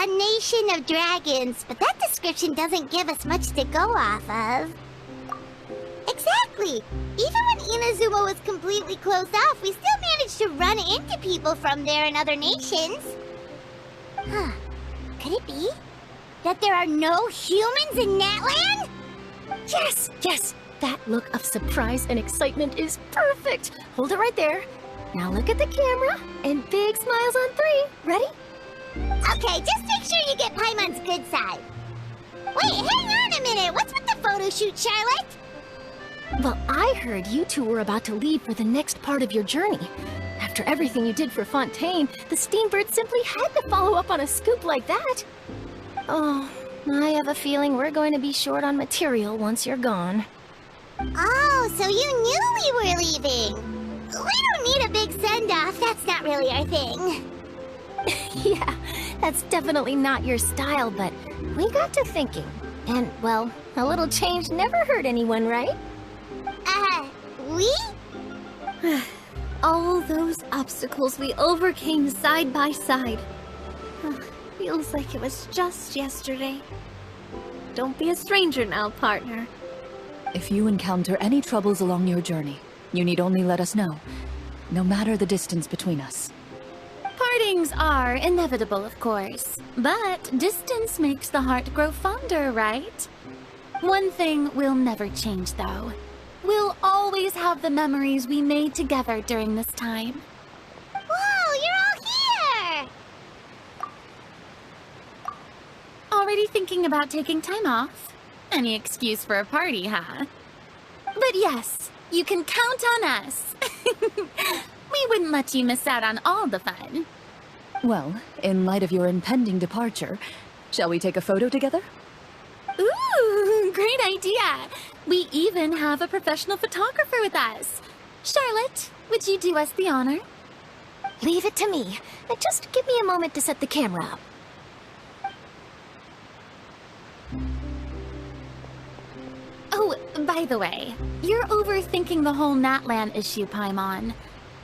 a nation of dragons, but that description doesn't give us much to go off of. Exactly! Even when Inazuma was completely closed off, we still managed to run into people from there in other nations. Huh. Could it be that there are no humans in Natland? Yes, yes! That look of surprise and excitement is perfect! Hold it right there. Now look at the camera, and big smiles on 3. Ready? Okay, just make sure you get Paimon's good side. Wait, hang on a minute! What's with the photo shoot, Charlotte? Well, I heard you two were about to leave for the next part of your journey. After everything you did for Fontaine, the Steambird simply had to follow up on a scoop like that. Oh, I have a feeling we're going to be short on material once you're gone. Oh, so you knew we were leaving. We don't need a big send-off. That's not really our thing. Yeah, that's definitely not your style, but we got to thinking. And, well, a little change never hurt anyone, right? We? All those obstacles we overcame side by side. Feels like it was just yesterday. Don't be a stranger now, partner. If you encounter any troubles along your journey, you need only let us know, no matter the distance between us. Partings are inevitable, of course, but distance makes the heart grow fonder, right? One thing will never change, though. We'll always have the memories we made together during this time. Whoa, you're all here! Already thinking about taking time off? Any excuse for a party, huh? But yes, you can count on us. We wouldn't let you miss out on all the fun. Well, in light of your impending departure, shall we take a photo together? Ooh, great idea! We even have a professional photographer with us. Charlotte, would you do us the honor? Leave it to me. Just give me a moment to set the camera up. Oh, by the way, you're overthinking the whole Natland issue, Paimon.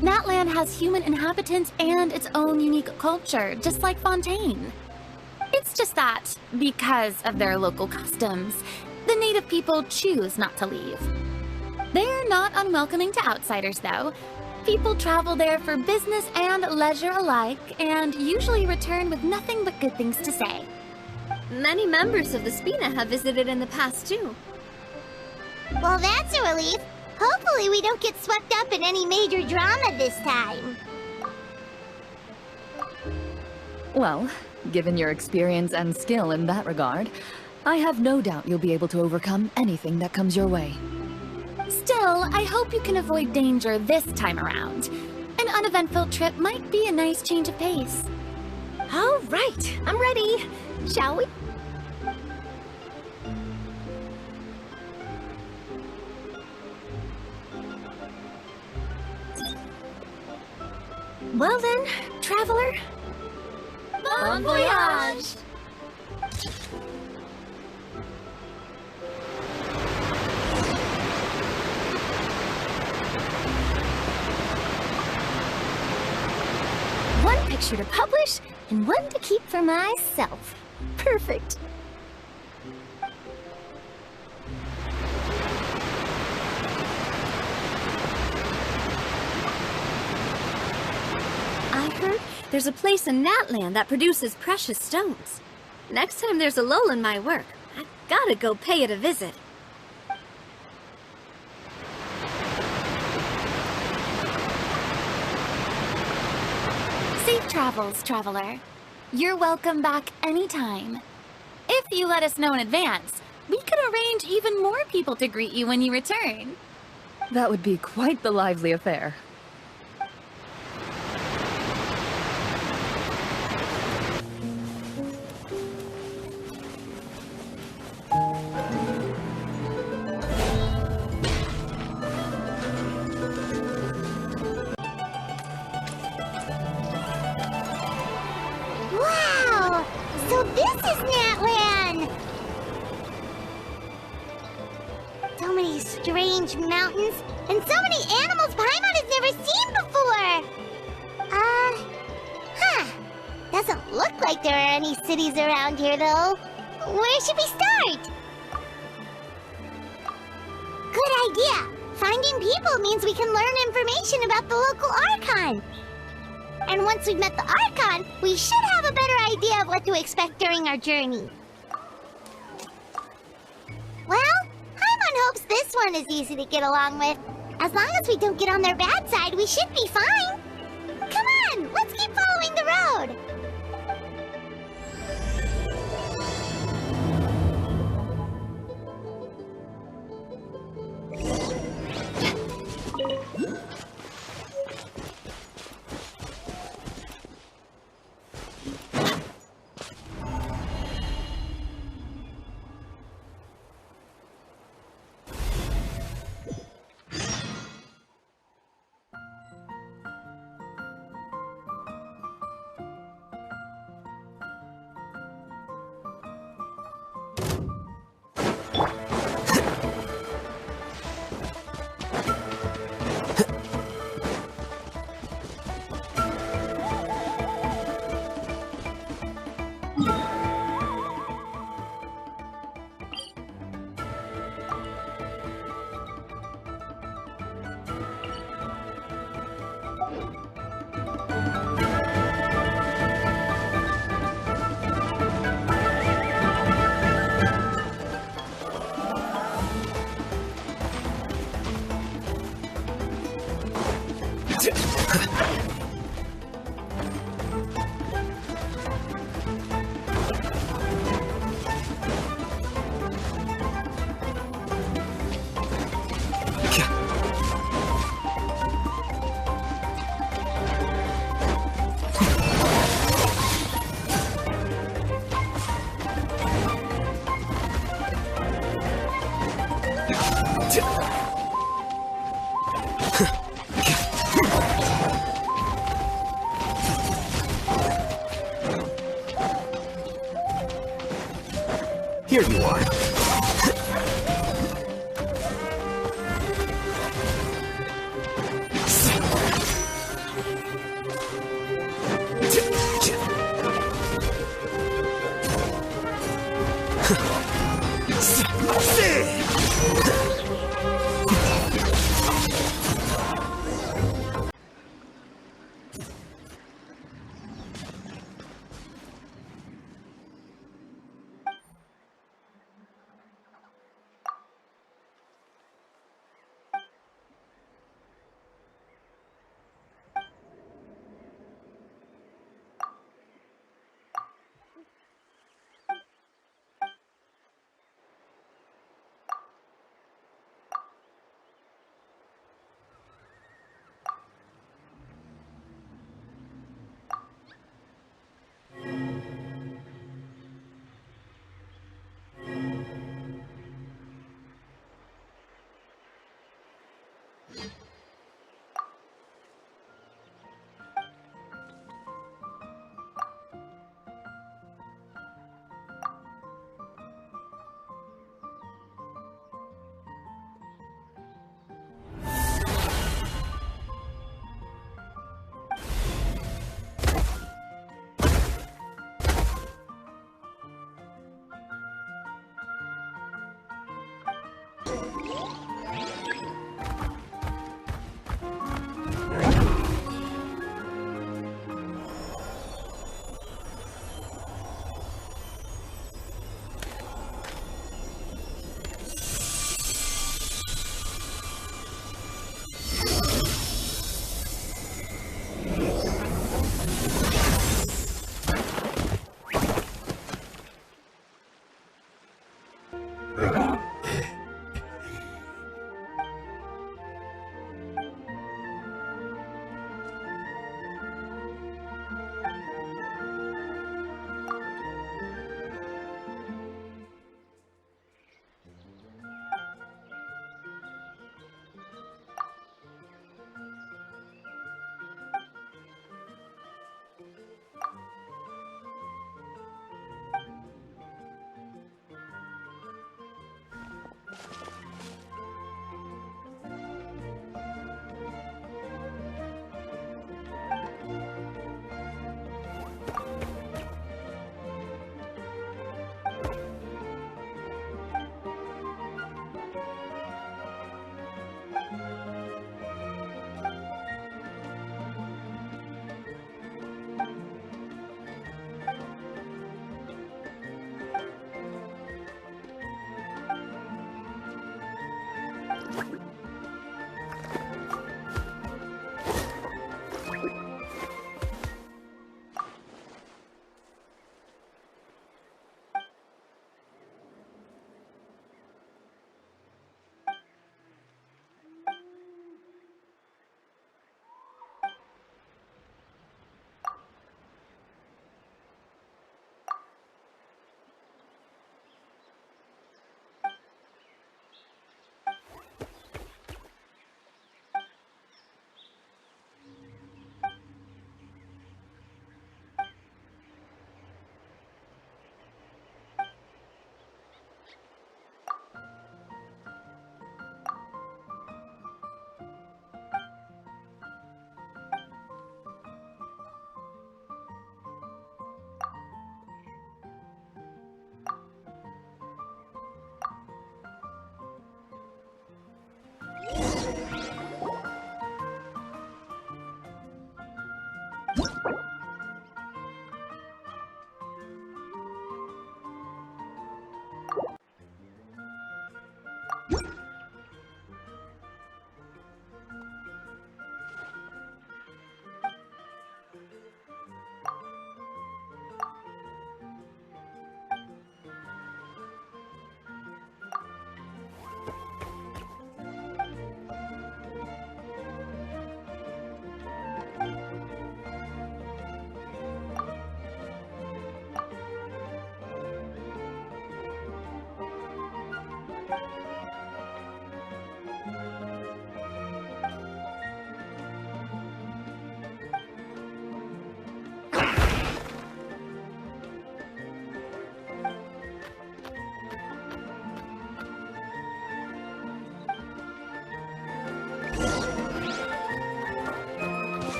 Natland has human inhabitants and its own unique culture, just like Fontaine. It's just that, because of their local customs, the native people choose not to leave. They're not unwelcoming to outsiders, though. People travel there for business and leisure alike, and usually return with nothing but good things to say. Many members of the Spina have visited in the past, too. Well, that's a relief. Hopefully we don't get swept up in any major drama this time. Well, given your experience and skill in that regard, I have no doubt you'll be able to overcome anything that comes your way. Still, I hope you can avoid danger this time around. An uneventful trip might be a nice change of pace. All right, I'm ready. Shall we? Well then, traveler. Bon voyage! One picture to publish, and one to keep for myself. Perfect. I heard there's a place in Natland that produces precious stones. Next time there's a lull in my work, I've gotta go pay it a visit. Safe travels, traveler. You're welcome back anytime. If you let us know in advance, we could arrange even more people to greet you when you return. That would be quite the lively affair. Wow! So this is Natland! So many strange mountains, and so many animals Paimon has never seen before! Doesn't look like there are any cities around here, though. Where should we start? Good idea! Finding people means we can learn information about the local Archon. And once we've met the Archon, we should have a better idea of what to expect during our journey. Well, Paimon hopes this one is easy to get along with. As long as we don't get on their bad side, we should be fine. Come on, let's keep following the road. Here you are.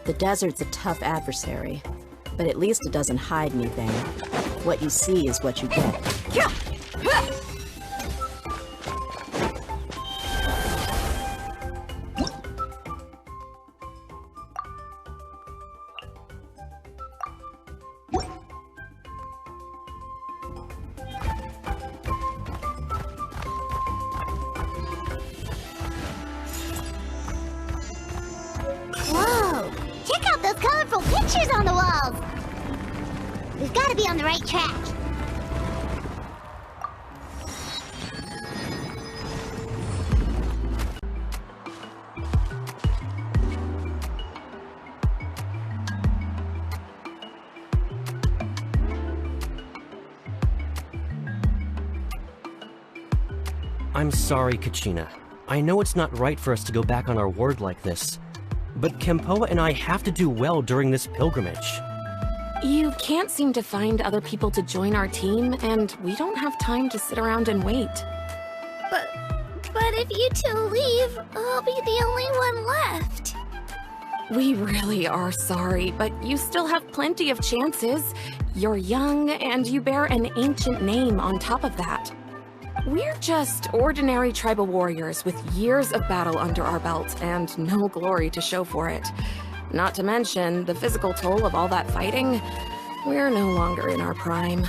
The desert's a tough adversary, but at least it doesn't hide anything. What you see is what you get. Whoa! Check out those colorful pictures on the walls! We've got to be on the right track. I'm sorry, Kachina. I know it's not right for us to go back on our word like this, but Kempoa and I have to do well during this pilgrimage. You can't seem to find other people to join our team, and we don't have time to sit around and wait. But if you two leave, I'll be the only one left. We really are sorry, but you still have plenty of chances. You're young, and you bear an ancient name on top of that. We're just ordinary tribal warriors with years of battle under our belts and no glory to show for it. Not to mention the physical toll of all that fighting. We're no longer in our prime.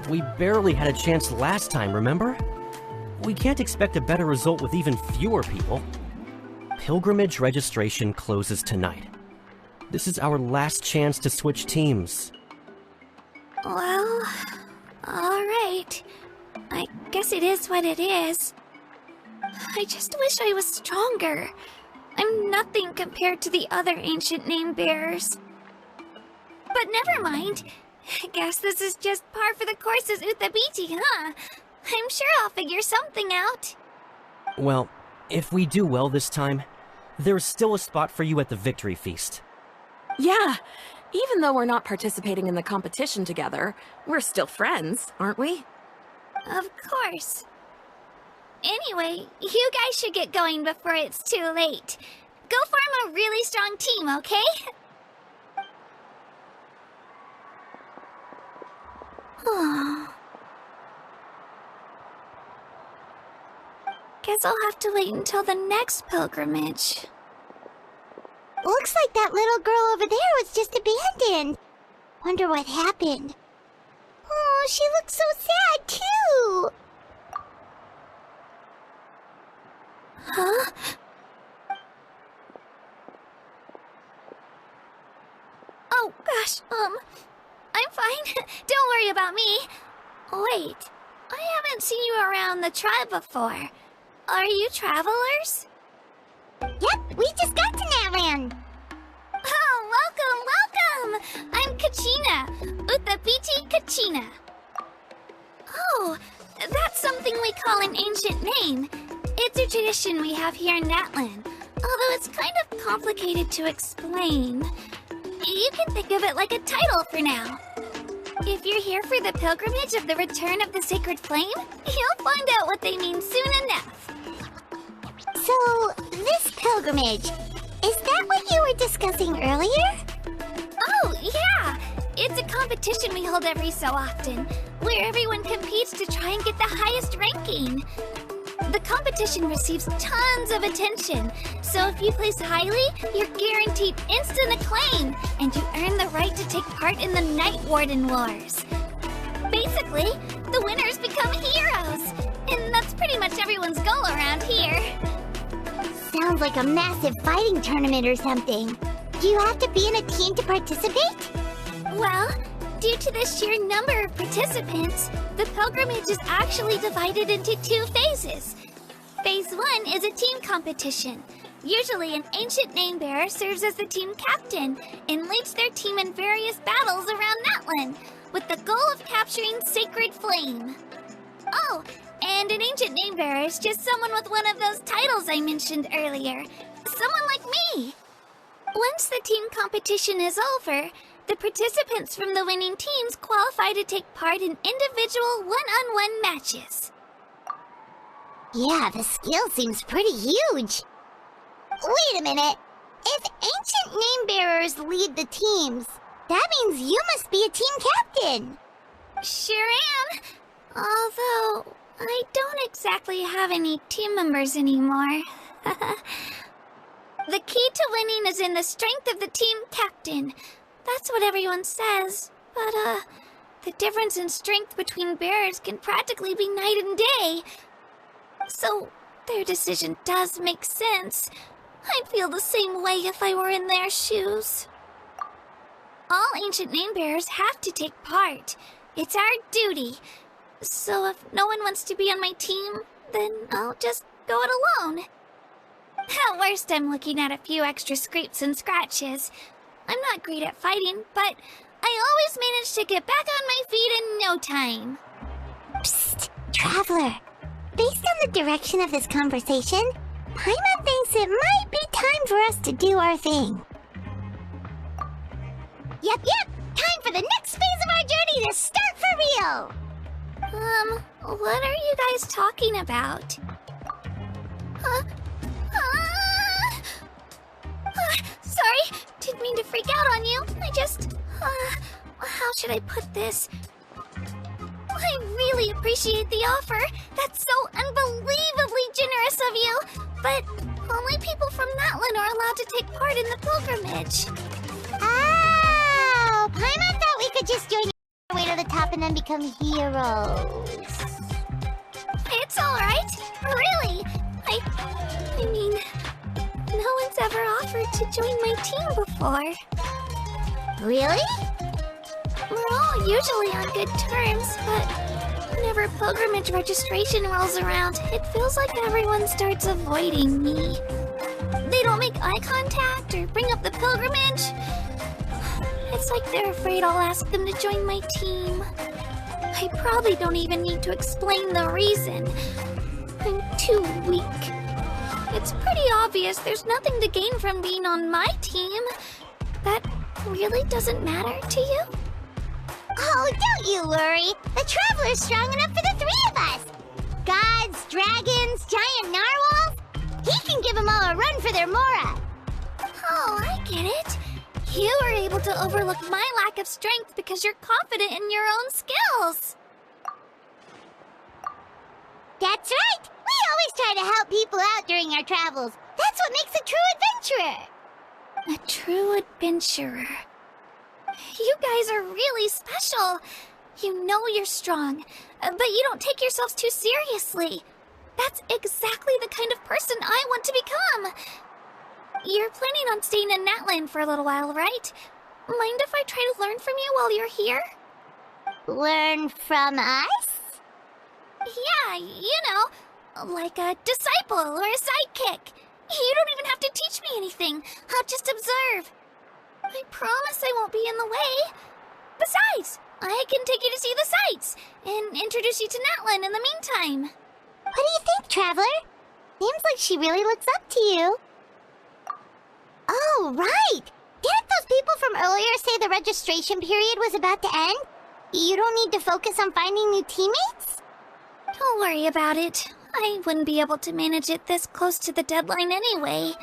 We barely had a chance last time, remember? We can't expect a better result with even fewer people. Pilgrimage registration closes tonight. This is our last chance to switch teams. Well, alright. I guess it is what it is. I just wish I was stronger. I'm nothing compared to the other ancient name bearers. But never mind. Guess this is just par for the course as Uthabiti, huh? I'm sure I'll figure something out. Well, if we do well this time, there's still a spot for you at the victory feast. Yeah, even though we're not participating in the competition together, we're still friends, aren't we? Of course. Anyway, you guys should get going before it's too late. Go form a really strong team, okay? Guess I'll have to wait until the next pilgrimage. Looks like that little girl over there was just abandoned. Wonder what happened. Oh, she looks so sad, too. Huh? Oh, gosh, I'm fine. Don't worry about me. Wait, I haven't seen you around the tribe before. Are you travelers? Yep, we just got to Natland. Oh, welcome! I'm Kachina, Uthabiti Kachina. Oh, that's something we call an ancient name. It's a tradition we have here in Natland, although it's kind of complicated to explain. You can think of it like a title for now. If you're here for the pilgrimage of the return of the sacred flame, you'll find out what they mean soon enough. So, this pilgrimage, is that what you were discussing earlier? Oh, yeah! It's a competition we hold every so often, where everyone competes to try and get the highest ranking. The competition receives tons of attention, so if you place highly, you're guaranteed instant acclaim, and you earn the right to take part in the Night Warden Wars. Basically, the winners become heroes, and that's pretty much everyone's goal around here. Sounds like a massive fighting tournament or something. Do you have to be in a team to participate? Well, due to the sheer number of participants, the pilgrimage is actually divided into 2 phases. Phase 1 is a team competition. Usually an ancient name-bearer serves as the team captain and leads their team in various battles around Natland, with the goal of capturing Sacred Flame. Oh, and an ancient name-bearer is just someone with one of those titles I mentioned earlier. Someone like me. Once the team competition is over, the participants from the winning teams qualify to take part in individual one-on-one matches. Yeah, the skill seems pretty huge. Wait a minute. If ancient name-bearers lead the teams, that means you must be a team captain. Sure am. Although, I don't exactly have any team members anymore. The key to winning is in the strength of the team captain. That's what everyone says. But, the difference in strength between bearers can practically be night and day. So, their decision does make sense. I'd feel the same way if I were in their shoes. All ancient name-bearers have to take part. It's our duty. So if no one wants to be on my team, then I'll just go it alone. At worst, I'm looking at a few extra scrapes and scratches. I'm not great at fighting, but I always manage to get back on my feet in no time. Psst, Traveler. Based on the direction of this conversation, Paimon thinks it might be time for us to do our thing. Yep, time for the next phase of our journey to start for real! What are you guys talking about? Sorry, didn't mean to freak out on you. I just, how should I put this? I really appreciate the offer. That's so unbelievably generous of you. But only people from Natland are allowed to take part in the pilgrimage. Oh, Paimon thought we could just join our way to the top and then become heroes. It's alright. Really. I mean, no one's ever offered to join my team before. Really? We're all usually on good terms, but whenever pilgrimage registration rolls around, it feels like everyone starts avoiding me. They don't make eye contact or bring up the pilgrimage. It's like they're afraid I'll ask them to join my team. I probably don't even need to explain the reason. I'm too weak. It's pretty obvious there's nothing to gain from being on my team. That really doesn't matter to you? Oh, don't you worry. The Traveler's strong enough for the three of us. Gods, dragons, giant narwhals. He can give them all a run for their Mora. Oh, I get it. You were able to overlook my lack of strength because you're confident in your own skills. That's right. We always try to help people out during our travels. That's what makes a true adventurer. A true adventurer. You guys are really special. You know you're strong, but you don't take yourselves too seriously. That's exactly the kind of person I want to become. You're planning on staying in Natland for a little while, right? Mind if I try to learn from you while you're here? Learn from us? Yeah, you know, like a disciple or a sidekick. You don't even have to teach me anything. I'll just observe. I promise I won't be in the way. Besides, I can take you to see the sights and introduce you to Natland in the meantime. What do you think, Traveler? Seems like she really looks up to you. Oh, right! Didn't those people from earlier say the registration period was about to end? You don't need to focus on finding new teammates? Don't worry about it. I wouldn't be able to manage it this close to the deadline anyway.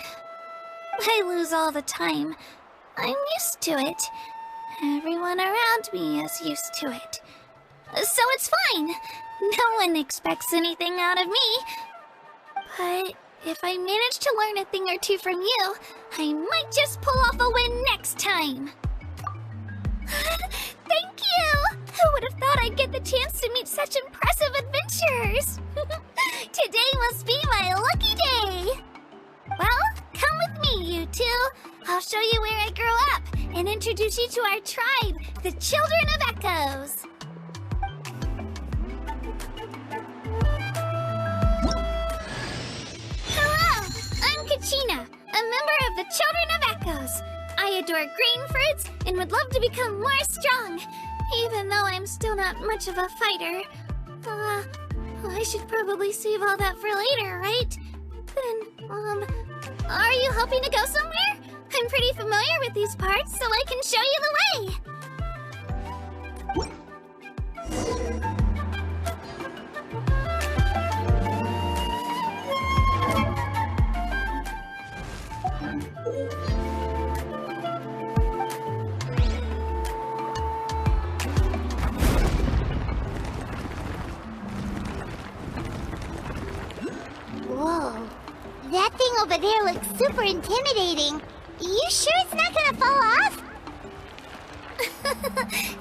I lose all the time. I'm used to it. Everyone around me is used to it. So it's fine. No one expects anything out of me. But if I manage to learn a thing or two from you, I might just pull off a win next time. Thank you! Who would have thought I'd get the chance to meet such impressive adventurers? Today must be my lucky day! Well, come with me, you two. I'll show you where I grew up and introduce you to our tribe, the Children of Echoes. Hello, I'm Kachina, a member of the Children of Echoes. I adore green fruits and would love to become more strong, even though I'm still not much of a fighter. I should probably save all that for later, right? Then, are you hoping to go somewhere? I'm pretty familiar with these parts, so I can show you the way. Whoa. That thing over there looks super intimidating. You sure it's not gonna fall off?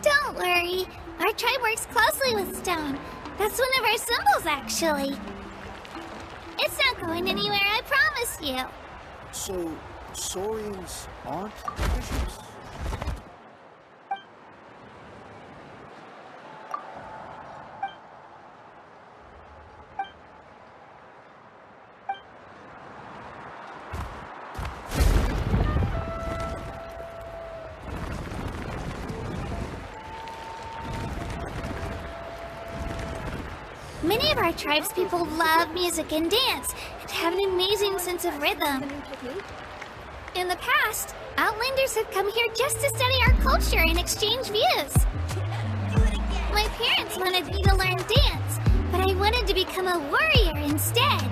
Don't worry. Our tribe works closely with stone. That's one of our symbols, actually. It's not going anywhere, I promise you. So, Saurians aren't vicious? Many of our tribespeople love music and dance and have an amazing sense of rhythm. In the past, Outlanders have come here just to study our culture and exchange views. My parents wanted me to learn dance, but I wanted to become a warrior instead.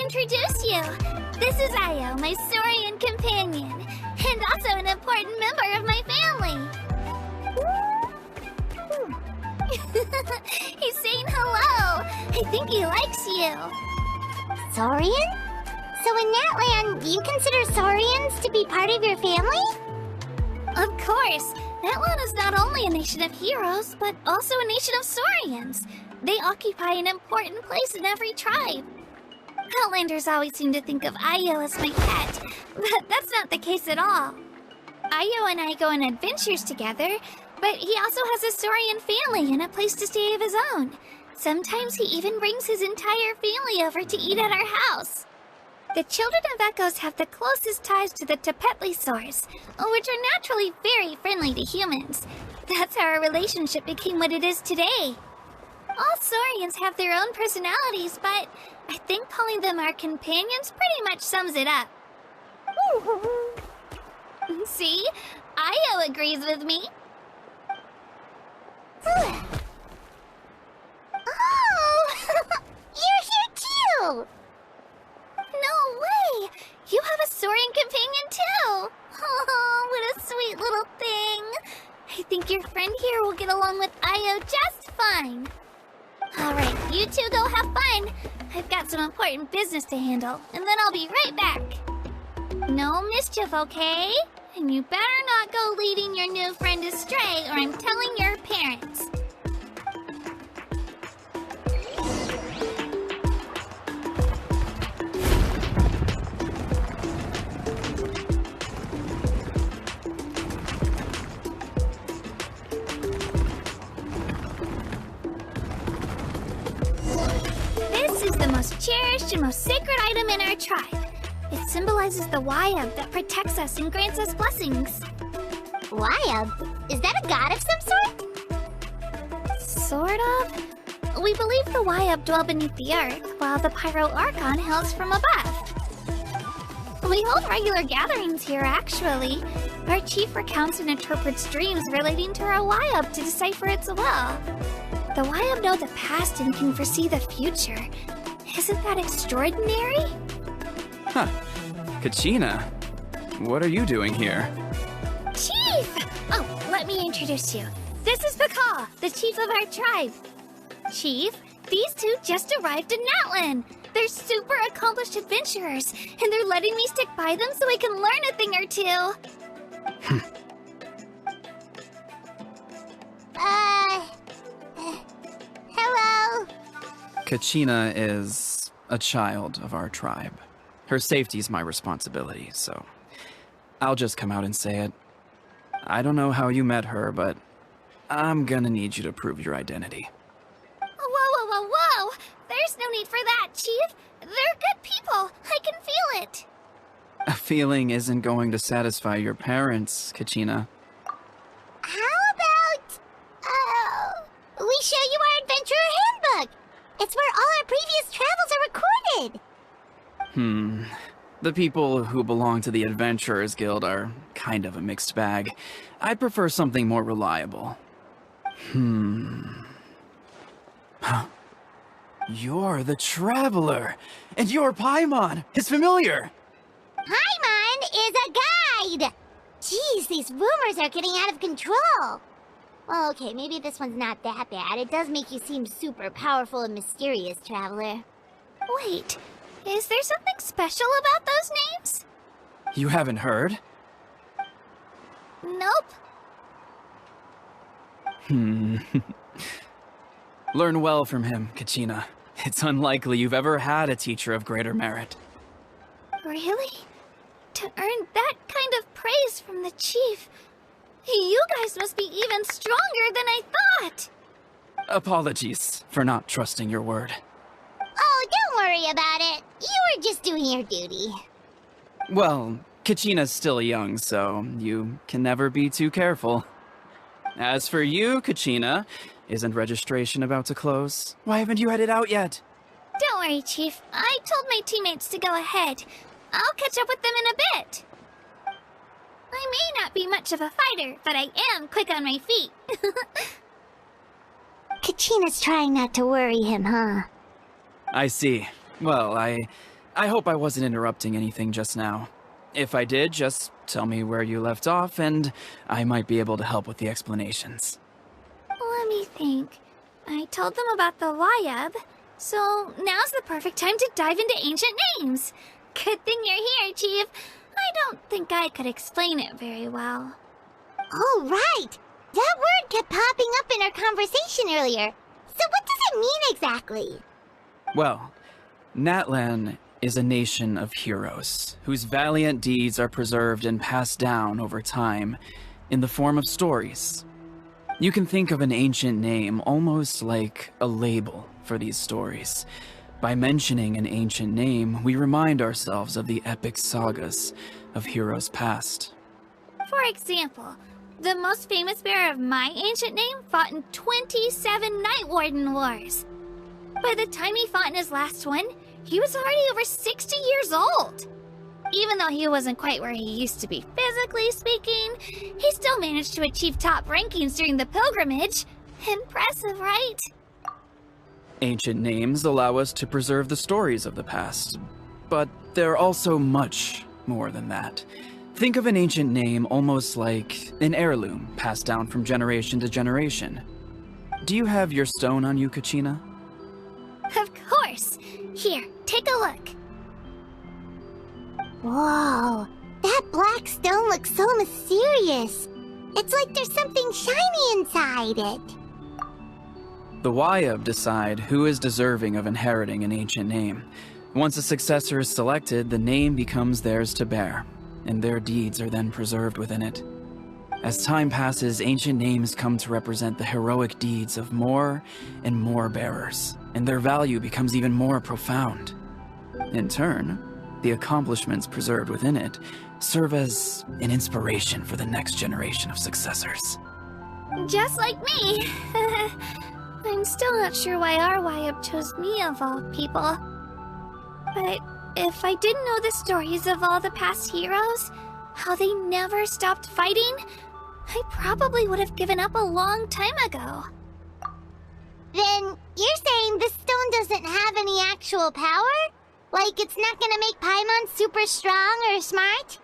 Introduce you. This is Ayo, my Saurian companion, and also an important member of my family. He's saying hello. I think he likes you. Saurian? So in Natlan, do you consider Saurians to be part of your family? Of course! Natlan is not only a nation of heroes, but also a nation of Saurians. They occupy an important place in every tribe. Outlanders always seem to think of Ayo as my pet, but that's not the case at all. Ayo and I go on adventures together, but he also has a Saurian family and a place to stay of his own. Sometimes he even brings his entire family over to eat at our house. The children of Echoes have the closest ties to the Tepetlisaurs, which are naturally very friendly to humans. That's how our relationship became what it is today. All Saurians have their own personalities, but I think calling them our companions pretty much sums it up. See? Ayo agrees with me. Oh! You're here too! No way! You have a Saurian companion too! Oh, what a sweet little thing! I think your friend here will get along with Ayo just fine. Alright, you two go have fun. I've got some important business to handle, and then I'll be right back. No mischief, okay? And you better not go leading your new friend astray, or I'm telling your parents. This is the most cherished and most sacred item in our tribe. It symbolizes the Wayab that protects us and grants us blessings. Wayab? Is that a god of some sort? Sort of. We believe the Wayab dwell beneath the earth, while the Pyro Archon hails from above. We hold regular gatherings here, actually. Our chief recounts and interprets dreams relating to our Wayab to decipher its will. The Wayab know the past and can foresee the future. Isn't that extraordinary? Huh. Kachina, what are you doing here? Chief! Oh, let me introduce you. This is Paka, the chief of our tribe. Chief, these two just arrived in Natlan. They're super accomplished adventurers, and they're letting me stick by them so I can learn a thing or two. Hello? Kachina is a child of our tribe. Her safety's my responsibility, so I'll just come out and say it. I don't know how you met her, but I'm gonna need you to prove your identity. Whoa! There's no need for that, Chief. They're good people. I can feel it. A feeling isn't going to satisfy your parents, Kachina. How about, we show you our adventurer handbook? It's where all our previous travels are recorded. The people who belong to the Adventurers Guild are kind of a mixed bag. I'd prefer something more reliable. You're the Traveler, and your Paimon is familiar. Paimon is a guide! Jeez, these rumors are getting out of control. Well, okay, maybe this one's not that bad. It does make you seem super powerful and mysterious, Traveler. Wait, is there something special about those names? You haven't heard? Nope. Learn well from him, Kachina. It's unlikely you've ever had a teacher of greater merit. Really? To earn that kind of praise from the chief, you guys must be even stronger than I thought. Apologies for not trusting your word. Oh, don't worry about it. You were just doing your duty. Well, Kachina's still young, so you can never be too careful. As for you, Kachina, isn't registration about to close? Why haven't you headed out yet? Don't worry, Chief. I told my teammates to go ahead. I'll catch up with them in a bit. I may not be much of a fighter, but I am quick on my feet. Kachina's trying not to worry him, huh? I see. Well, I hope I wasn't interrupting anything just now. If I did, just tell me where you left off, and I might be able to help with the explanations. Let me think. I told them about the Wayab, so now's the perfect time to dive into ancient names. Good thing you're here, Chief. I don't think I could explain it very well. Oh, right! That word kept popping up in our conversation earlier. So what does it mean exactly? Well, Natlan is a nation of heroes, whose valiant deeds are preserved and passed down over time in the form of stories. You can think of an ancient name almost like a label for these stories. By mentioning an ancient name, we remind ourselves of the epic sagas of heroes past. For example, the most famous bearer of my ancient name fought in 27 Night Warden Wars. By the time he fought in his last one, he was already over 60 years old. Even though he wasn't quite where he used to be physically speaking, he still managed to achieve top rankings during the pilgrimage. Impressive, right? Ancient names allow us to preserve the stories of the past, but they're also much more than that. Think of an ancient name almost like an heirloom passed down from generation to generation. Do you have your stone on you, Kachina? Of course. Here, take a look. Whoa, that black stone looks so mysterious. It's like there's something shiny inside it. The Wayab decide who is deserving of inheriting an ancient name. Once a successor is selected, the name becomes theirs to bear, and their deeds are then preserved within it. As time passes, ancient names come to represent the heroic deeds of more and more bearers, and their value becomes even more profound. In turn, the accomplishments preserved within it serve as an inspiration for the next generation of successors. Just like me. I'm still not sure why our Wayab chose me of all people. But if I didn't know the stories of all the past heroes, how they never stopped fighting, I probably would have given up a long time ago. Then you're saying this stone doesn't have any actual power? Like it's not gonna make Paimon super strong or smart?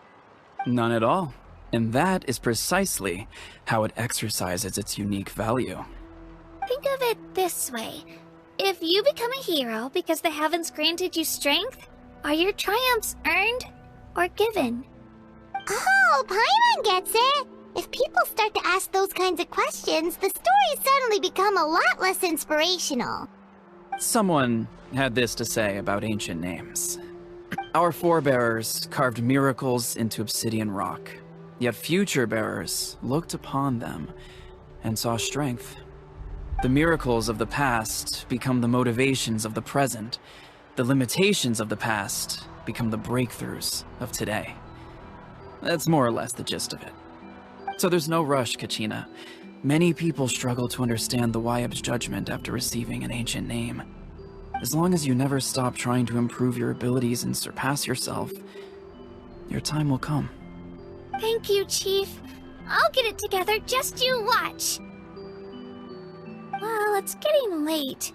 None at all. And that is precisely how it exercises its unique value. Think of it this way. If you become a hero because the heavens granted you strength, are your triumphs earned or given? Oh, Paimon gets it! If people start to ask those kinds of questions, the stories suddenly become a lot less inspirational. Someone had this to say about ancient names. Our forebears carved miracles into obsidian rock, yet future bearers looked upon them and saw strength. The miracles of the past become the motivations of the present. The limitations of the past become the breakthroughs of today. That's more or less the gist of it. So there's no rush, Kachina. Many people struggle to understand the Wayab's judgment after receiving an ancient name. As long as you never stop trying to improve your abilities and surpass yourself, your time will come. Thank you, Chief. I'll get it together, just you watch. Well, it's getting late.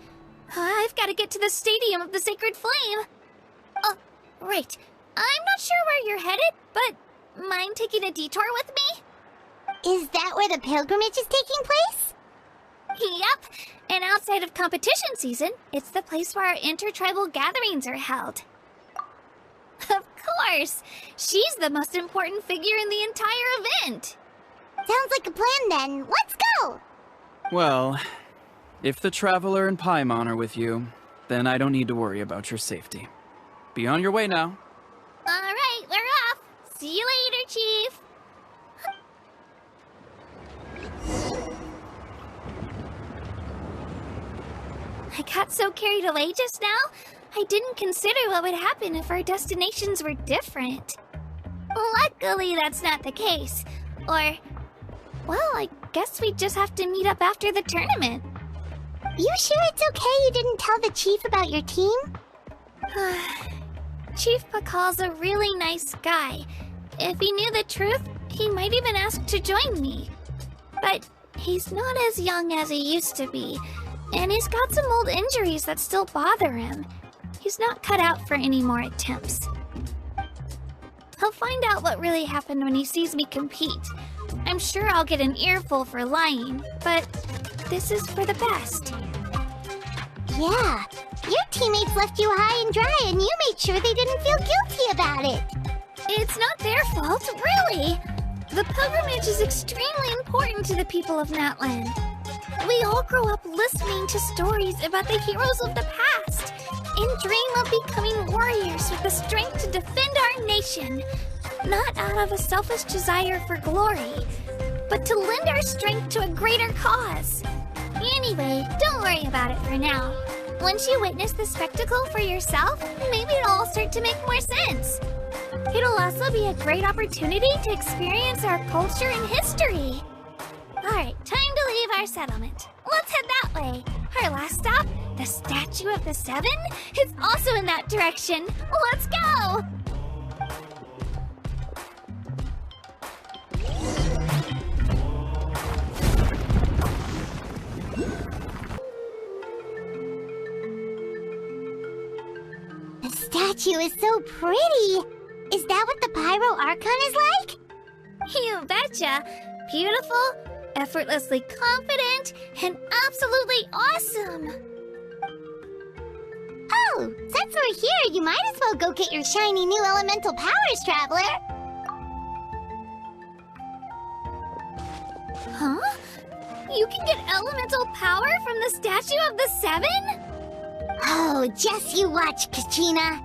I've got to get to the Stadium of the Sacred Flame. Oh, right. I'm not sure where you're headed, but mind taking a detour with me? Is that where the pilgrimage is taking place? Yep, and outside of competition season, it's the place where our intertribal gatherings are held. Of course! She's the most important figure in the entire event! Sounds like a plan then. Let's go! Well, if the Traveler and Paimon are with you, then I don't need to worry about your safety. Be on your way now. Alright, we're off! See you later, Chief! I got so carried away just now, I didn't consider what would happen if our destinations were different. Luckily, that's not the case. Or, well, I guess we just have to meet up after the tournament. You sure it's okay you didn't tell the chief about your team? Chief Pakal's a really nice guy. If he knew the truth, he might even ask to join me. But he's not as young as he used to be. And he's got some old injuries that still bother him. He's not cut out for any more attempts. He'll find out what really happened when he sees me compete. I'm sure I'll get an earful for lying, but this is for the best. Yeah, Your teammates left you high and dry, and you made sure they didn't feel guilty about it. It's not their fault, really. The pilgrimage is extremely important to the people of Natland. We all grow up listening to stories about the heroes of the past and dream of becoming warriors with the strength to defend our nation, not out of a selfish desire for glory, but to lend our strength to a greater cause. Anyway, don't worry about it for now. Once you witness the spectacle for yourself, maybe it'll all start to make more sense. It'll also be a great opportunity to experience our culture and history. Alright, time to leave our settlement. Let's head that way. Our last stop, the Statue of the Seven, is also in that direction. Let's go! The statue is so pretty. Is that what the Pyro Archon is like? You betcha. Beautiful, effortlessly confident, and absolutely awesome. Oh, since we're here, you might as well go get your shiny new elemental powers, Traveler. Huh? You can get elemental power from the Statue of the Seven? Oh, just you watch, Kachina.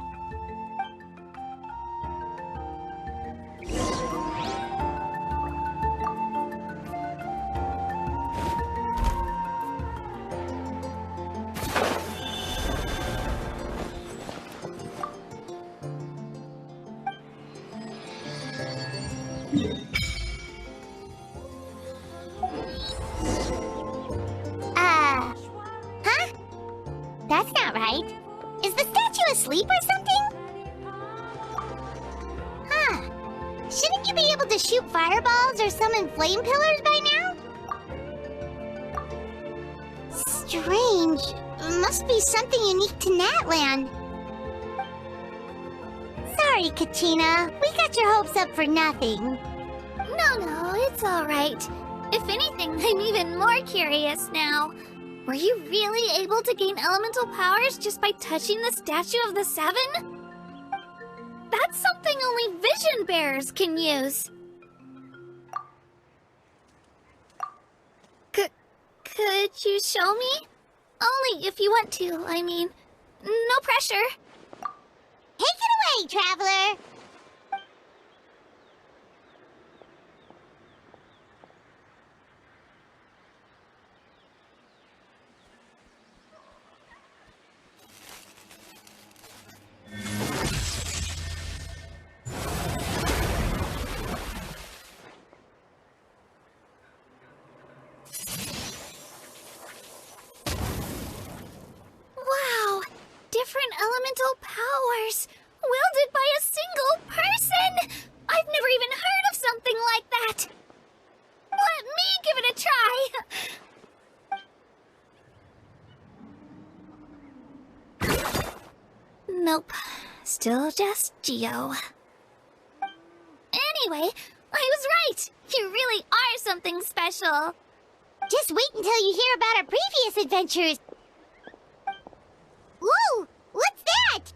Huh? That's not right. Is the statue asleep or something? Huh. Shouldn't you be able to shoot fireballs or summon flame pillars by now? Strange. Must be something unique to Natland. Sorry, Kachina. We got your hopes up for nothing. No, it's alright. If anything, I'm even more curious now. Were you really able to gain elemental powers just by touching the Statue of the Seven? That's something only vision bearers can use. Could you show me? Only if you want to, I mean. No pressure. Take it away, Traveler! Wow! Different elemental powers! Wielded by a single person! I've never even heard of something like that! Let me give it a try! Nope. Still just Geo. Anyway, I was right! You really are something special! Just wait until you hear about our previous adventures. Whoa! What's that?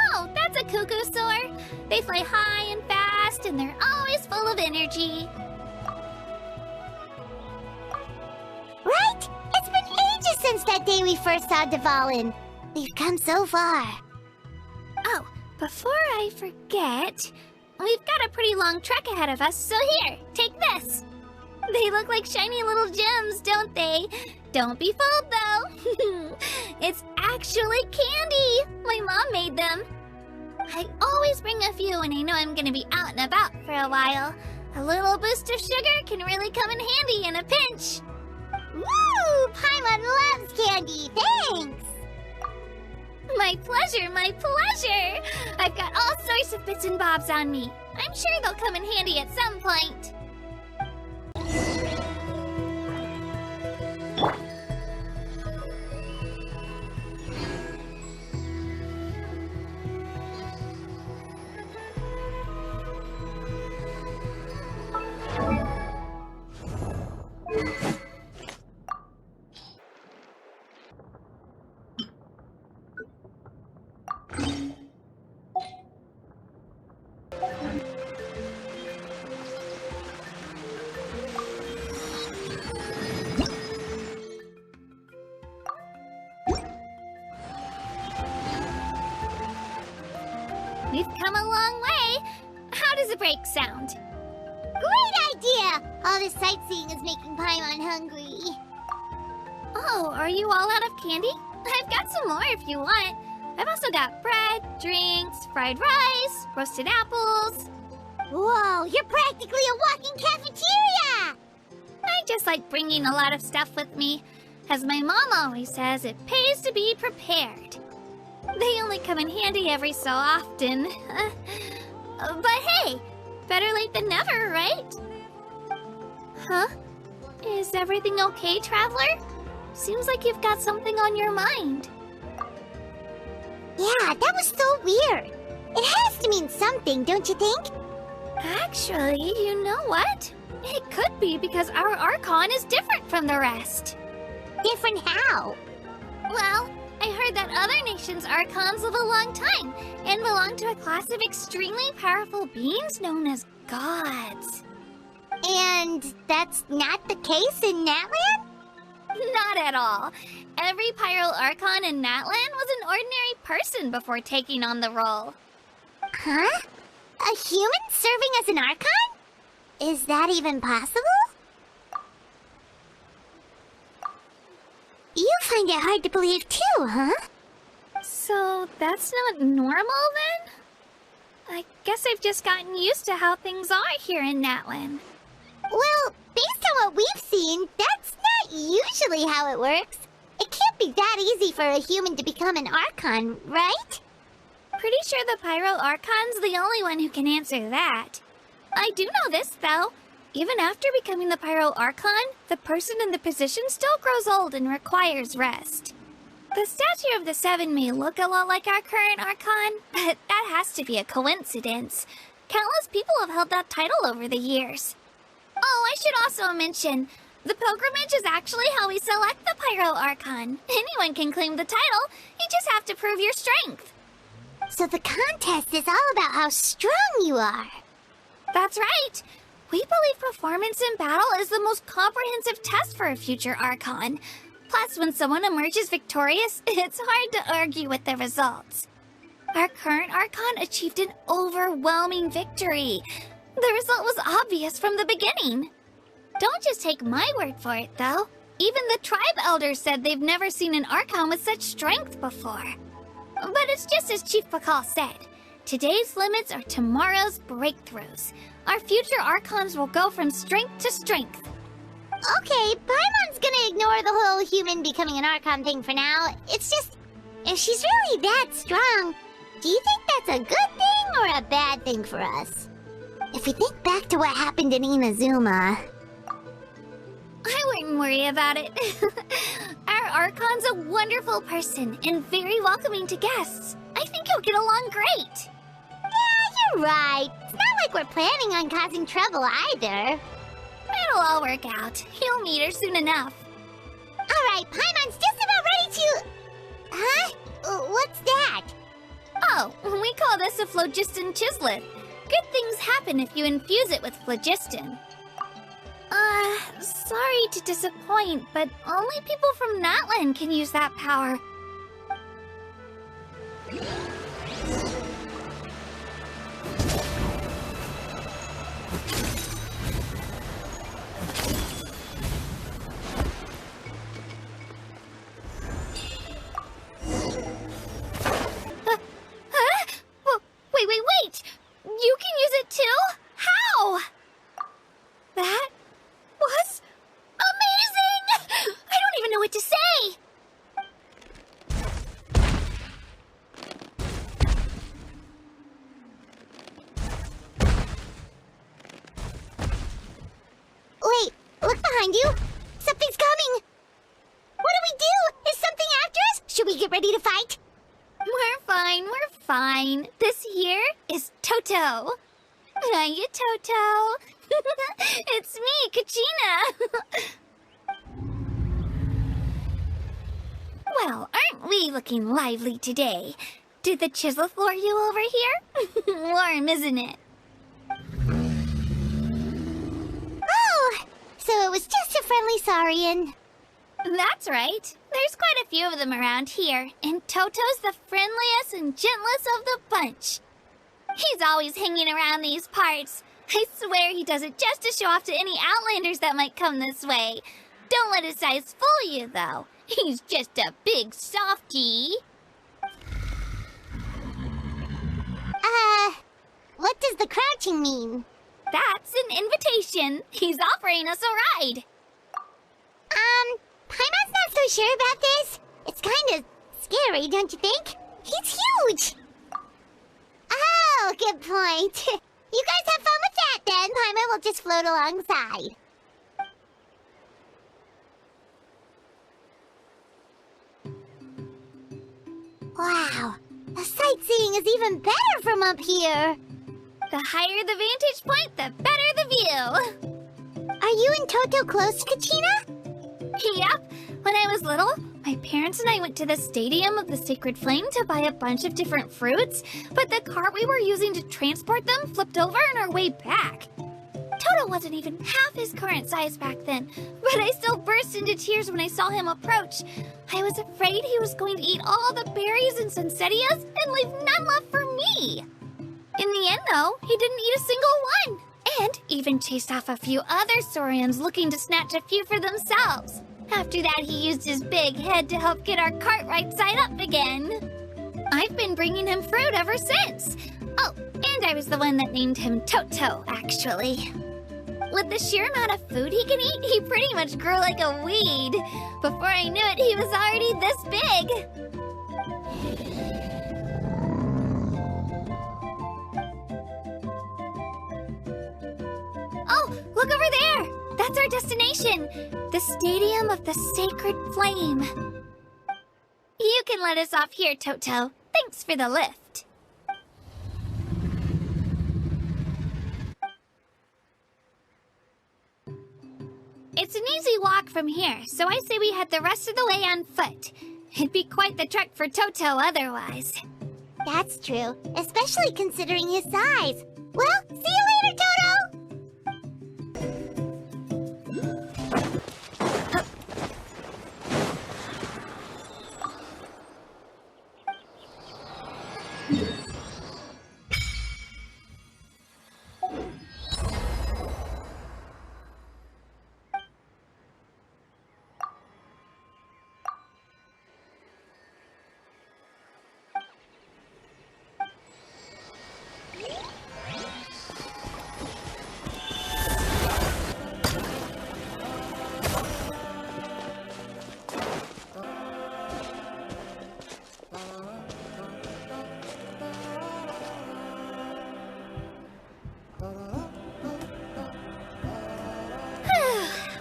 Oh, that's a cuckoo soar. They fly high and fast, and they're always full of energy. Right? It's been ages since that day we first saw Dvalin. We've come so far. Oh, before I forget, we've got a pretty long trek ahead of us, so here, take this. They look like shiny little gems, don't they? Don't be fooled, though. It's actually candy. My mom made them. I always bring a few when I know I'm gonna be out and about for a while. A little boost of sugar can really come in handy in a pinch. Woo! Paimon loves candy, thanks! My pleasure, my pleasure! I've got all sorts of bits and bobs on me. I'm sure they'll come in handy at some point. We've come a long way. How does a break sound? Great idea! All this sightseeing is making Paimon hungry. Oh, are you all out of candy? I've got some more if you want. I've also got bread, drinks, fried rice, roasted apples. Whoa, you're practically a walking cafeteria! I just like bringing a lot of stuff with me. As my mom always says, it pays to be prepared. They only come in handy every so often. But hey, better late than never, right? Huh? Is everything okay, Traveler? Seems like you've got something on your mind. Yeah, that was so weird. It has to mean something, don't you think? Actually, you know what? It could be because our Archon is different from the rest. Different how? Well, I heard that other nations' Archons live a long time and belong to a class of extremely powerful beings known as gods. And that's not the case in Natlan? Not at all. Every Pyro Archon in Natlan was an ordinary person before taking on the role. Huh? A human serving as an Archon? Is that even possible? You find it hard to believe too, huh? So that's not normal then? I guess I've just gotten used to how things are here in Natlan. Well, based on what we've seen, that's not usually how it works. It can't be that easy for a human to become an Archon, right? Pretty sure the Pyro Archon's the only one who can answer that. I do know this, though. Even after becoming the Pyro Archon, the person in the position still grows old and requires rest. The Statue of the Seven may look a lot like our current Archon, but that has to be a coincidence. Countless people have held that title over the years. Oh, I should also mention, the pilgrimage is actually how we select the Pyro Archon. Anyone can claim the title, you just have to prove your strength. So the contest is all about how strong you are. That's right. We believe performance in battle is the most comprehensive test for a future Archon. Plus, when someone emerges victorious, it's hard to argue with the results. Our current Archon achieved an overwhelming victory. The result was obvious from the beginning. Don't just take my word for it, though. Even the tribe elders said they've never seen an Archon with such strength before. But it's just as Chief Pakal said. Today's limits are tomorrow's breakthroughs. Our future Archons will go from strength to strength. Okay, Paimon's gonna ignore the whole human becoming an Archon thing for now. It's just, if she's really that strong, do you think that's a good thing or a bad thing for us? If we think back to what happened in Inazuma... I wouldn't worry about it. Our Archon's a wonderful person and very welcoming to guests. I think he'll get along great. Yeah, you're right. It's not like we're planning on causing trouble either. It'll all work out. You'll meet her soon enough. Alright, Paimon's just about ready to... Huh? What's that? Oh, we call this a phlogiston chislet. Good things happen if you infuse it with phlogiston. Sorry to disappoint, but only people from Natlan can use that power. Wait! You can use it too? How? That was amazing! I don't even know what to say! Wait, look behind you! Something's coming! What do we do? Is something after us? Should we get ready to fight? We're fine. This here is Toto. Hiya, Toto. It's me, Kachina. Well, aren't we looking lively today? Did the chisel lure you over here? Warm, isn't it? Oh, so it was just a friendly Saurian. That's right. There's quite a few of them around here, and Toto's the friendliest and gentlest of the bunch. He's always hanging around these parts. I swear he does it just to show off to any Outlanders that might come this way. Don't let his size fool you, though. He's just a big softie. What does the crouching mean? That's an invitation. He's offering us a ride. Paimon's not so sure about this. It's kinda scary, don't you think? He's huge! Oh, good point. You guys have fun with that then. Paimon will just float alongside. Wow, the sightseeing is even better from up here. The higher the vantage point, the better the view. Are you and Toto close to Kachina? Yep. When I was little, my parents and I went to the Stadium of the Sacred Flame to buy a bunch of different fruits, but the cart we were using to transport them flipped over on our way back. Toto wasn't even half his current size back then, but I still burst into tears when I saw him approach. I was afraid he was going to eat all the berries and sunsettias and leave none left for me. In the end, though, he didn't eat a single one, and even chased off a few other Saurians looking to snatch a few for themselves. After that, he used his big head to help get our cart right side up again. I've been bringing him fruit ever since. Oh, and I was the one that named him Toto, actually. With the sheer amount of food he can eat, he pretty much grew like a weed. Before I knew it, he was already this big. Oh, look over there! That's our destination! The Stadium of the Sacred Flame. You can let us off here, Toto. Thanks for the lift. It's an easy walk from here, so I say we head the rest of the way on foot. It'd be quite the trek for Toto otherwise. That's true, especially considering his size. Well, see you later, Toto!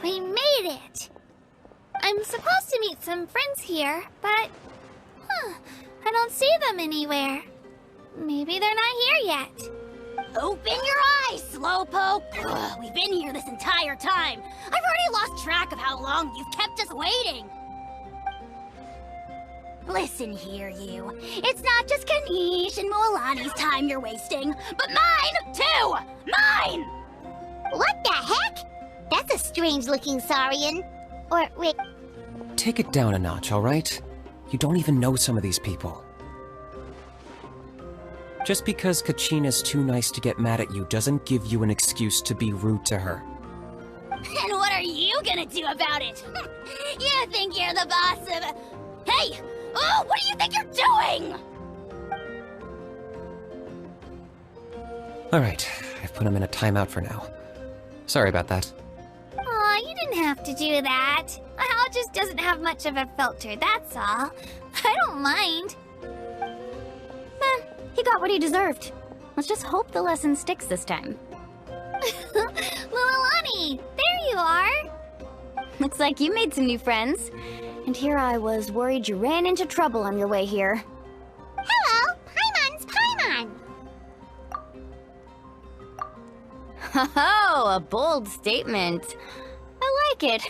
We made it! I'm supposed to meet some friends here, but... I don't see them anywhere. Maybe they're not here yet. Open your eyes, Slowpoke! Ugh, we've been here this entire time. I've already lost track of how long you've kept us waiting. Listen here, you. It's not just Kanish and Moalani's time you're wasting, but mine, too! Mine! What the heck? That's a strange-looking Saurian. Or, wait... Take it down a notch, alright? You don't even know some of these people. Just because Kachina's too nice to get mad at you doesn't give you an excuse to be rude to her. And what are you gonna do about it? You think you're the boss of... Hey! Oh, what do you think you're doing? Alright, I've put him in a timeout for now. Sorry about that. Aw, you didn't have to do that. Al just doesn't have much of a filter, that's all. I don't mind. He got what he deserved. Let's just hope the lesson sticks this time. Lilani, there you are. Looks like you made some new friends. And here I was worried you ran into trouble on your way here. Hello! Paimon's Paimon! Oh, a bold statement. I like it.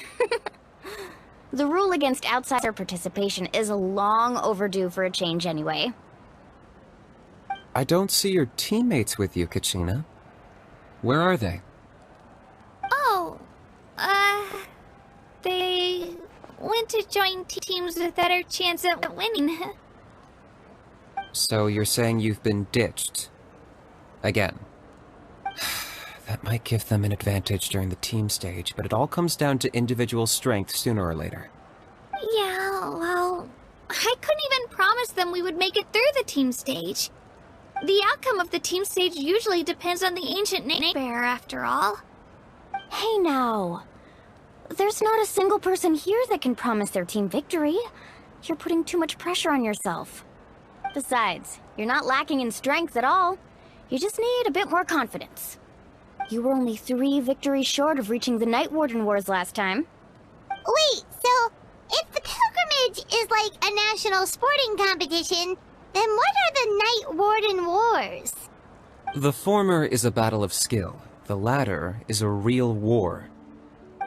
The rule against outsider participation is long overdue for a change anyway. I don't see your teammates with you, Kachina. Where are they? Oh, they went to join teams with better chance at winning. So you're saying you've been ditched? Again. That might give them an advantage during the team stage, but it all comes down to individual strength sooner or later. Yeah, well, I couldn't even promise them we would make it through the team stage. The outcome of the team stage usually depends on the ancient name bearer, after all. Hey now. There's not a single person here that can promise their team victory. You're putting too much pressure on yourself. Besides, you're not lacking in strength at all. You just need a bit more confidence. You were only 3 victories short of reaching the Night Warden Wars last time. Wait, so if the pilgrimage is like a national sporting competition, then what are the Night Warden Wars? The former is a battle of skill. The latter is a real war.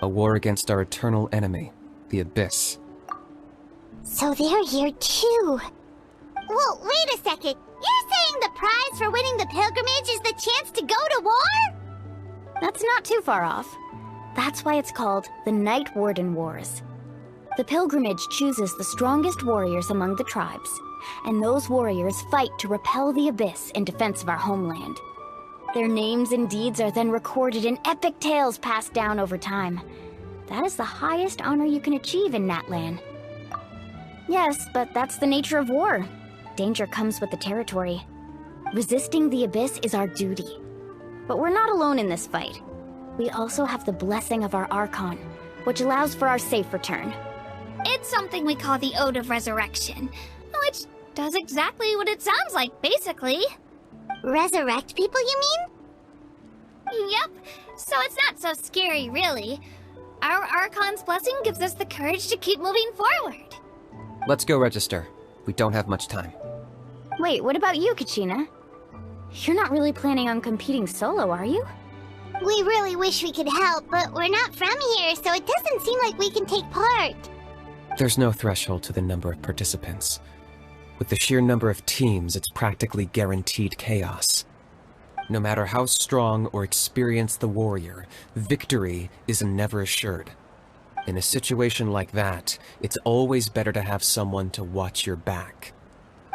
A war against our eternal enemy, the Abyss. So they're here too. Well, wait a second. You're saying the prize for winning the pilgrimage is the chance to go to war? That's not too far off. That's why it's called the Night Warden Wars. The pilgrimage chooses the strongest warriors among the tribes, and those warriors fight to repel the Abyss in defense of our homeland. Their names and deeds are then recorded in epic tales passed down over time. That is the highest honor you can achieve in Natlan. Yes, but that's the nature of war. Danger comes with the territory. Resisting the Abyss is our duty. But we're not alone in this fight. We also have the blessing of our Archon, which allows for our safe return. It's something we call the Ode of Resurrection, which does exactly what it sounds like, basically. Resurrect people, you mean? Yep, so it's not so scary, really. Our Archon's blessing gives us the courage to keep moving forward. Let's go register. We don't have much time. Wait, what about you, Kachina? You're not really planning on competing solo, are you? We really wish we could help, but we're not from here, so it doesn't seem like we can take part. There's no threshold to the number of participants. With the sheer number of teams, it's practically guaranteed chaos. No matter how strong or experienced the warrior, victory is never assured. In a situation like that, it's always better to have someone to watch your back.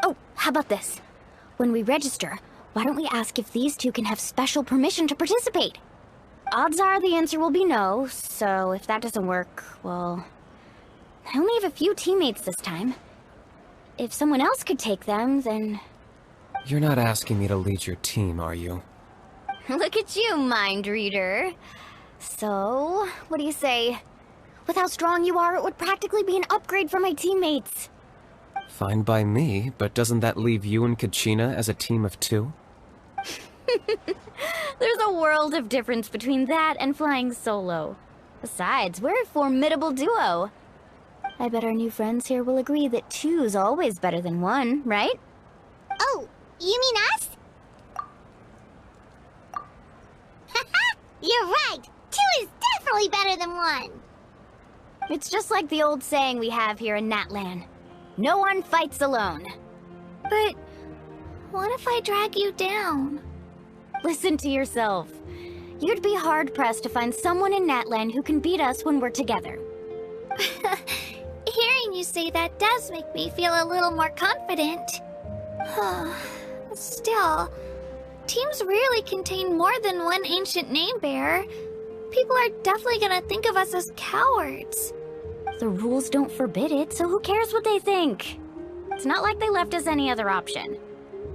Oh, how about this? When we register, why don't we ask if these two can have special permission to participate? Odds are the answer will be no, so if that doesn't work, well... I only have a few teammates this time. If someone else could take them, then... You're not asking me to lead your team, are you? Look at you, mind reader. So, what do you say? With how strong you are, it would practically be an upgrade for my teammates. Fine by me, but doesn't that leave you and Kachina as a team of 2? There's a world of difference between that and flying solo. Besides, we're a formidable duo. I bet our new friends here will agree that 2's always better than 1, right? Oh, you mean us? You're right! 2 is definitely better than 1! It's just like the old saying we have here in Natlan. No one fights alone. But what if I drag you down? Listen to yourself. You'd be hard-pressed to find someone in Natlan who can beat us when we're together. Hearing you say that does make me feel a little more confident. Still, teams rarely contain more than one ancient name bearer. People are definitely gonna think of us as cowards. The rules don't forbid it, so who cares what they think? It's not like they left us any other option.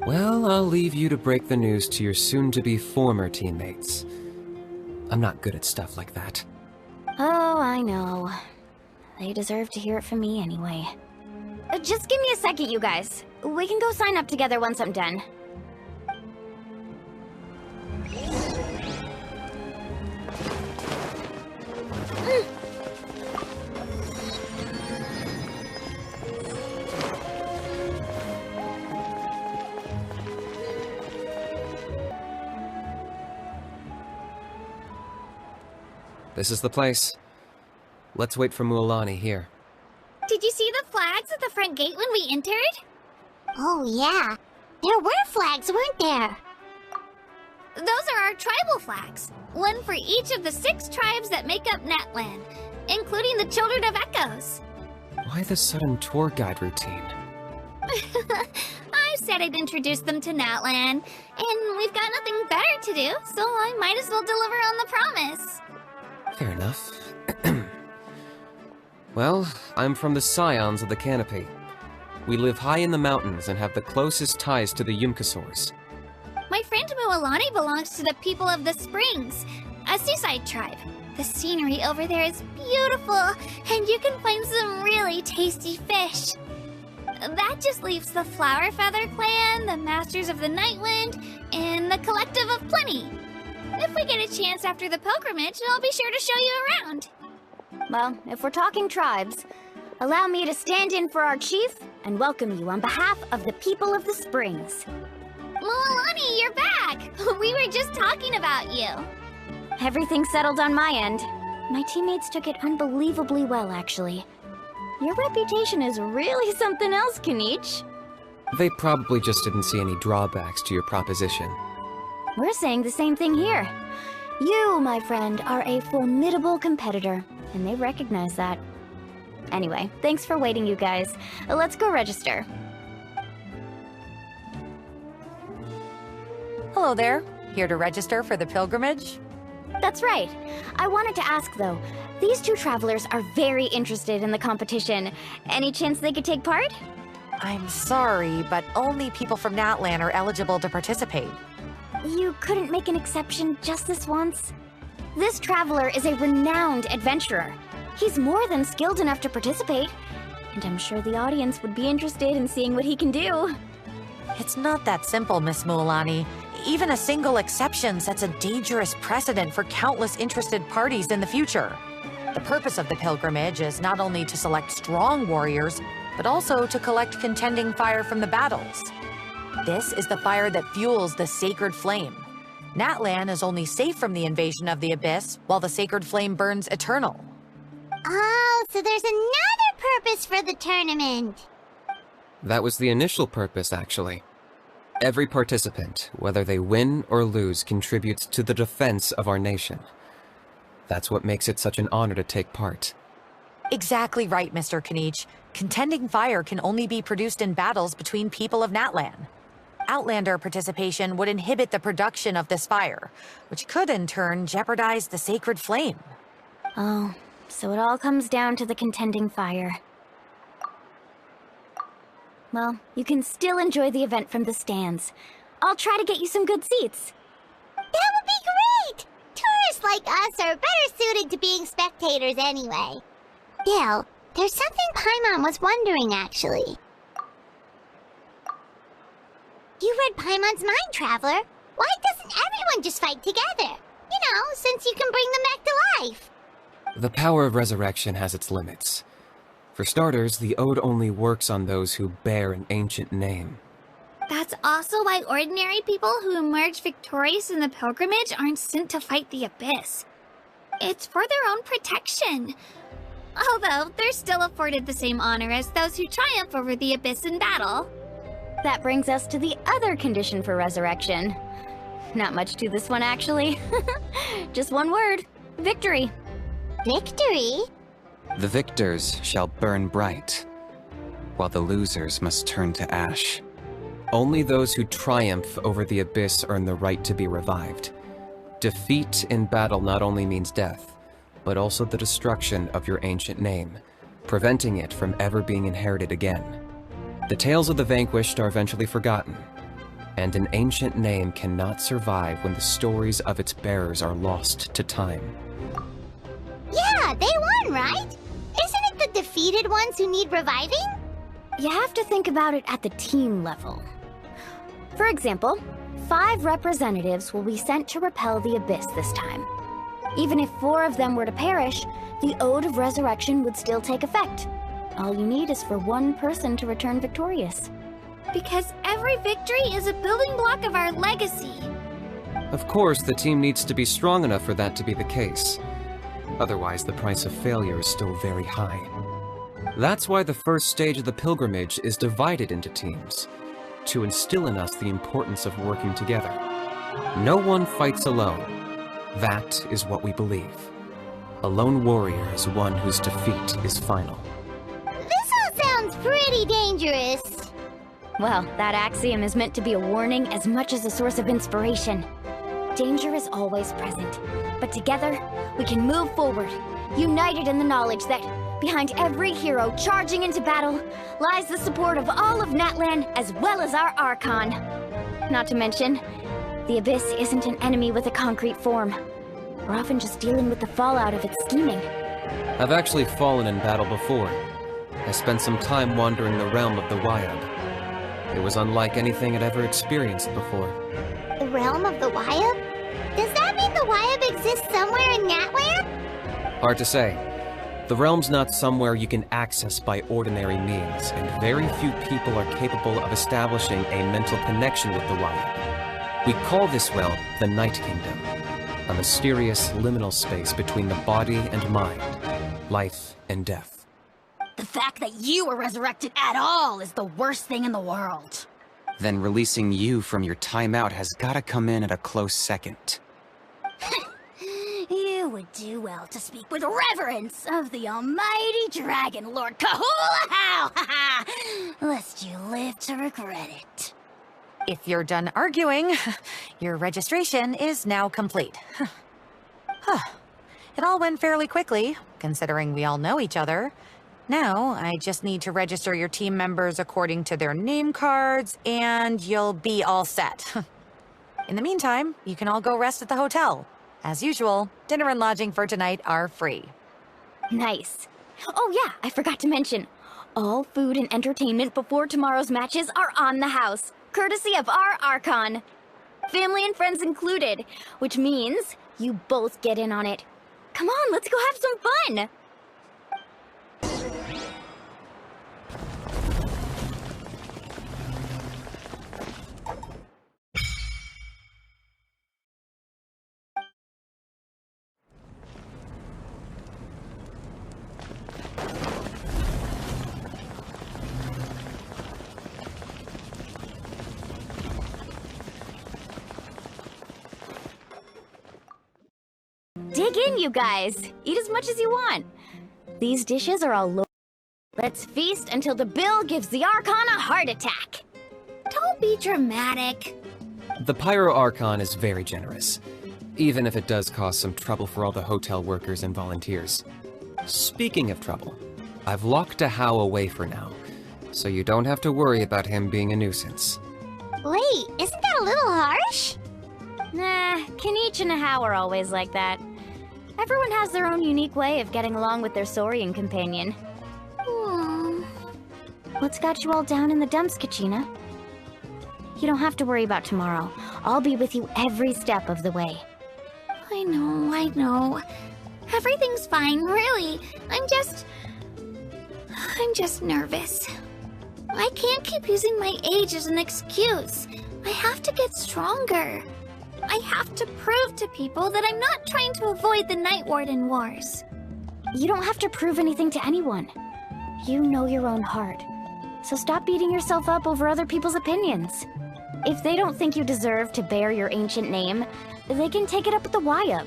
Well, I'll leave you to break the news to your soon-to-be former teammates. I'm not good at stuff like that. Oh, I know. They deserve to hear it from me anyway. Just give me a second, you guys. We can go sign up together once I'm done. This is the place. Let's wait for Mualani here. Did you see the flags at the front gate when we entered? Oh, yeah. There were flags, weren't there? Those are our tribal flags. One for each of the 6 tribes that make up Natlan, including the Children of Echoes. Why the sudden tour guide routine? I said I'd introduce them to Natlan, and we've got nothing better to do, so I might as well deliver on the promise. Fair enough. Well, I'm from the Scions of the Canopy. We live high in the mountains and have the closest ties to the Yumkasaurs. My friend Mualani belongs to the people of the Springs, a seaside tribe. The scenery over there is beautiful, and you can find some really tasty fish. That just leaves the Flower Feather Clan, the Masters of the Nightwind, and the Collective of Plenty. If we get a chance after the pilgrimage, I'll be sure to show you around. Well, if we're talking tribes, allow me to stand in for our chief and welcome you on behalf of the people of the Springs. Mualani, you're back! We were just talking about you. Everything settled on my end. My teammates took it unbelievably well, actually. Your reputation is really something else, Kanich. They probably just didn't see any drawbacks to your proposition. We're saying the same thing here. You, my friend, are a formidable competitor, and they recognize that. Anyway, thanks for waiting, you guys. Let's go register. Hello there. Here to register for the pilgrimage? That's right. I wanted to ask, though. These two travelers are very interested in the competition. Any chance they could take part? I'm sorry, but only people from Natlan are eligible to participate. You couldn't make an exception just this once? This traveler is a renowned adventurer. He's more than skilled enough to participate, and I'm sure the audience would be interested in seeing what he can do. It's not that simple, Miss Mualani. Even a single exception sets a dangerous precedent for countless interested parties in the future. The purpose of the pilgrimage is not only to select strong warriors, but also to collect contending fire from the battles. This is the fire that fuels the sacred flame. Natlan is only safe from the invasion of the Abyss, while the sacred flame burns eternal. Oh, so there's another purpose for the tournament. That was the initial purpose, actually. Every participant, whether they win or lose, contributes to the defense of our nation. That's what makes it such an honor to take part. Exactly right, Mr. Kanich. Contending fire can only be produced in battles between people of Natlan. Outlander participation would inhibit the production of this fire, which could in turn jeopardize the sacred flame. Oh, so it all comes down to the contending fire. Well, you can still enjoy the event from the stands. I'll try to get you some good seats. That would be great! Tourists like us are better suited to being spectators anyway. Dale, there's something Paimon was wondering, actually. You read Paimon's mind, Traveler. Why doesn't everyone just fight together? You know, since you can bring them back to life. The power of resurrection has its limits. For starters, the ode only works on those who bear an ancient name. That's also why ordinary people who emerge victorious in the pilgrimage aren't sent to fight the Abyss. It's for their own protection. Although, they're still afforded the same honor as those who triumph over the Abyss in battle. That brings us to the other condition for resurrection. Not much to this one, actually. Just one word. Victory. Victory? The victors shall burn bright, while the losers must turn to ash. Only those who triumph over the Abyss earn the right to be revived. Defeat in battle not only means death, but also the destruction of your ancient name, preventing it from ever being inherited again. The tales of the vanquished are eventually forgotten, and an ancient name cannot survive when the stories of its bearers are lost to time. Yeah, they won, right? Isn't it the defeated ones who need reviving? You have to think about it at the team level. For example, 5 representatives will be sent to repel the Abyss this time. Even if 4 of them were to perish, the Ode of Resurrection would still take effect. All you need is for 1 person to return victorious. Because every victory is a building block of our legacy. Of course, the team needs to be strong enough for that to be the case. Otherwise, the price of failure is still very high. That's why the first stage of the pilgrimage is divided into teams, to instill in us the importance of working together. No one fights alone. That is what we believe. A lone warrior is one whose defeat is final. This all sounds pretty dangerous. Well, that axiom is meant to be a warning as much as a source of inspiration. Danger is always present, but together, we can move forward, united in the knowledge that behind every hero charging into battle lies the support of all of Natlan as well as our Archon. Not to mention, the Abyss isn't an enemy with a concrete form. We're often just dealing with the fallout of its scheming. I've actually fallen in battle before. I spent some time wandering the realm of the Wyab. It was unlike anything I'd ever experienced before. The realm of the Wyab? Does that mean the Wyab exists somewhere in Natlan? Hard to say. The realm's not somewhere you can access by ordinary means, and very few people are capable of establishing a mental connection with the Wyab. We call this realm the Night Kingdom, a mysterious liminal space between the body and mind, life and death. The fact that you were resurrected at all is the worst thing in the world. Then releasing you from your timeout has gotta come in at a close second. You would do well to speak with reverence of the almighty Dragon Lord Kahula-How, lest you live to regret it. If you're done arguing, your registration is now complete. It all went fairly quickly, considering we all know each other. Now, I just need to register your team members according to their name cards, and you'll be all set. In the meantime, you can all go rest at the hotel. As usual, dinner and lodging for tonight are free. Nice. Oh yeah, I forgot to mention, all food and entertainment before tomorrow's matches are on the house, courtesy of our Archon. Family and friends included, which means you both get in on it. Come on, let's go have some fun! Dig in, you guys. Eat as much as you want. These dishes are all Let's feast until the bill gives the Archon a heart attack. Don't be dramatic. The Pyro Archon is very generous, even if it does cause some trouble for all the hotel workers and volunteers. Speaking of trouble, I've locked Dehya away for now, so you don't have to worry about him being a nuisance. Wait, isn't that a little harsh? Nah, Kenichi and Dehya are always like that. Everyone has their own unique way of getting along with their Saurian companion. What's got you all down in the dumps, Kachina? You don't have to worry about tomorrow. I'll be with you every step of the way. I know. Everything's fine, really. I'm just nervous. I can't keep using my age as an excuse. I have to get stronger. I have to prove to people that I'm not trying to avoid the Night Warden Wars. You don't have to prove anything to anyone. You know your own heart. So stop beating yourself up over other people's opinions. If they don't think you deserve to bear your ancient name, they can take it up with the Wyab.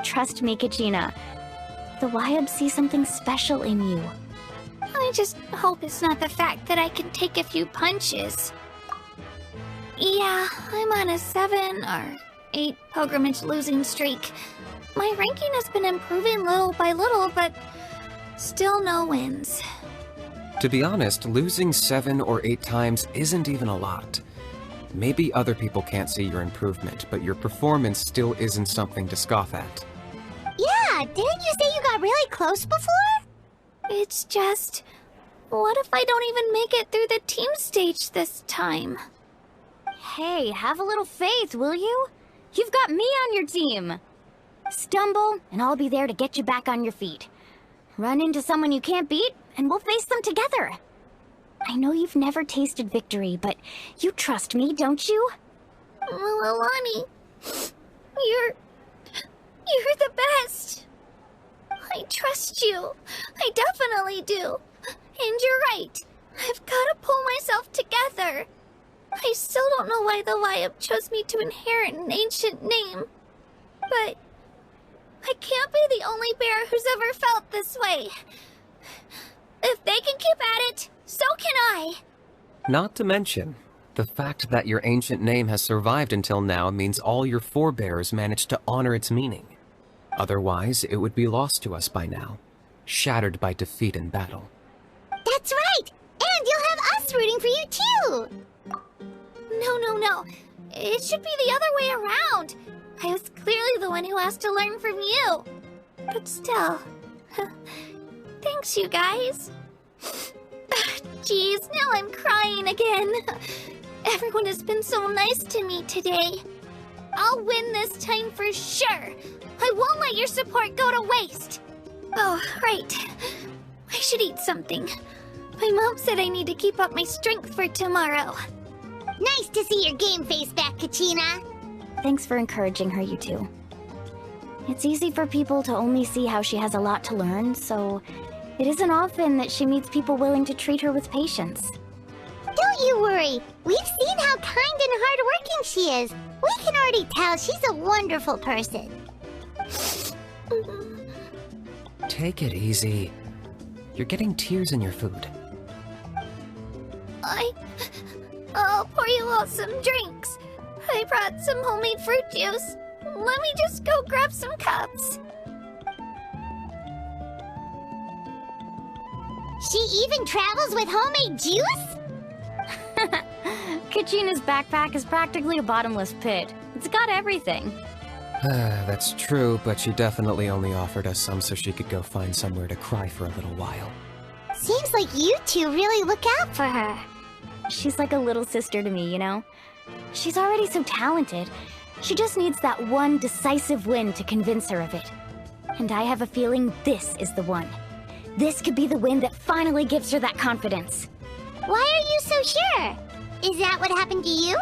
Trust me, Kachina. The Wyab see something special in you. I just hope it's not the fact that I can take a few punches. Yeah, I'm on a 7 or 8 pilgrimage losing streak. My ranking has been improving little by little, but still no wins. To be honest, losing 7 or 8 times isn't even a lot. Maybe other people can't see your improvement, but your performance still isn't something to scoff at. Yeah, didn't you say you got really close before? It's just... what if I don't even make it through the team stage this time? Hey, have a little faith, will you? You've got me on your team. Stumble, and I'll be there to get you back on your feet. Run into someone you can't beat, and we'll face them together. I know you've never tasted victory, but you trust me, don't you? Alani, you're the best. I trust you. I definitely do. And you're right. I've got to pull myself together. I still don't know why the Wyab chose me to inherit an ancient name. But I can't be the only bear who's ever felt this way. If they can keep at it, so can I. Not to mention, the fact that your ancient name has survived until now means all your forebears managed to honor its meaning. Otherwise, it would be lost to us by now, shattered by defeat in battle. That's right! And you'll have us rooting for you too! No. It should be the other way around. I was clearly the one who asked to learn from you. But still... Thanks, you guys. Jeez, now I'm crying again. Everyone has been so nice to me today. I'll win this time for sure. I won't let your support go to waste. Oh, right. I should eat something. My mom said I need to keep up my strength for tomorrow. Nice to see your game face back, Kachina. Thanks for encouraging her, you two. It's easy for people to only see how she has a lot to learn, so it isn't often that she meets people willing to treat her with patience. Don't you worry. We've seen how kind and hardworking she is. We can already tell she's a wonderful person. Take it easy. You're getting tears in your food. I'll pour you all some drinks. I brought some homemade fruit juice. Let me just go grab some cups. She even travels with homemade juice? Kachina's backpack is practically a bottomless pit. It's got everything. That's true, but she definitely only offered us some so she could go find somewhere to cry for a little while. Seems like you two really look out for her. She's like a little sister to me, you know? She's already so talented. She just needs that one decisive win to convince her of it. And I have a feeling this is the one. This could be the win that finally gives her that confidence. Why are you so sure? Is that what happened to you?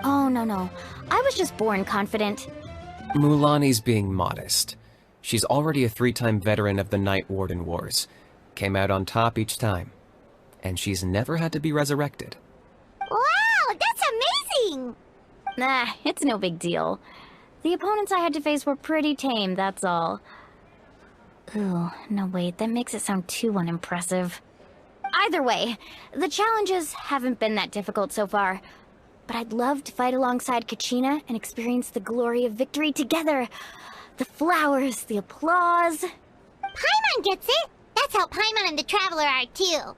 Oh, no. I was just born confident. Mulani's being modest. She's already a 3-time veteran of the Night Warden Wars. Came out on top each time. And she's never had to be resurrected. Wow, that's amazing! Nah, it's no big deal. The opponents I had to face were pretty tame, that's all. Ooh, no wait, that makes it sound too unimpressive. Either way, the challenges haven't been that difficult so far. But I'd love to fight alongside Kachina and experience the glory of victory together. The flowers, the applause. Paimon gets it! That's how Paimon and the Traveler are too.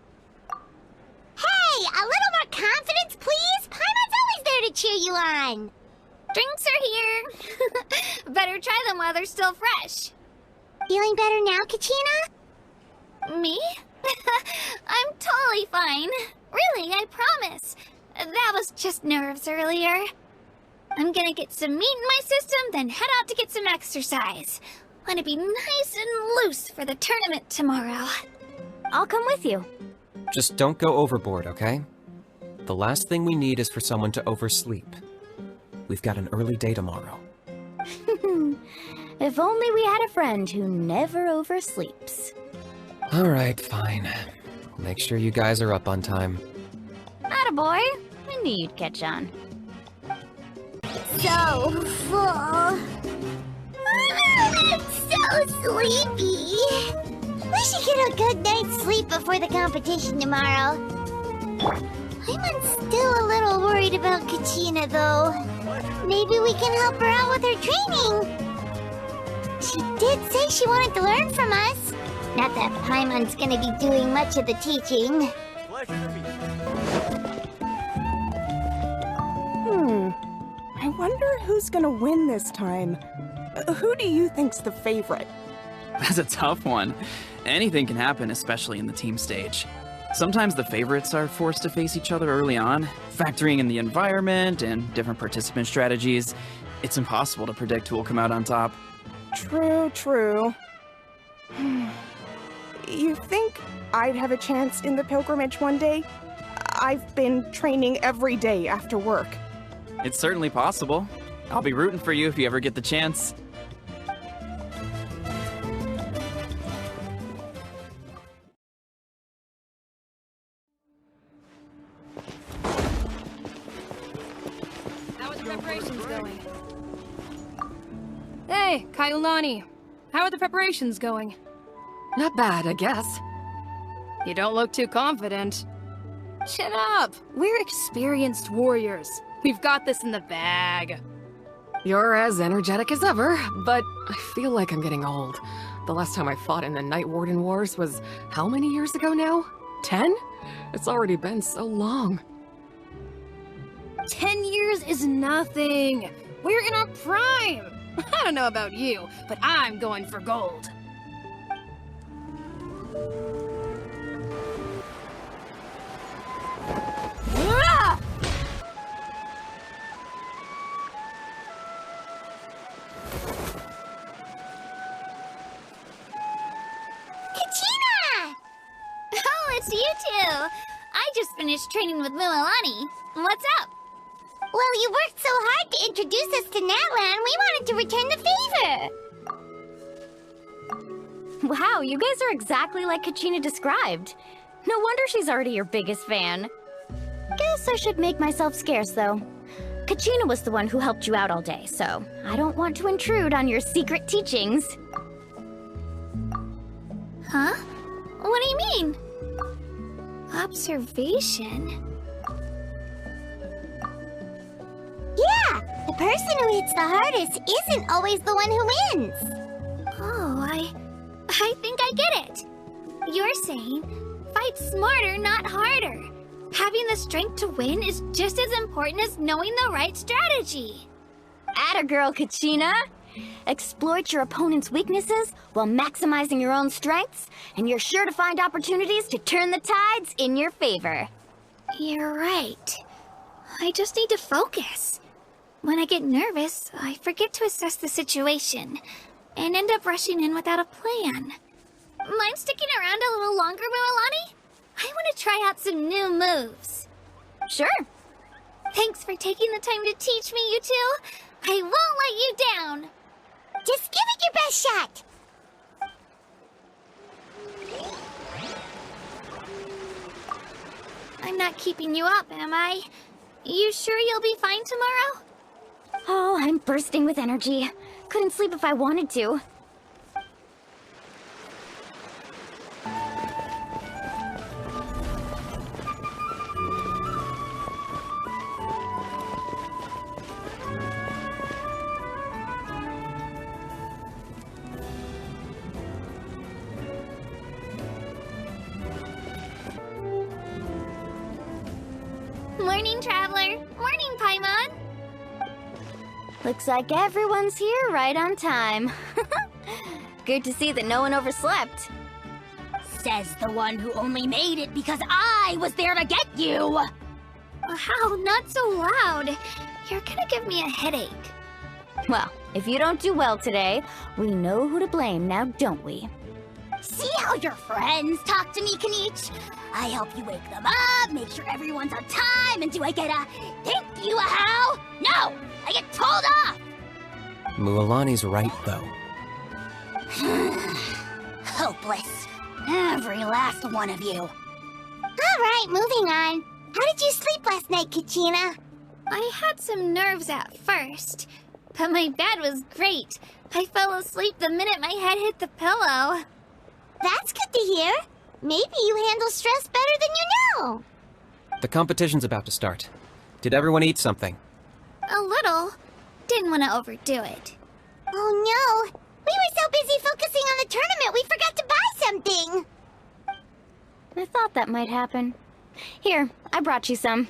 Hey, a little more confidence, please! Paimon's always there to cheer you on! Drinks are here! Better try them while they're still fresh. Feeling better now, Kachina? Me? I'm totally fine. Really, I promise. That was just nerves earlier. I'm gonna get some meat in my system, then head out to get some exercise. Want to be nice and loose for the tournament tomorrow. I'll come with you. Just don't go overboard, okay? The last thing we need is for someone to oversleep. We've got an early day tomorrow. If only we had a friend who never oversleeps. Alright, fine. Make sure you guys are up on time. Attaboy! I knew you'd catch on. So full. I'm so sleepy. We should get a good night's sleep before the competition tomorrow. I'm still a little worried about Kachina, though. Maybe we can help her out with her training. She did say she wanted to learn from us. Not that Paimon's gonna be doing much of the teaching. I wonder who's gonna win this time. Who do you think's the favorite? That's a tough one. Anything can happen, especially in the team stage. Sometimes the favorites are forced to face each other early on, factoring in the environment and different participant strategies. It's impossible to predict who will come out on top. True. You think I'd have a chance in the pilgrimage one day? I've been training every day after work. It's certainly possible. I'll be rooting for you if you ever get the chance. How are the preparations going? Hey, Kaiulani. How are the preparations going? Not bad, I guess. You don't look too confident. Shut up! We're experienced warriors. We've got this in the bag. You're as energetic as ever, but I feel like I'm getting old. The last time I fought in the Night Warden Wars was how many years ago now? 10? It's already been so long. 10 years is nothing. We're in our prime. I don't know about you, but I'm going for gold. Ah! Kachina! Oh, it's you two! I just finished training with Mualani. What's up? Well, you worked so hard to introduce us to Natlan, we wanted to return the favor. Wow, you guys are exactly like Kachina described. No wonder she's already your biggest fan. Guess I should make myself scarce, though. Kachina was the one who helped you out all day, so I don't want to intrude on your secret teachings. Huh? What do you mean? Observation? Yeah, the person who hits the hardest isn't always the one who wins. Oh, I think I get it. You're saying, fight smarter, not harder. Having the strength to win is just as important as knowing the right strategy. Atta girl, Kachina! Exploit your opponent's weaknesses while maximizing your own strengths, and you're sure to find opportunities to turn the tides in your favor. You're right. I just need to focus. When I get nervous, I forget to assess the situation, and end up rushing in without a plan. Mind sticking around a little longer, Mualani? I want to try out some new moves. Sure. Thanks for taking the time to teach me, you two. I won't let you down. Just give it your best shot. I'm not keeping you up, am I? You sure you'll be fine tomorrow? Oh, I'm bursting with energy. Couldn't sleep if I wanted to. Morning, Traveler. Morning, Paimon. Looks like everyone's here right on time. Good to see that no one overslept. Says the one who only made it because I was there to get you! Wow, not so loud. You're gonna give me a headache. Well, if you don't do well today, we know who to blame now, don't we? See how your friends talk to me, Kanich? I help you wake them up, make sure everyone's on time, and do I get a thank you, a how? No! I get told off! Mualani's right, though. Hopeless. Every last one of you. Alright, moving on. How did you sleep last night, Kachina? I had some nerves at first, but my bed was great. I fell asleep the minute my head hit the pillow. That's good to hear. Maybe you handle stress better than you know. The competition's about to start. Did everyone eat something? A little. Didn't want to overdo it. Oh no! We were so busy focusing on the tournament we forgot to buy something! I thought that might happen. Here, I brought you some.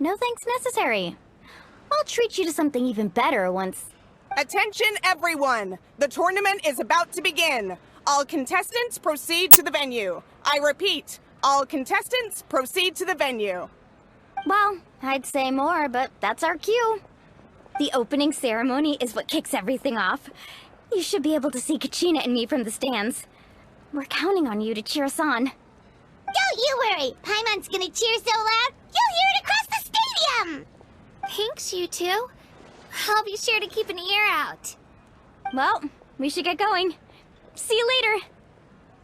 No thanks necessary. I'll treat you to something even better once... Attention, everyone! The tournament is about to begin. All contestants proceed to the venue. I repeat, all contestants proceed to the venue. Well, I'd say more, but that's our cue. The opening ceremony is what kicks everything off. You should be able to see Kachina and me from the stands. We're counting on you to cheer us on. Don't you worry! Paimon's gonna cheer so loud, you'll hear it across the stadium! Thanks, you two. I'll be sure to keep an ear out. Well, we should get going. See you later.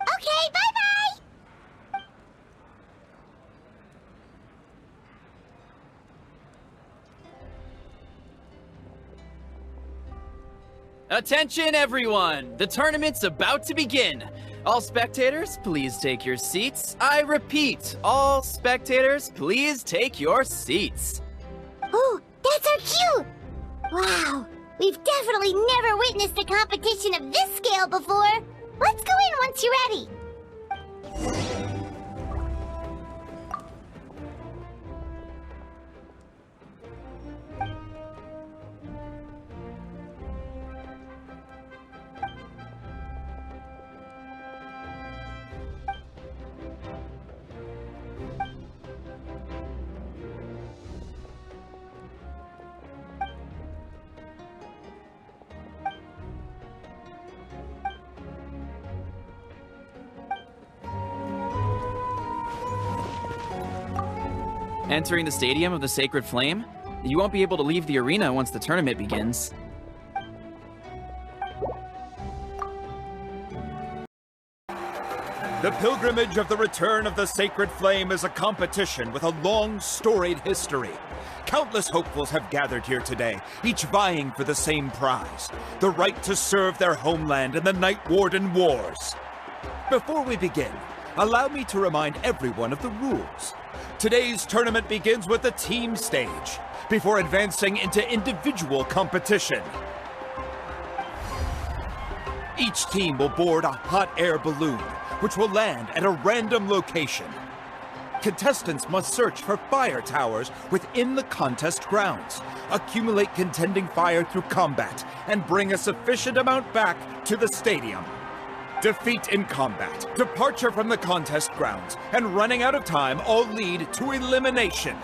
Okay, bye-bye! Attention, everyone! The tournament's about to begin! All spectators, please take your seats. I repeat, all spectators, please take your seats. Oh, that's our cue! Wow, we've definitely never witnessed a competition of this scale before. Let's go in once you're ready. Entering the Stadium of the Sacred Flame, you won't be able to leave the arena once the tournament begins. The pilgrimage of the return of the Sacred Flame is a competition with a long, storied history. Countless hopefuls have gathered here today, each vying for the same prize, the right to serve their homeland in the Night Warden Wars. Before we begin, allow me to remind everyone of the rules. Today's tournament begins with the team stage, before advancing into individual competition. Each team will board a hot air balloon, which will land at a random location. Contestants must search for fire towers within the contest grounds, accumulate contending fire through combat, and bring a sufficient amount back to the stadium. Defeat in combat, departure from the contest grounds, and running out of time all lead to elimination.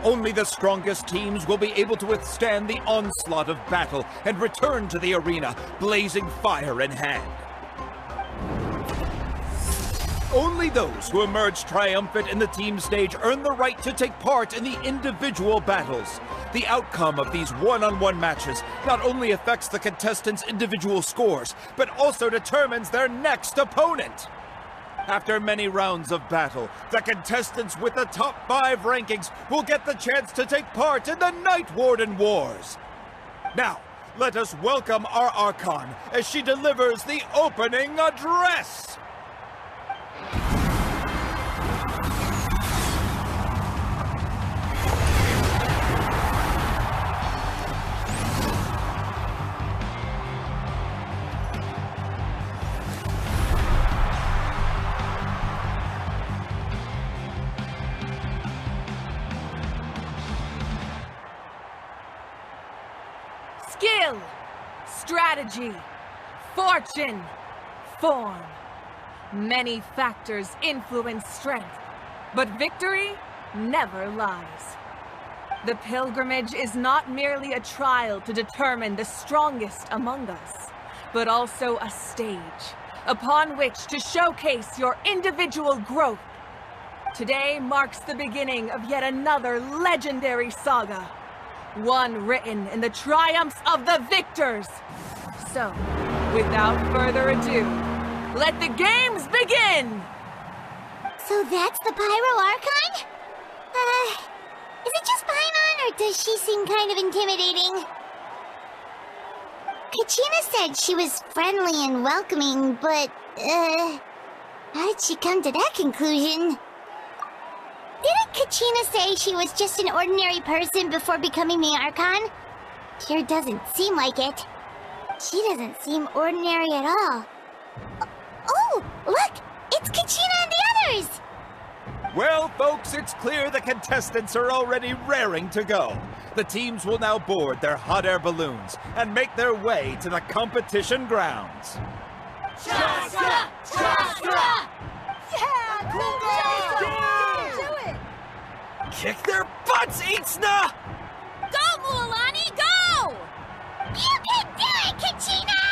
Only the strongest teams will be able to withstand the onslaught of battle and return to the arena, blazing fire in hand. Only those who emerge triumphant in the team stage earn the right to take part in the individual battles. The outcome of these one-on-one matches not only affects the contestants' individual scores, but also determines their next opponent. After many rounds of battle, the contestants with the top 5 rankings will get the chance to take part in the Night Warden Wars. Now, let us welcome our Archon as she delivers the opening address. Skill, strategy, fortune, form. Many factors influence strength, but victory never lies. The pilgrimage is not merely a trial to determine the strongest among us, but also a stage upon which to showcase your individual growth. Today marks the beginning of yet another legendary saga, one written in the triumphs of the victors. So, without further ado, let the games begin! So that's the Pyro Archon? Is it just Paimon, or does she seem kind of intimidating? Kachina said she was friendly and welcoming, but, how did she come to that conclusion? Didn't Kachina say she was just an ordinary person before becoming the Archon? Sure doesn't seem like it. She doesn't seem ordinary at all. Oh, look! It's Kachina and the others! Well, folks, it's clear the contestants are already raring to go. The teams will now board their hot air balloons and make their way to the competition grounds. Shasta! Shasta! Yeah! Cool guys! Do it! Kick their butts, Itzna! Go, Mualani, go! You can do it, Kachina!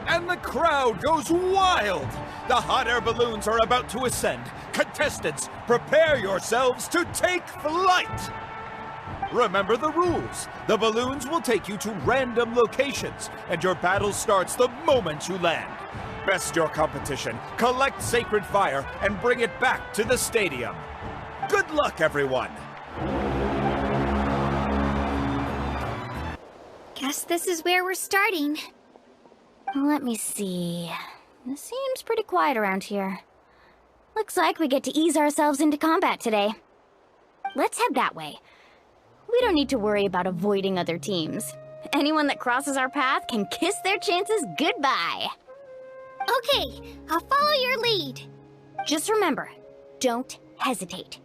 And the crowd goes wild! The hot air balloons are about to ascend. Contestants, prepare yourselves to take flight! Remember the rules. The balloons will take you to random locations, and your battle starts the moment you land. Best your competition, collect sacred fire, and bring it back to the stadium. Good luck, everyone! Guess this is where we're starting. Let me see. It seems pretty quiet around here. Looks like we get to ease ourselves into combat today. Let's head that way. We don't need to worry about avoiding other teams. Anyone that crosses our path can kiss their chances goodbye. Okay, I'll follow your lead. Just remember, don't hesitate.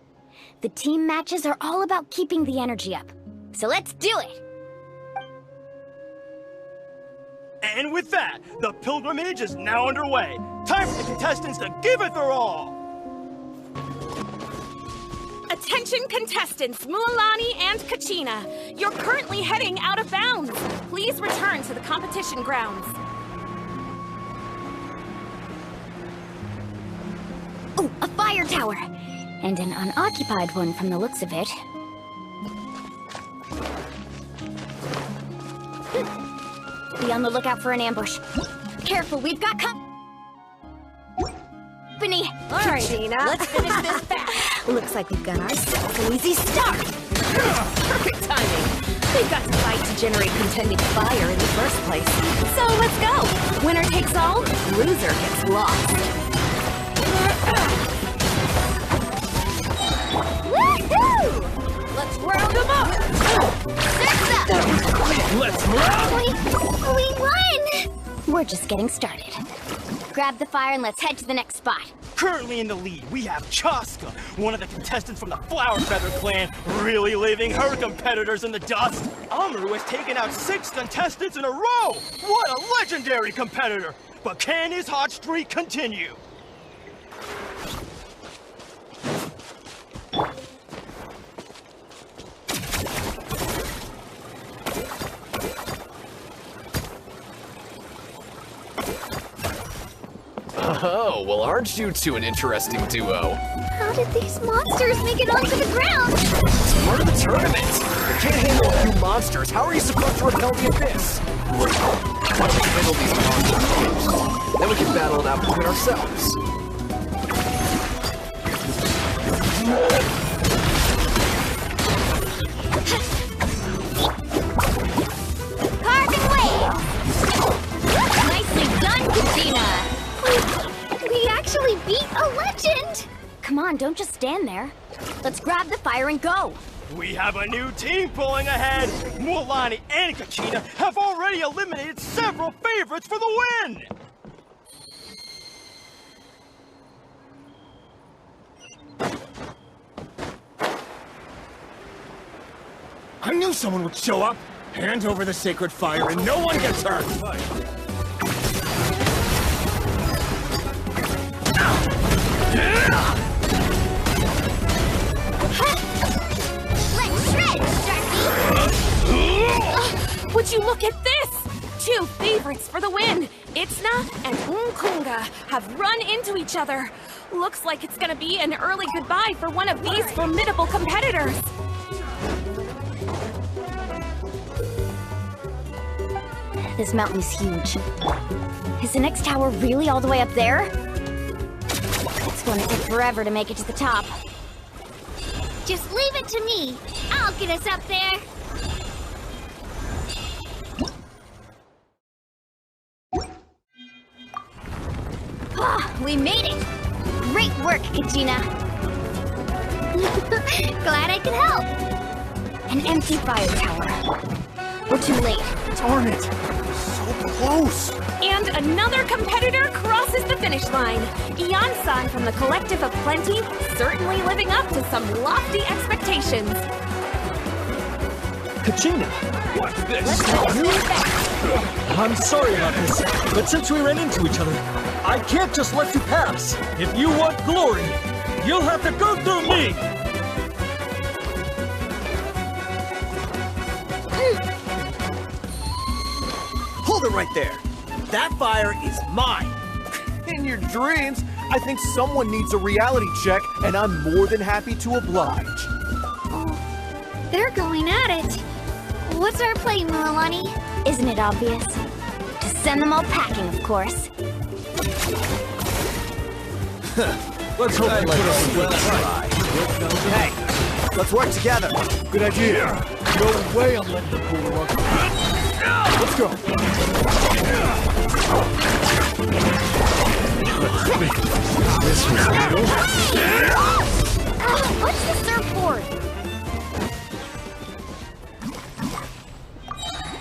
The team matches are all about keeping the energy up. So let's do it! And with that, the pilgrimage is now underway. Time for the contestants to give it their all! Attention contestants, Mualani and Kachina. You're currently heading out of bounds. Please return to the competition grounds. Oh, a fire tower! And an unoccupied one from the looks of it. Be on the lookout for an ambush. Careful, we've got company. All right, Tina, let's finish this fast. Looks like we've got ourselves an easy start. Perfect timing. They've got to fight to generate contending fire in the first place. So let's go. Winner takes all, loser gets lost. Woohoo! Let's round them up! Let's round! We won! We're just getting started. Grab the fire and let's head to the next spot. Currently in the lead, we have Chaska, one of the contestants from the Flower Feather clan, really leaving her competitors in the dust. Sumeru has taken out 6 contestants in a row! What a legendary competitor! But can his hot streak continue? Oh, well, aren't you two an interesting duo? How did these monsters make it onto the ground? It's part of the tournament. You can't handle a few monsters. How are you supposed to repel the abyss? Why don't we handle these monsters first? Then we can battle it out between ourselves. Carving waves! Nicely done, Kachina! We actually beat a legend! Come on, don't just stand there. Let's grab the fire and go. We have a new team pulling ahead! Mualani and Kachina have already eliminated several favorites for the win! I knew someone would show up! Hand over the sacred fire and no one gets hurt! Let's shred, Sharky! Would you look at this? 2 favorites for the win. Itzna and Unkunga have run into each other. Looks like it's gonna be an early goodbye for one of these formidable competitors. This mountain's huge. Is the next tower really all the way up there? It's gonna take forever to make it to the top. Just leave it to me. I'll get us up there. Ah, we made it! Great work, Kachina! Glad I could help. An empty fire tower. We're too late. Darn it! So close! And another competitor crosses the finish line. Ian-san from the Collective of Plenty, certainly living up to some lofty expectations. Kachina! What's this? I'm sorry about this, but since we ran into each other, I can't just let you pass. If you want glory, you'll have to go through me! Hold it right there! That fire is mine! In your dreams, I think someone needs a reality check, and I'm more than happy to oblige. They're going at it. What's our play, Mualani? Isn't it obvious? To send them all packing, of course. Let's hope they put us a good try. Hey, let's work together. Good idea. No way I'm letting the pool work. Let's go. What's the surfboard?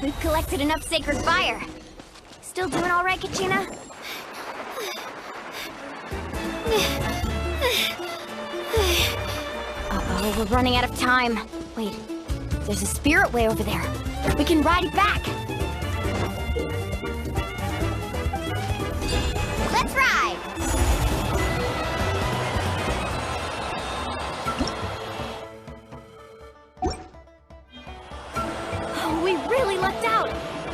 We've collected enough sacred fire. Still doing all right, Kachina? Uh-oh, we're running out of time. Wait, there's a spirit way over there. We can ride it back. Let's ride! Oh, we really lucked out.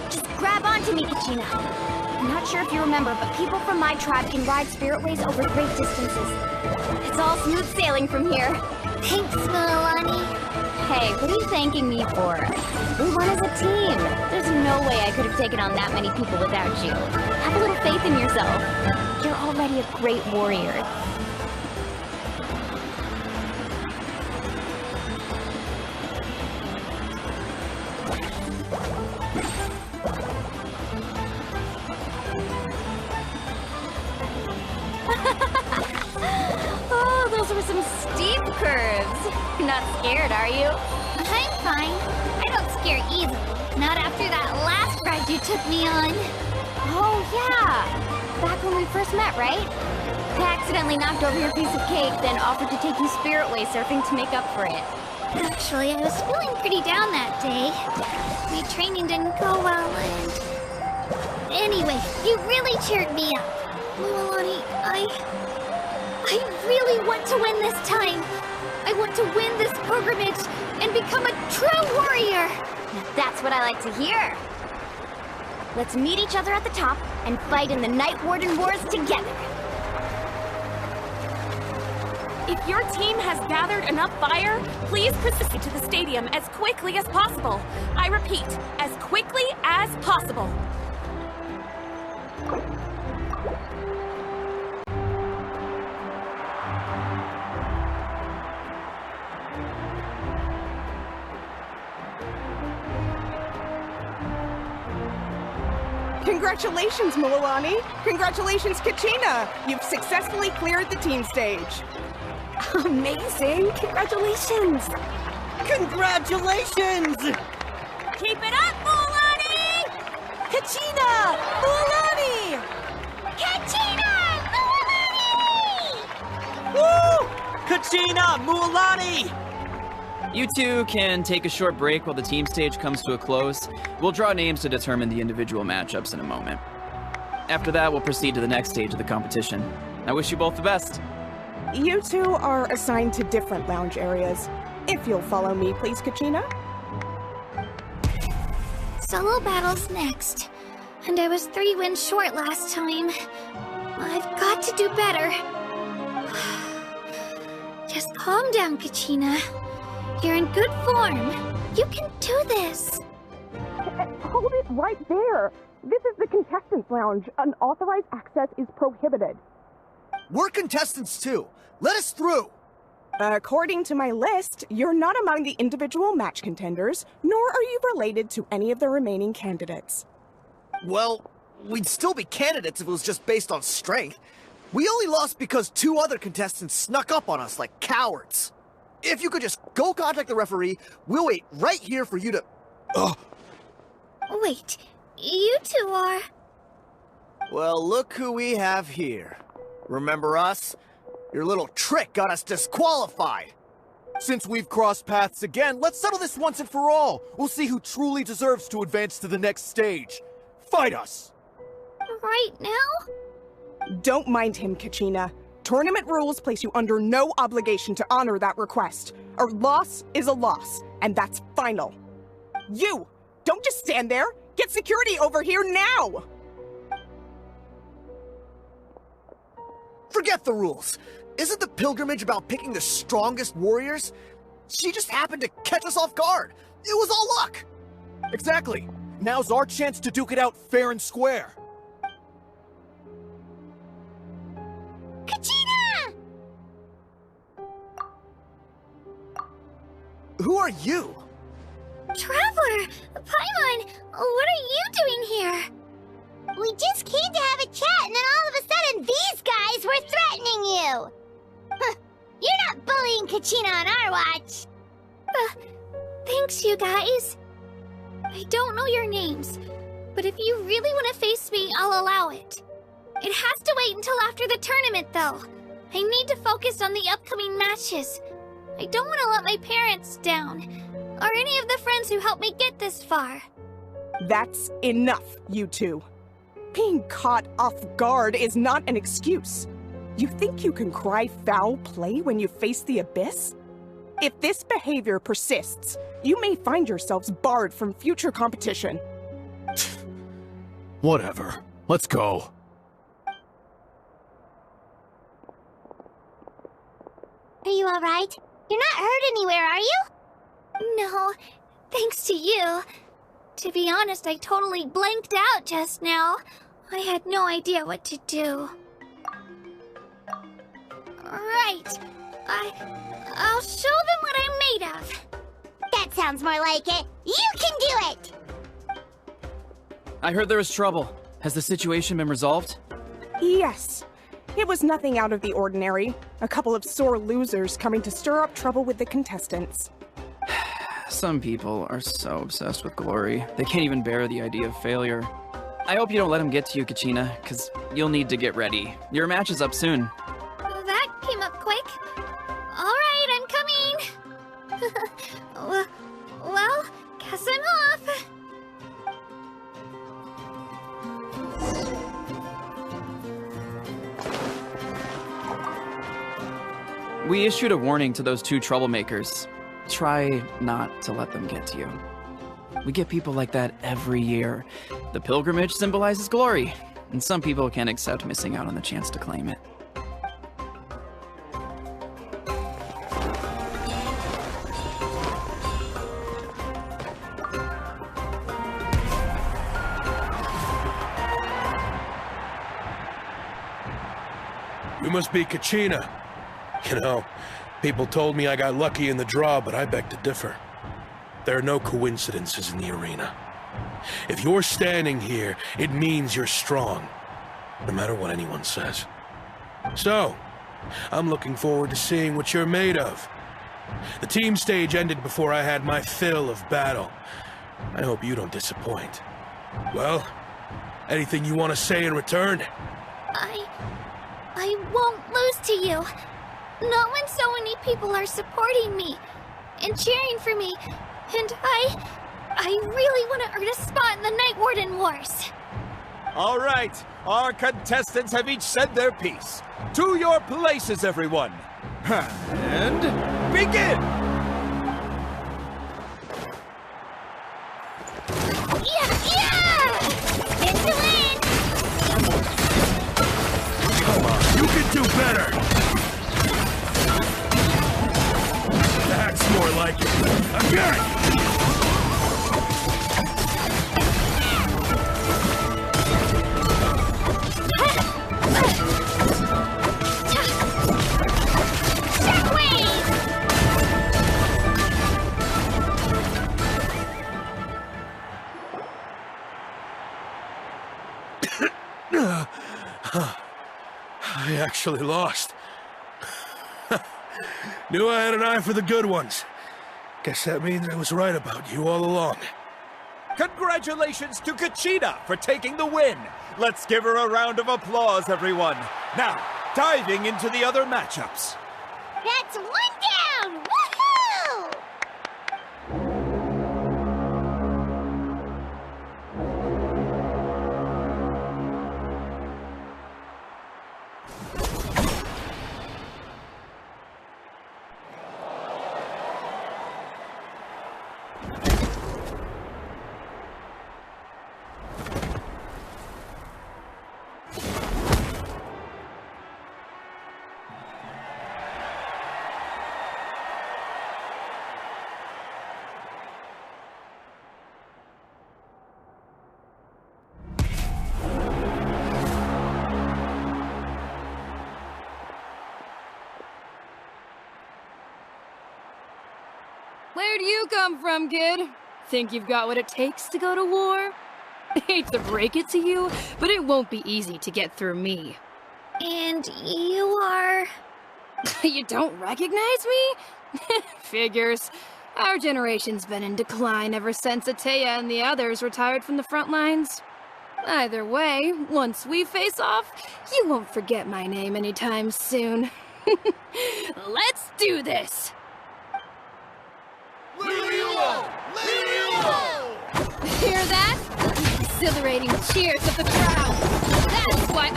Just grab onto me, Kachina. I'm not sure if you remember, but people from my tribe can ride spiritways over great distances. It's all smooth sailing from here. Thanks, Milani. Hey, what are you thanking me for? We won as a team. There's no way I could have taken on that many people without you. Have a little faith in yourself. You're already a great warrior. Oh, those were some steep curves. You're not scared, are you? I'm fine. I don't scare easily. Not after that last ride you took me on. Oh, yeah. Back when we first met, right? I accidentally knocked over your piece of cake, then offered to take you spiritway surfing to make up for it. Actually, I was feeling pretty down that day. My training didn't go well, and... Anyway, you really cheered me up. Milani, I really want to win this time. I want to win this pilgrimage and become a true warrior. Now that's what I like to hear. Let's meet each other at the top and fight in the Night Warden Wars together. If your team has gathered enough fire, please proceed to the stadium as quickly as possible. I repeat, as quickly as possible. Congratulations, Milani! Congratulations, Kachina! You've successfully cleared the team stage. Amazing! Congratulations! Congratulations! Keep it up, Milani! Kachina! Milani! Kachina! Milani! Woo! Kachina! Milani! You two can take a short break while the team stage comes to a close. We'll draw names to determine the individual matchups in a moment. After that, we'll proceed to the next stage of the competition. I wish you both the best. You two are assigned to different lounge areas. If you'll follow me, please, Kachina. Solo battle's next. And I was 3 wins short last time. I've got to do better. Just calm down, Kachina. You're in good form. You can do this. Hold it right there. This is the contestants' lounge. Unauthorized access is prohibited. We're contestants too. Let us through. According to my list, you're not among the individual match contenders, nor are you related to any of the remaining candidates. Well, we'd still be candidates if it was just based on strength. We only lost because 2 other contestants snuck up on us like cowards. If you could just go contact the referee, we'll wait right here for you to... Wait, you two are... Well, look who we have here. Remember us? Your little trick got us disqualified. Since we've crossed paths again, let's settle this once and for all. We'll see who truly deserves to advance to the next stage. Fight us! Right now? Don't mind him, Kachina. Tournament rules place you under no obligation to honor that request. A loss is a loss, and that's final. You! Don't just stand there! Get security over here now! Forget the rules. Isn't the pilgrimage about picking the strongest warriors? She just happened to catch us off guard. It was all luck. Exactly. Now's our chance to duke it out fair and square. Kachina! Who are you? Traveler! Paimon! What are you doing here? We just came to have a chat, and then all of a sudden these guys were threatening you! Huh, you're not bullying Kachina on our watch! Thanks, you guys. I don't know your names, but if you really want to face me, I'll allow it. It has to wait until after the tournament, though. I need to focus on the upcoming matches. I don't want to let my parents down, or any of the friends who helped me get this far. That's enough, you two. Being caught off guard is not an excuse. You think you can cry foul play when you face the abyss? If this behavior persists, you may find yourselves barred from future competition. Whatever. Let's go. Are you alright? You're not hurt anywhere, are you? No, thanks to you. To be honest, I totally blanked out just now. I had no idea what to do. Right. I'll show them what I'm made of. That sounds more like it. You can do it! I heard there was trouble. Has the situation been resolved? Yes. It was nothing out of the ordinary. A couple of sore losers coming to stir up trouble with the contestants. Some people are so obsessed with glory, they can't even bear the idea of failure. I hope you don't let him get to you, Kachina, because you'll need to get ready. Your match is up soon. That came up quick. Alright, I'm coming. Well, guess I'm off. We issued a warning to those two troublemakers. Try not to let them get to you. We get people like that every year. The pilgrimage symbolizes glory, and some people can't accept missing out on the chance to claim it. You must be Kachina. You know, people told me I got lucky in the draw, but I beg to differ. There are no coincidences in the arena. If you're standing here, it means you're strong, no matter what anyone says. So, I'm looking forward to seeing what you're made of. The team stage ended before I had my fill of battle. I hope you don't disappoint. Well, anything you want to say in return? I won't lose to you. Not when so many people are supporting me and cheering for me, and I really want to earn a spot in the Night Warden Wars. All right, our contestants have each said their piece. To your places, everyone. And begin! Yeah! Spin to win! Come on, you can do better! That's more like it. Again! I actually lost. Knew I had an eye for the good ones. Guess that means I was right about you all along. Congratulations to Kachina for taking the win. Let's give her a round of applause, everyone. Now, diving into the other matchups. That's one down! Woohoo! Where do you come from, kid? Think you've got what it takes to go to war? Hate to break it to you, but it won't be easy to get through me. And you are... You don't recognize me? Figures. Our generation's been in decline ever since Dehya and the others retired from the front lines. Either way, once we face off, you won't forget my name anytime soon. Let's do this! Hear that? Exhilarating cheers of the crowd. That's why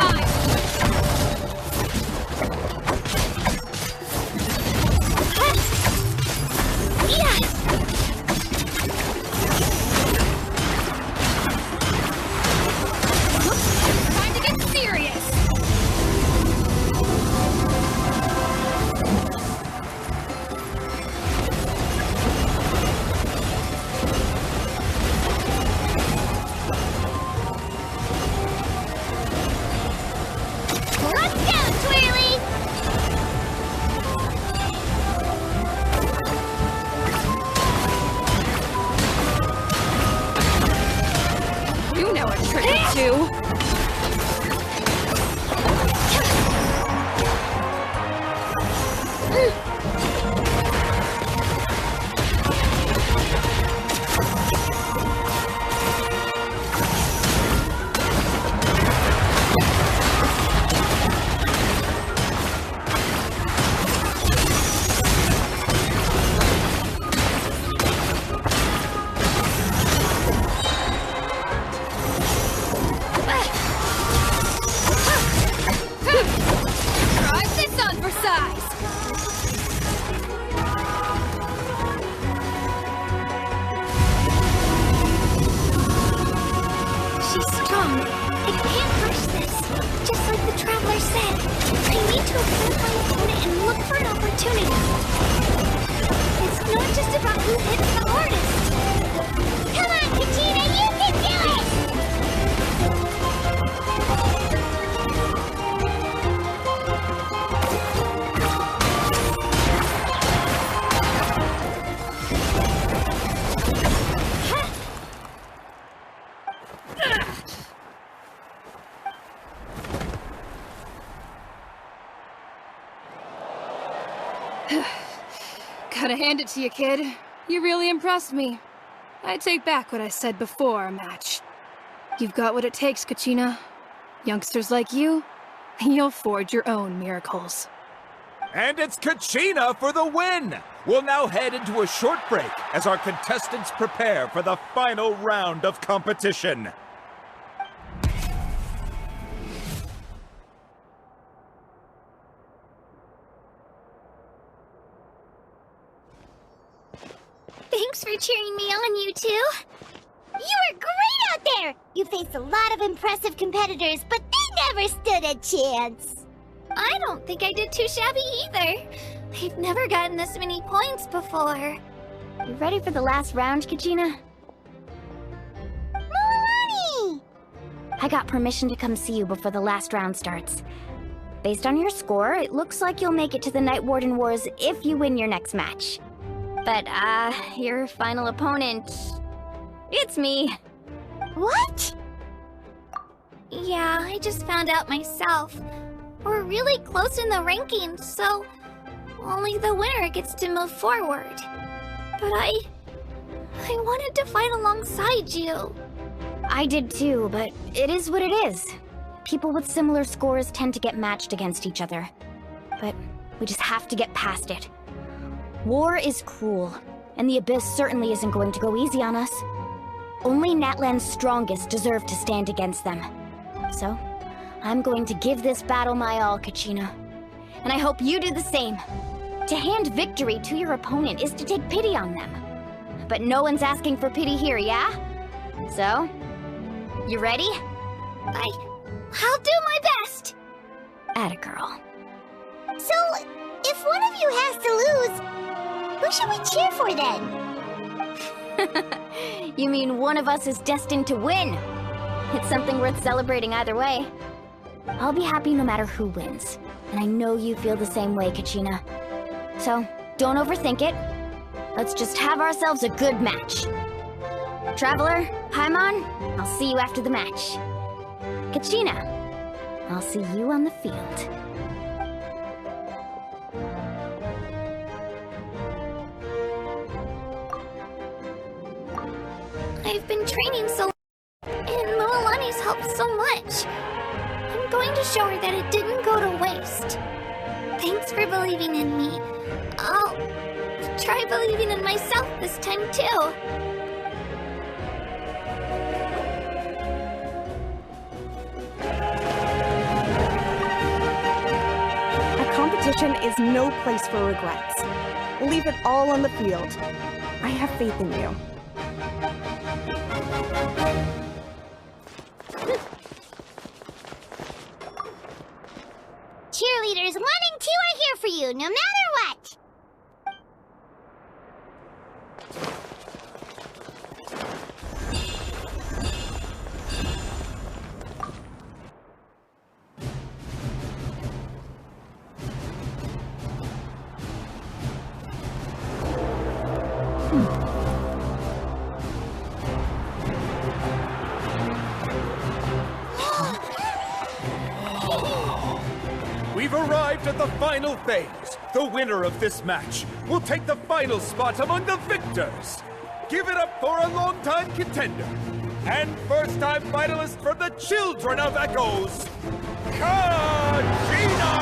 Time to get serious! Let's go, Twirly! You know a trick or two. Try this on for size. She's strong. I can't rush this. Just like the Traveler said, I need to observe my opponent and look for an opportunity. It's not just about who hits the hardest. Come on, Kachina, you can do it! Gotta hand it to you, kid. You really impressed me. I take back what I said before our match. You've got what it takes, Kachina. Youngsters like you, you'll forge your own miracles. And it's Kachina for the win! We'll now head into a short break as our contestants prepare for the final round of competition. Thanks for cheering me on, you two. You were great out there! You faced a lot of impressive competitors, but they never stood a chance. I don't think I did too shabby either. They've never gotten this many points before. You ready for the last round, Kachina? Milani! I got permission to come see you before the last round starts. Based on your score, it looks like you'll make it to the Night Warden Wars if you win your next match. But, your final opponent... It's me. What? Yeah, I just found out myself. We're really close in the rankings, so only the winner gets to move forward. But I wanted to fight alongside you. I did too, but it is what it is. People with similar scores tend to get matched against each other. But we just have to get past it. War is cruel, and the Abyss certainly isn't going to go easy on us. Only Natlan's strongest deserve to stand against them. So, I'm going to give this battle my all, Kachina. And I hope you do the same. To hand victory to your opponent is to take pity on them. But no one's asking for pity here, yeah? So, you ready? I'll do my best! Atta girl. So, if one of you has to lose, who should we cheer for then? You mean one of us is destined to win? It's something worth celebrating either way. I'll be happy no matter who wins. And I know you feel the same way, Kachina. So, don't overthink it. Let's just have ourselves a good match. Traveler, Paimon, I'll see you after the match. Kachina, I'll see you on the field. I've been training so long, and Moalani's helped so much. I'm going to show her that it didn't go to waste. Thanks for believing in me. I'll try believing in myself this time too. A competition is no place for regrets. Leave it all on the field. I have faith in you. Cheerleaders 1 and 2 are here for you, no matter what! We've arrived at the final phase. The winner of this match will take the final spot among the victors. Give it up for a long-time contender and first-time finalist from the Children of Echoes, Kachina!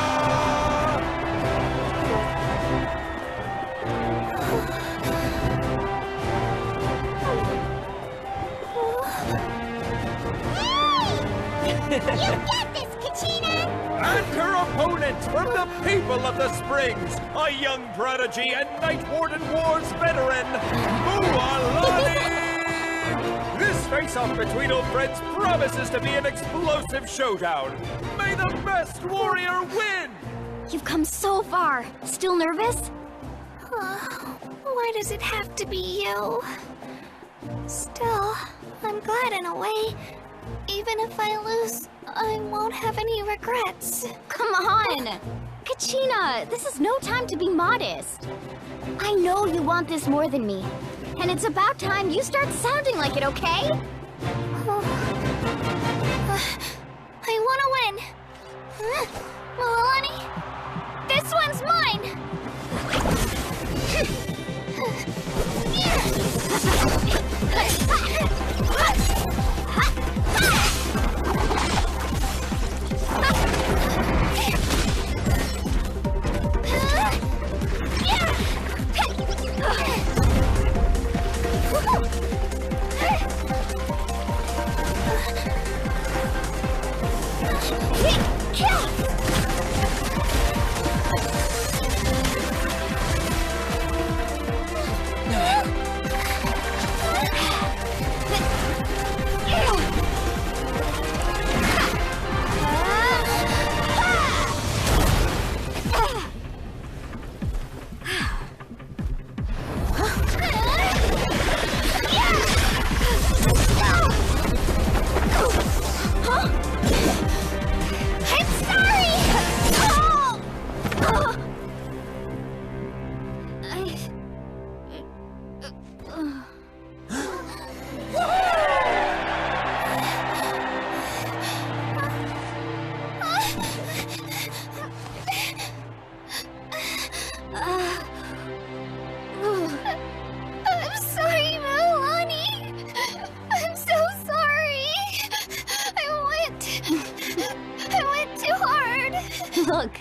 You get this, Kachina! And her opponent from the people of the Springs, a young prodigy and Night Warden Wars veteran, Moalani! This face-off between old friends promises to be an explosive showdown. May the best warrior win! You've come so far. Still nervous? Why does it have to be you? Still, I'm glad in a way. Even if I lose, I won't have any regrets. Come on! Kachina, this is no time to be modest. I know you want this more than me. And it's about time you start sounding like it, okay? I want to win. Moalani, this one's mine! Look.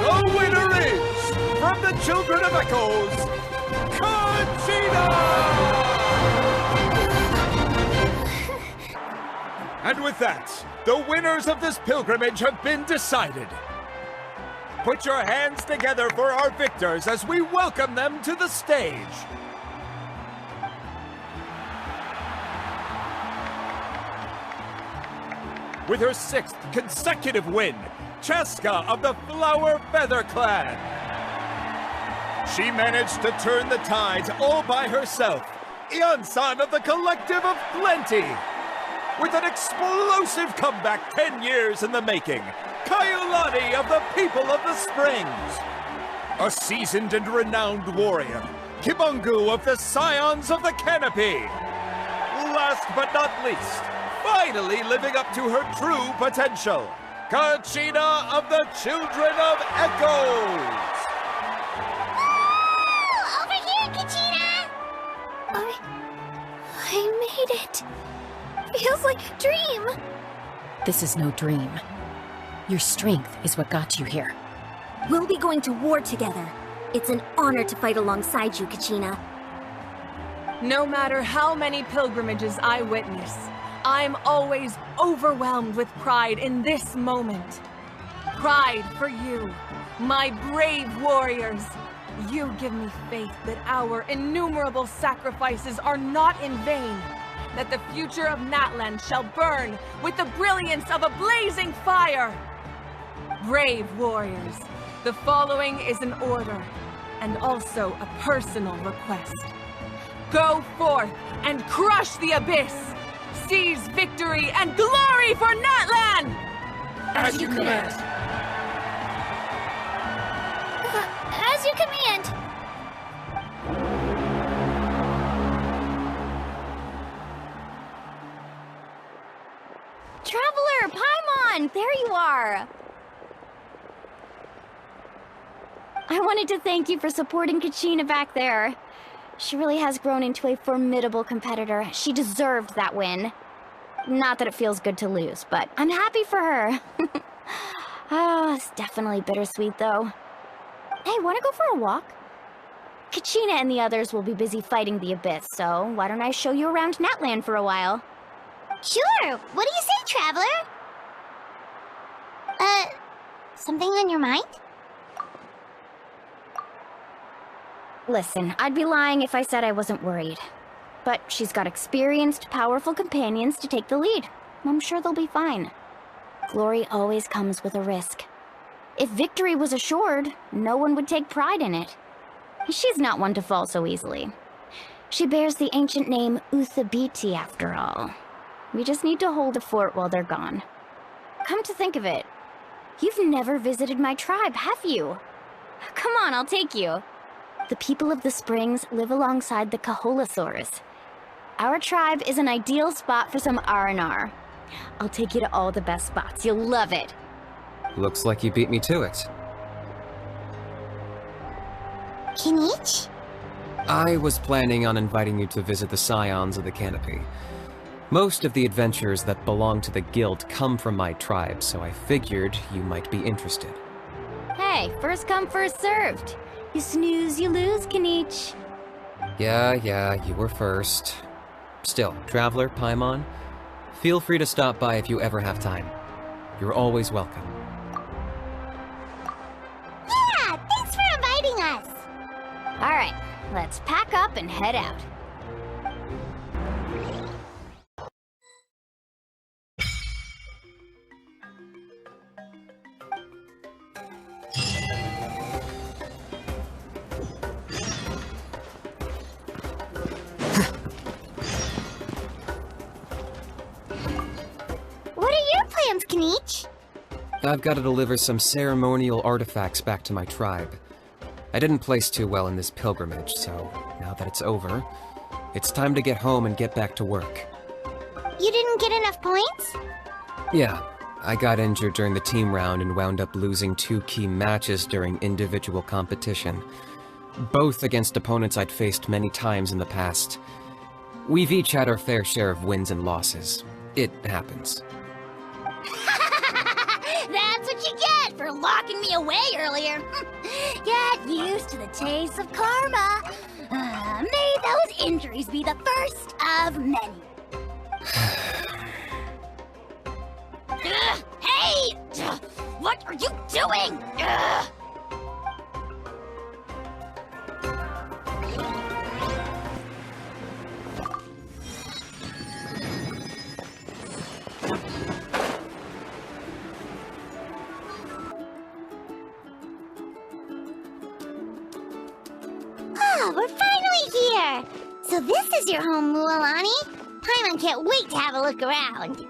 The winner is, from the Children of Echoes, Kachina! And with that, the winners of this pilgrimage have been decided. Put your hands together for our victors as we welcome them to the stage. With her 6th consecutive win, Chaska of the Flower Feather Clan. She managed to turn the tides all by herself Ian-san of the Collective of Plenty. With an explosive comeback 10 years in the making, Kaiulani of the People of the Springs. A seasoned and renowned warrior, Kibungu of the Scions of the Canopy. Last but not least, finally living up to her true potential, Kachina of the Children of Echoes! Oh, over here, Kachina! I made it. Feels like a dream. This is no dream. Your strength is what got you here. We'll be going to war together. It's an honor to fight alongside you, Kachina. No matter how many pilgrimages I witness, I'm always overwhelmed with pride in this moment. Pride for you, my brave warriors. You give me faith that our innumerable sacrifices are not in vain, that the future of Natlan shall burn with the brilliance of a blazing fire. Brave warriors, the following is an order, and also a personal request. Go forth and crush the abyss! Seize victory and glory for Natlan! As you command. As you command. Traveler, Paimon, there you are. I wanted to thank you for supporting Kachina back there. She really has grown into a formidable competitor. She deserved that win. Not that it feels good to lose, but I'm happy for her. Oh, it's definitely bittersweet, though. Hey, wanna go for a walk? Kachina and the others will be busy fighting the Abyss, so why don't I show you around Natlan for a while? Sure. What do you say, Traveler? Something on your mind? Listen, I'd be lying if I said I wasn't worried. But she's got experienced, powerful companions to take the lead. I'm sure they'll be fine. Glory always comes with a risk. If victory was assured, no one would take pride in it. She's not one to fall so easily. She bears the ancient name Uthabiti, after all. We just need to hold the fort while they're gone. Come to think of it, you've never visited my tribe, have you? Come on, I'll take you. The people of the Springs live alongside the Kaholasaurs. Our tribe is an ideal spot for some R&R. I'll take you to all the best spots. You'll love it. Looks like you beat me to it. Kinich? I was planning on inviting you to visit the Scions of the Canopy. Most of the adventures that belong to the Guild come from my tribe, so I figured you might be interested. Hey, first come, first served. You snooze, you lose, Kinich. Yeah, you were first. Still, Traveler, Paimon, feel free to stop by if you ever have time. You're always welcome. Yeah, thanks for inviting us. All right, let's pack up and head out. What are your plans, Kinich? I've got to deliver some ceremonial artifacts back to my tribe. I didn't place too well in this pilgrimage, so now that it's over, it's time to get home and get back to work. You didn't get enough points? Yeah, I got injured during the team round and wound up losing 2 key matches during individual competition. Both against opponents I'd faced many times in the past. We've each had our fair share of wins and losses. It happens. That's what you get for locking me away earlier. Get used to the taste of karma. May those injuries be the first of many. Hey! What are you doing? Oh, we're finally here! So this is your home, Mualani? Paimon can't wait to have a look around.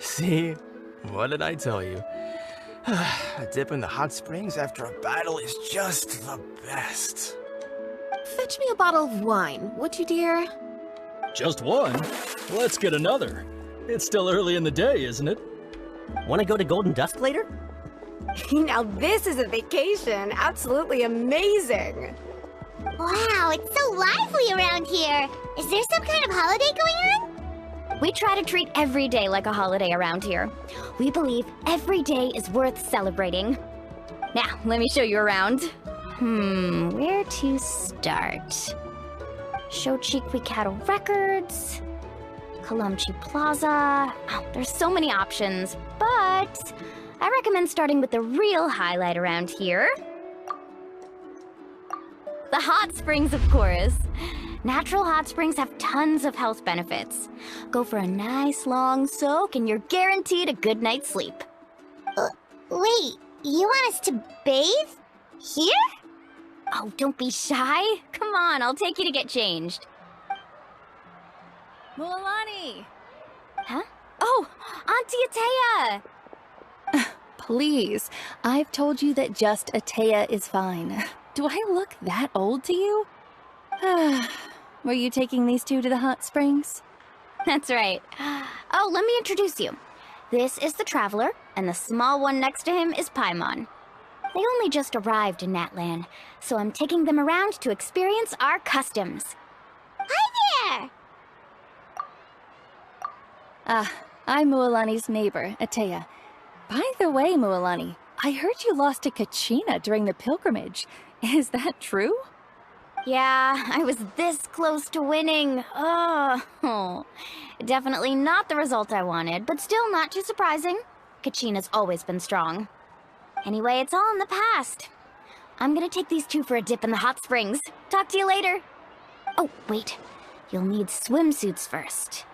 See? What did I tell you? A dip in the hot springs after a battle is just the best. Fetch me a bottle of wine, would you, dear? Just one? Let's get another. It's still early in the day, isn't it? Want to go to Golden Dusk later? Now this is a vacation. Absolutely amazing. Wow, it's so lively around here. Is there some kind of holiday going on? We try to treat every day like a holiday around here. We believe every day is worth celebrating. Now, let me show you around. Where to start? Shochikwikado Records, Kalamchi Plaza. Oh, there's so many options, but I recommend starting with the real highlight around here. The hot springs, of course. Natural hot springs have tons of health benefits. Go for a nice long soak and you're guaranteed a good night's sleep. Wait, you want us to bathe? Here? Oh, don't be shy. Come on, I'll take you to get changed. Mualani! Huh? Oh, Auntie Atea! Please, I've told you that just Atea is fine. Do I look that old to you? Were you taking these two to the hot springs? That's right. Oh, let me introduce you. This is the Traveler, and the small one next to him is Paimon. They only just arrived in Natlan, so I'm taking them around to experience our customs. Hi there! I'm Mualani's neighbor, Atea. By the way, Mualani, I heard you lost to Kachina during the pilgrimage. Is that true? Yeah, I was this close to winning. Oh, definitely not the result I wanted, but still not too surprising. Kachina's always been strong. Anyway, it's all in the past. I'm gonna take these two for a dip in the hot springs. Talk to you later. Oh, wait. You'll need swimsuits first.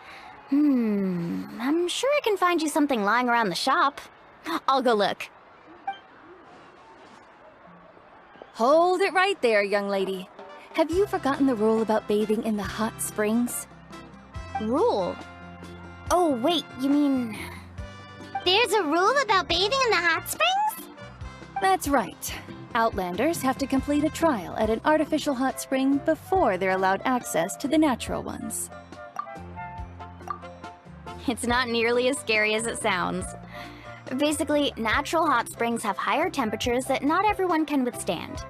I'm sure I can find you something lying around the shop. I'll go look. Hold it right there, young lady. Have you forgotten the rule about bathing in the hot springs? Rule? Oh, wait, you mean... There's a rule about bathing in the hot springs? That's right. Outlanders have to complete a trial at an artificial hot spring before they're allowed access to the natural ones. It's not nearly as scary as it sounds. Basically, natural hot springs have higher temperatures that not everyone can withstand.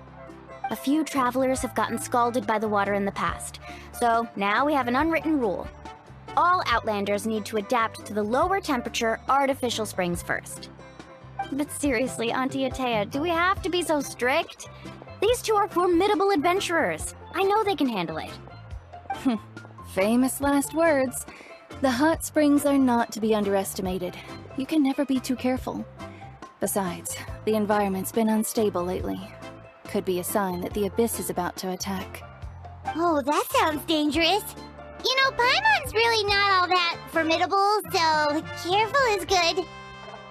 A few travelers have gotten scalded by the water in the past, so now we have an unwritten rule. All Outlanders need to adapt to the lower temperature artificial springs first. But seriously, Auntie Atea, do we have to be so strict? These two are formidable adventurers. I know they can handle it. Famous last words. The hot springs are not to be underestimated. You can never be too careful. Besides, the environment's been unstable lately. Could be a sign that the Abyss is about to attack. Oh, that sounds dangerous. You know, Paimon's really not all that formidable, so careful is good.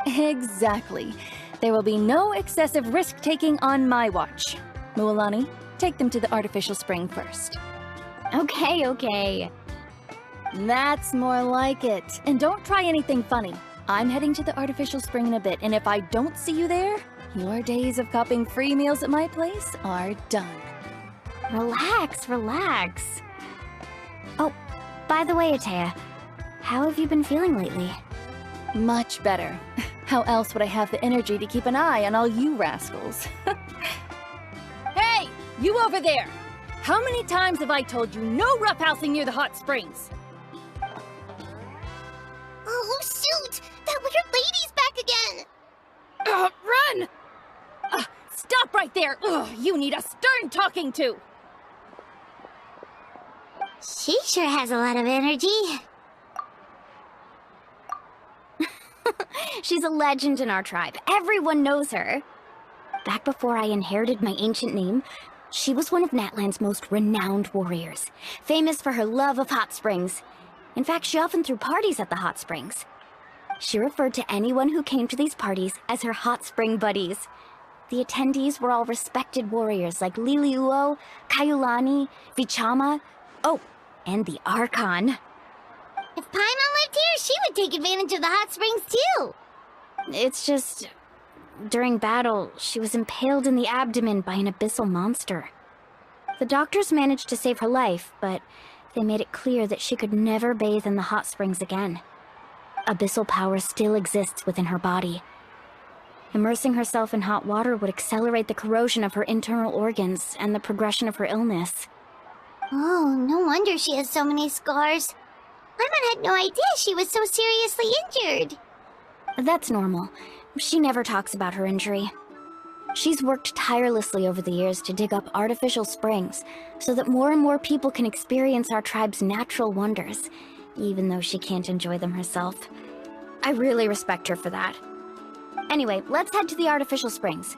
Exactly. There will be no excessive risk-taking on my watch. Mualani, take them to the artificial spring first. Okay. That's more like it. And don't try anything funny. I'm heading to the artificial spring in a bit, and if I don't see you there, your days of copping free meals at my place are done. Relax. Oh, by the way, Atea, how have you been feeling lately? Much better. How else would I have the energy to keep an eye on all you rascals? Hey, you over there! How many times have I told you no roughhousing near the hot springs? Oh, shoot! That weird lady's back again! Run! Stop right there! Ugh, you need a stern talking to! She sure has a lot of energy. She's a legend in our tribe. Everyone knows her. Back before I inherited my ancient name, she was one of Natlan's most renowned warriors, famous for her love of hot springs. In fact, she often threw parties at the hot springs. She referred to anyone who came to these parties as her hot spring buddies. The attendees were all respected warriors like Liliuo, Kaiulani, Vichama, oh, and the Archon. If Paimon lived here, she would take advantage of the hot springs too. It's just, during battle, she was impaled in the abdomen by an abyssal monster. The doctors managed to save her life, but they made it clear that she could never bathe in the hot springs again. Abyssal power still exists within her body. Immersing herself in hot water would accelerate the corrosion of her internal organs and the progression of her illness. Oh, no wonder she has so many scars. Paimon had no idea she was so seriously injured. That's normal. She never talks about her injury. She's worked tirelessly over the years to dig up artificial springs so that more and more people can experience our tribe's natural wonders, even though she can't enjoy them herself. I really respect her for that. Anyway, let's head to the artificial springs.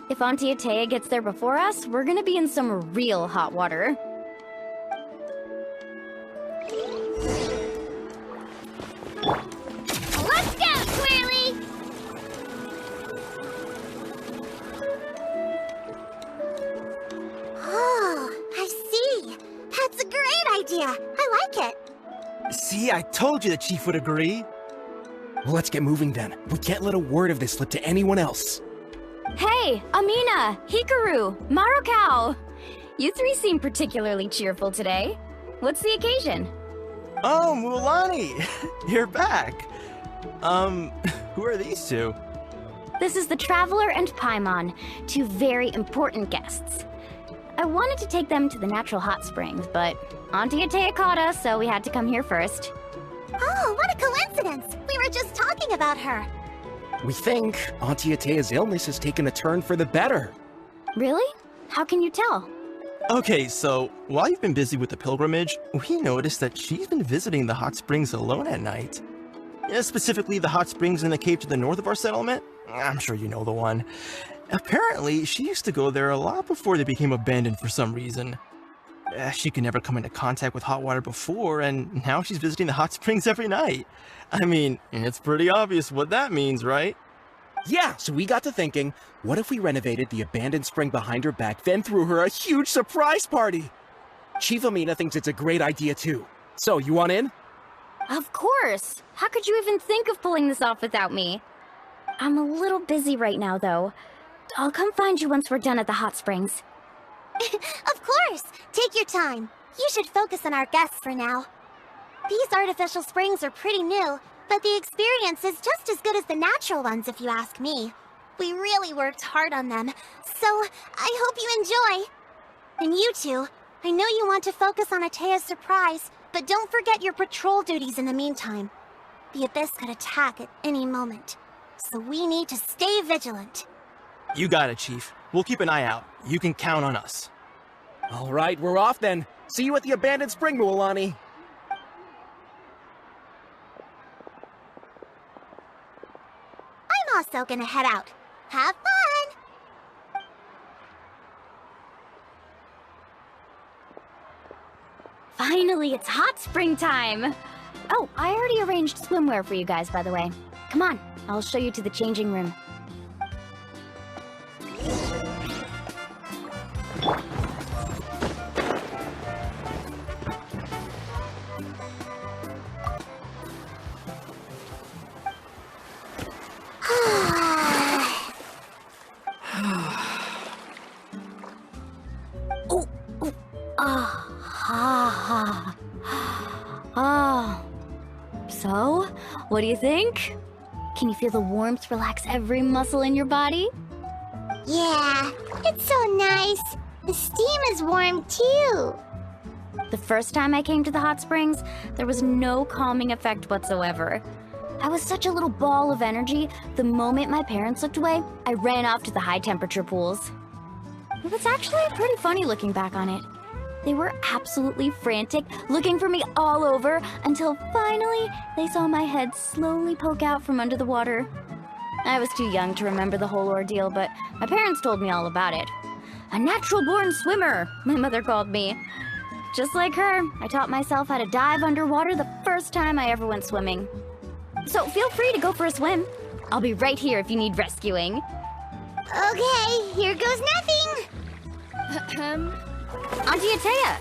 If Auntie Dehya gets there before us, we're gonna be in some real hot water. Let's go, Twirly! Oh, I see. That's a great idea. I like it. See, I told you the chief would agree. Well, let's get moving then. We can't let a word of this slip to anyone else. Hey, Amina, Hikaru, Marukao! You three seem particularly cheerful today. What's the occasion? Oh, Mulani! You're back. Who are these two? This is the Traveler and Paimon, two very important guests. I wanted to take them to the natural hot springs, but Auntie Dehya caught us, so we had to come here first. Oh, what a coincidence! We were just talking about her. We think Auntie Dehya's illness has taken a turn for the better. Really? How can you tell? Okay, so while you've been busy with the pilgrimage, we noticed that she's been visiting the hot springs alone at night. Yeah, specifically the hot springs in the cave to the north of our settlement. I'm sure you know the one. Apparently, she used to go there a lot before they became abandoned for some reason. She could never come into contact with hot water before, and now she's visiting the hot springs every night. I mean, it's pretty obvious what that means, right? Yeah, so we got to thinking, what if we renovated the abandoned spring behind her back, then threw her a huge surprise party? Chief Amina thinks it's a great idea too. So, you want in? Of course! How could you even think of pulling this off without me? I'm a little busy right now, though. I'll come find you once we're done at the hot springs. Of course! Take your time. You should focus on our guests for now. These artificial springs are pretty new, but the experience is just as good as the natural ones if you ask me. We really worked hard on them, so I hope you enjoy. And you two, I know you want to focus on Dehya's surprise, but don't forget your patrol duties in the meantime. The Abyss could attack at any moment, so we need to stay vigilant. You got it, Chief. We'll keep an eye out. You can count on us. All right, we're off then. See you at the abandoned spring, Mulani. I'm also gonna head out. Have fun! Finally, it's hot spring time! Oh, I already arranged swimwear for you guys, by the way. Come on, I'll show you to the changing room. So, what do you think? Can you feel the warmth relax every muscle in your body? Yeah, it's so nice. The steam is warm too. The first time I came to the hot springs, there was no calming effect whatsoever. I was such a little ball of energy, the moment my parents looked away, I ran off to the high temperature pools. It was actually pretty funny looking back on it. They were absolutely frantic, looking for me all over, until finally they saw my head slowly poke out from under the water. I was too young to remember the whole ordeal, but my parents told me all about it. A natural-born swimmer, my mother called me. Just like her, I taught myself how to dive underwater the first first time I ever went swimming. So feel free to go for a swim. I'll be right here if you need rescuing. Okay, here goes nothing. Auntie Dehya,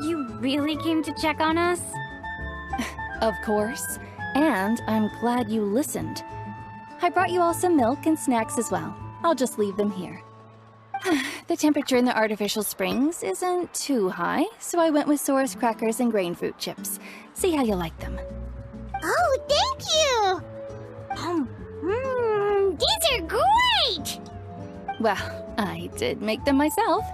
you really came to check on us? Of course. And I'm glad you listened. I brought you all some milk and snacks as well. I'll just leave them here. The temperature in the artificial springs isn't too high, so I went with Saurus crackers and grain fruit chips. See how you like them. Oh, thank you! These are great! Well, I did make them myself.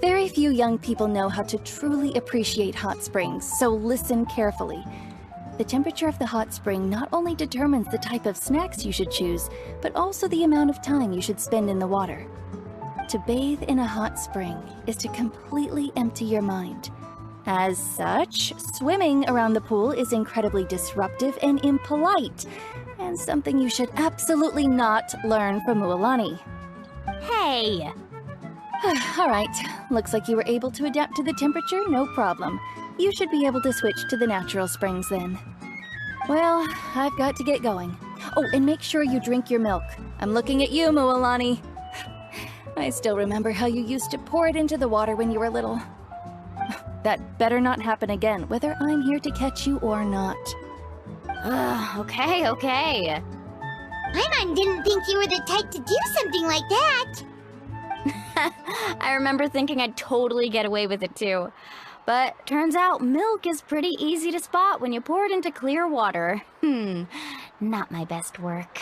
Very few young people know how to truly appreciate hot springs, so listen carefully. The temperature of the hot spring not only determines the type of snacks you should choose, but also the amount of time you should spend in the water. To bathe in a hot spring is to completely empty your mind. As such, swimming around the pool is incredibly disruptive and impolite, and something you should absolutely not learn from Mualani. Hey! Alright, looks like you were able to adapt to the temperature, no problem. You should be able to switch to the natural springs then. Well, I've got to get going. Oh, and make sure you drink your milk. I'm looking at you, Mualani. I still remember how you used to pour it into the water when you were little. That better not happen again, whether I'm here to catch you or not. Okay. Paimon didn't think you were the type to do something like that. I remember thinking I'd totally get away with it too. But turns out milk is pretty easy to spot when you pour it into clear water. Not my best work.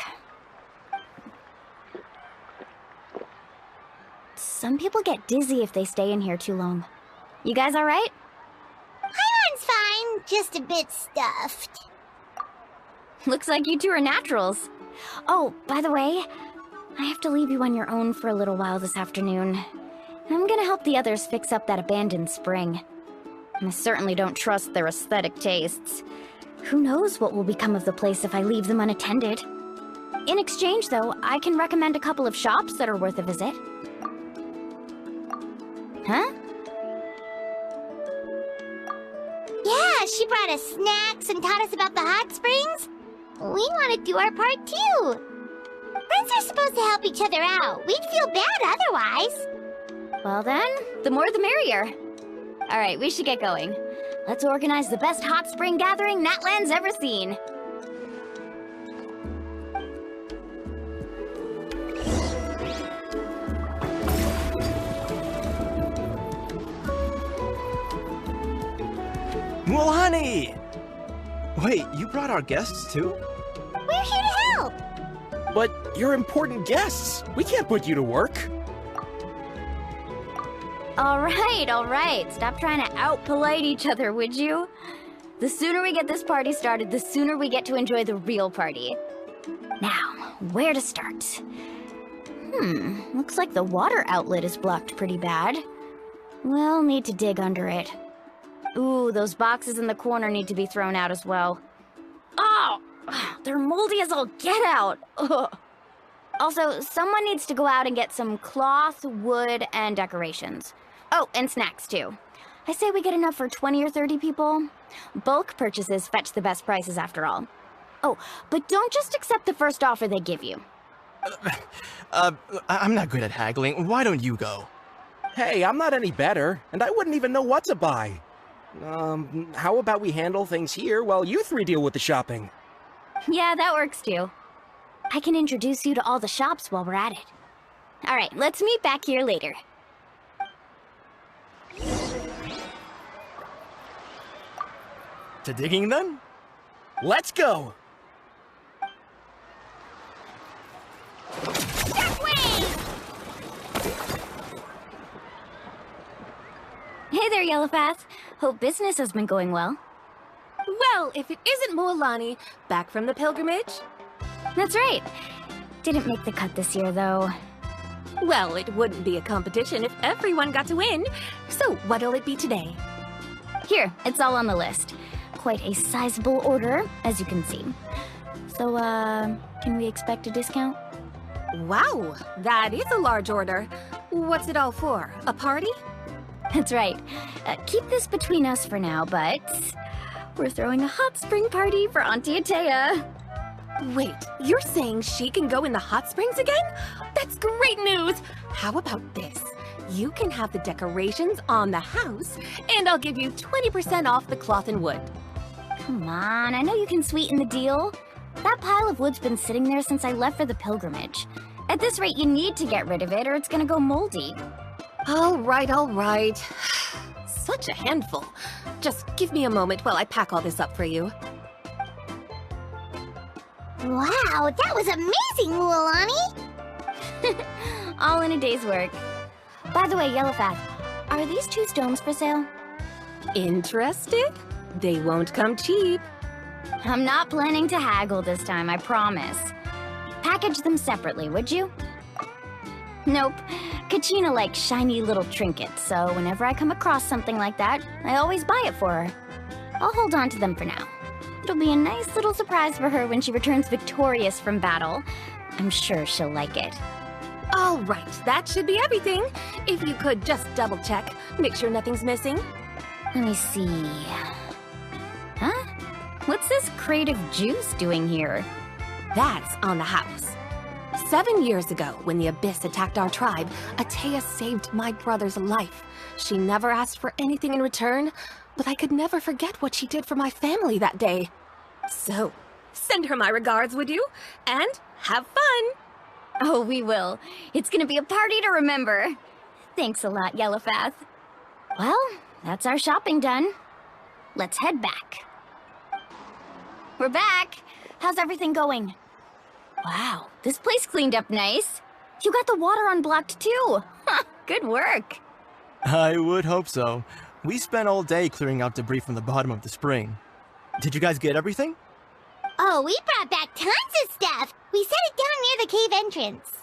Some people get dizzy if they stay in here too long. You guys alright? Paimon's fine, just a bit stuffed. Looks like you two are naturals. Oh, by the way, I have to leave you on your own for a little while this afternoon. I'm gonna help the others fix up that abandoned spring. I certainly don't trust their aesthetic tastes. Who knows what will become of the place if I leave them unattended. In exchange, though, I can recommend a couple of shops that are worth a visit. Huh? Yeah, she brought us snacks and taught us about the hot springs. We want to do our part too. Friends are supposed to help each other out. We'd feel bad otherwise. Well then, the more the merrier. Alright, we should get going. Let's organize the best hot spring gathering Natlan's ever seen. Mualani! Wait, you brought our guests too? We're here to help! But you're important guests. We can't put you to work. Alright. Stop trying to out-polite each other, would you? The sooner we get this party started, the sooner we get to enjoy the real party. Now, where to start? Looks like the water outlet is blocked pretty bad. We'll need to dig under it. Ooh, those boxes in the corner need to be thrown out as well. Oh! They're moldy as all get out! Ugh. Also, someone needs to go out and get some cloth, wood, and decorations. Oh, and snacks too. I say we get enough for 20 or 30 people. Bulk purchases fetch the best prices after all. Oh, but don't just accept the first offer they give you. I'm not good at haggling. Why don't you go? Hey, I'm not any better, and I wouldn't even know what to buy. How about we handle things here while you three deal with the shopping? Yeah, that works too. I can introduce you to all the shops while we're at it. Alright, let's meet back here later. To digging then? Let's go! Hey there, Yellowpath. Hope business has been going well. Well, if it isn't Mualani, back from the pilgrimage? That's right. Didn't make the cut this year, though. Well, it wouldn't be a competition if everyone got to win. So, what'll it be today? Here, it's all on the list. Quite a sizable order, as you can see. So, can we expect a discount? Wow, that is a large order. What's it all for? A party? That's right. Keep this between us for now, but We're throwing a hot spring party for Auntie Dehya. Wait, you're saying she can go in the hot springs again? That's great news! How about this? You can have the decorations on the house, and I'll give you 20% off the cloth and wood. Come on, I know you can sweeten the deal. That pile of wood's been sitting there since I left for the pilgrimage. At this rate, you need to get rid of it or it's gonna go moldy. All right. Such a handful. Just give me a moment while I pack all this up for you. Wow, that was amazing, Mulani! All in a day's work. By the way, Yellowfath, are these two stones for sale? Interested? They won't come cheap. I'm not planning to haggle this time, I promise. Package them separately, would you? Nope. Kachina likes shiny little trinkets, so whenever I come across something like that, I always buy it for her. I'll hold on to them for now. It'll be a nice little surprise for her when she returns victorious from battle. I'm sure she'll like it. All right, that should be everything. If you could just double check, make sure nothing's missing. Let me see. Huh? What's this crate of juice doing here? That's on the house. 7 years ago, when the Abyss attacked our tribe, Dehya saved my brother's life. She never asked for anything in return, but I could never forget what she did for my family that day. So, send her my regards, would you? And have fun! Oh, we will. It's gonna be a party to remember. Thanks a lot, Yellowfath. Well, that's our shopping done. Let's head back. We're back! How's everything going? Wow, this place cleaned up nice. You got the water unblocked too. Good work. I would hope so. We spent all day clearing out debris from the bottom of the spring. Did you guys get everything? Oh, we brought back tons of stuff! We set it down near the cave entrance.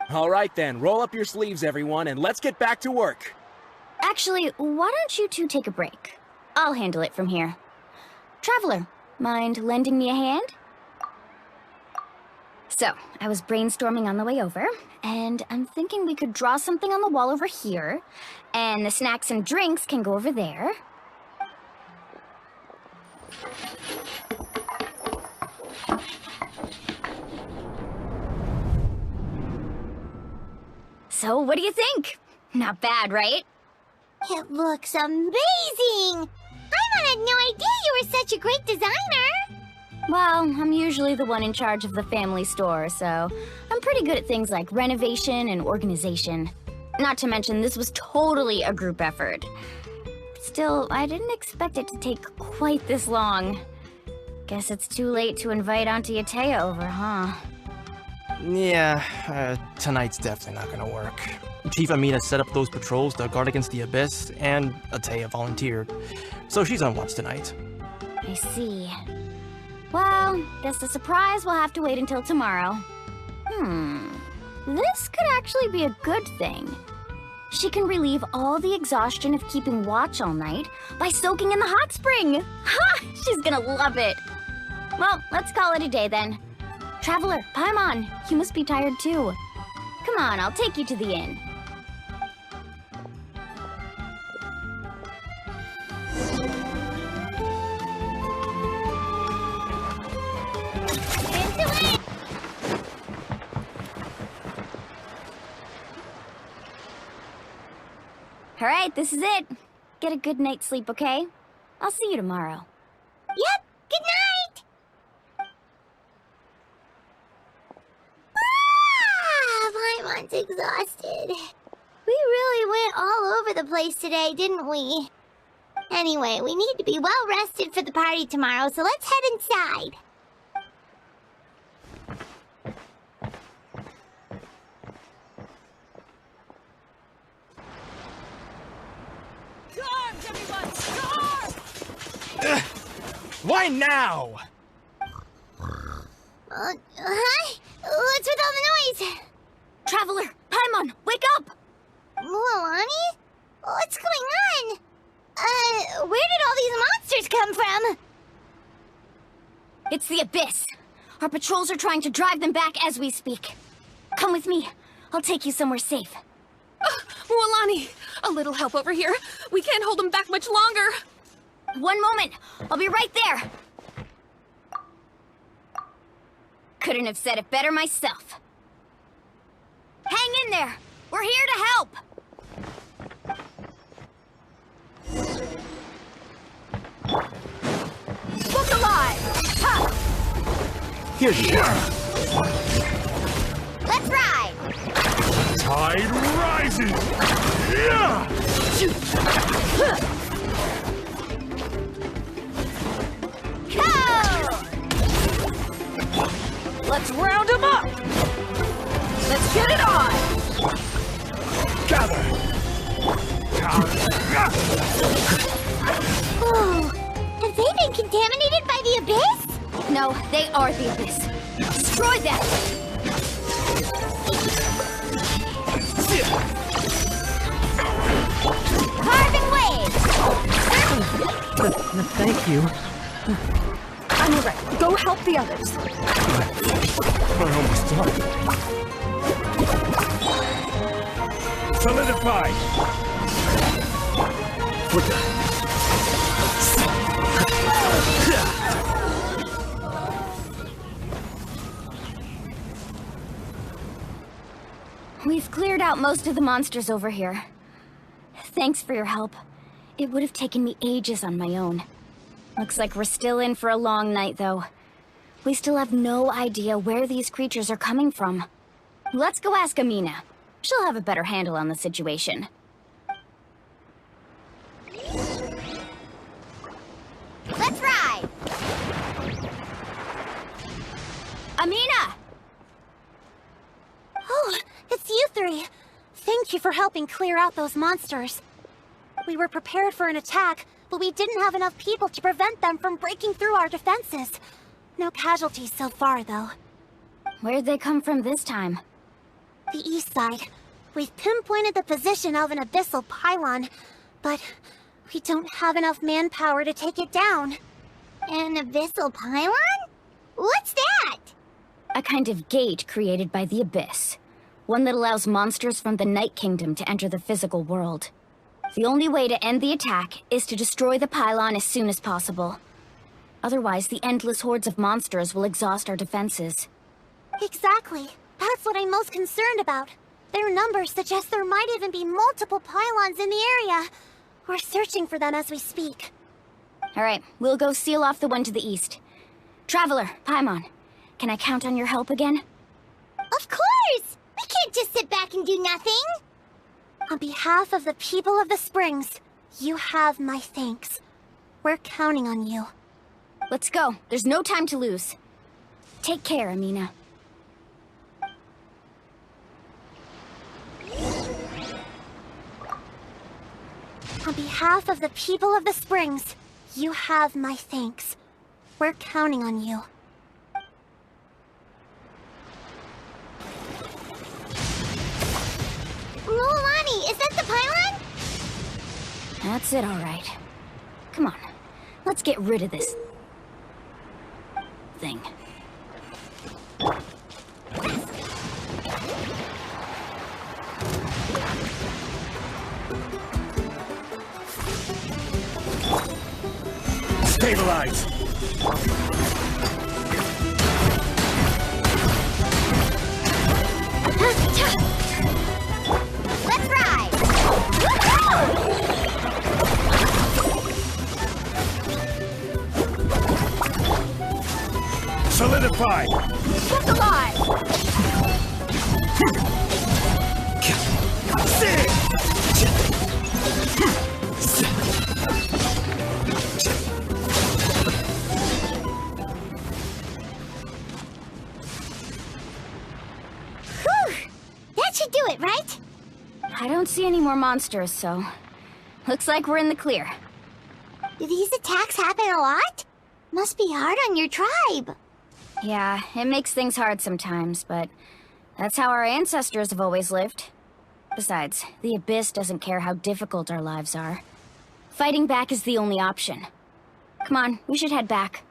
All right then, roll up your sleeves, everyone, and let's get back to work. Actually, why don't you two take a break? I'll handle it from here. Traveler, mind lending me a hand? So, I was brainstorming on the way over, and I'm thinking we could draw something on the wall over here, and the snacks and drinks can go over there. So, what do you think? Not bad, right? It looks amazing! I had no idea you were such a great designer! Well, I'm usually the one in charge of the family store, so I'm pretty good at things like renovation and organization. Not to mention, this was totally a group effort. Still, I didn't expect it to take quite this long. Guess it's too late to invite Auntie Dehya over, huh? Yeah, tonight's definitely not gonna work. Chief Amina set up those patrols to guard against the Abyss, and Dehya volunteered. So she's on watch tonight. I see. Well, guess the surprise will have to wait until tomorrow. This could actually be a good thing. She can relieve all the exhaustion of keeping watch all night by soaking in the hot spring. Ha! She's gonna love it. Well, let's call it a day then. Traveler, Paimon, you must be tired too. Come on, I'll take you to the inn. All right, this is it. Get a good night's sleep, okay? I'll see you tomorrow. Yep, good night! Paimon's exhausted. We really went all over the place today, didn't we? Anyway, we need to be well rested for the party tomorrow, so let's head inside. Why now? Huh? What's with all the noise? Traveler, Paimon, wake up! Mulani? What's going on? Where did all these monsters come from? It's the Abyss. Our patrols are trying to drive them back as we speak. Come with me. I'll take you somewhere safe. Mulani, a little help over here. We can't hold them back much longer. One moment! I'll be right there! Couldn't have said it better myself. Hang in there! We're here to help! Look alive! Ha! Here you are. Let's ride! Tide rises! Yeah! Go! Let's round them up! Let's get it on! Gather! Oh, have they been contaminated by the Abyss? No, they are the Abyss. Destroy them! Carving waves! Thank you. I'm alright. Go help the others. We're almost done. Solidify! We've cleared out most of the monsters over here. Thanks for your help. It would have taken me ages on my own. Looks like we're still in for a long night, though. We still have no idea where these creatures are coming from. Let's go ask Amina. She'll have a better handle on the situation. Let's ride! Amina! Oh, it's you three. Thank you for helping clear out those monsters. We were prepared for an attack, but we didn't have enough people to prevent them from breaking through our defenses. No casualties so far, though. Where'd they come from this time? The east side. We've pinpointed the position of an abyssal pylon, but we don't have enough manpower to take it down. An abyssal pylon? What's that? A kind of gate created by the Abyss. One that allows monsters from the Night Kingdom to enter the physical world. The only way to end the attack is to destroy the pylon as soon as possible. Otherwise, the endless hordes of monsters will exhaust our defenses. Exactly. That's what I'm most concerned about. Their numbers suggest there might even be multiple pylons in the area. We're searching for them as we speak. Alright, we'll go seal off the one to the east. Traveler, Paimon, can I count on your help again? Of course! We can't just sit back and do nothing! On behalf of the people of the Springs, you have my thanks. We're counting on you. Let's go. There's no time to lose. Take care, Amina. On behalf of the people of the Springs, you have my thanks. We're counting on you. Luolani, is that the pylon? That's it, all right. Come on, let's get rid of this thing. Stabilize! Let's ride! Solidify! Look alive! That should do it, right? I don't see any more monsters, so... looks like we're in the clear. Do these attacks happen a lot? Must be hard on your tribe. Yeah, it makes things hard sometimes, but... that's how our ancestors have always lived. Besides, the Abyss doesn't care how difficult our lives are. Fighting back is the only option. Come on, we should head back.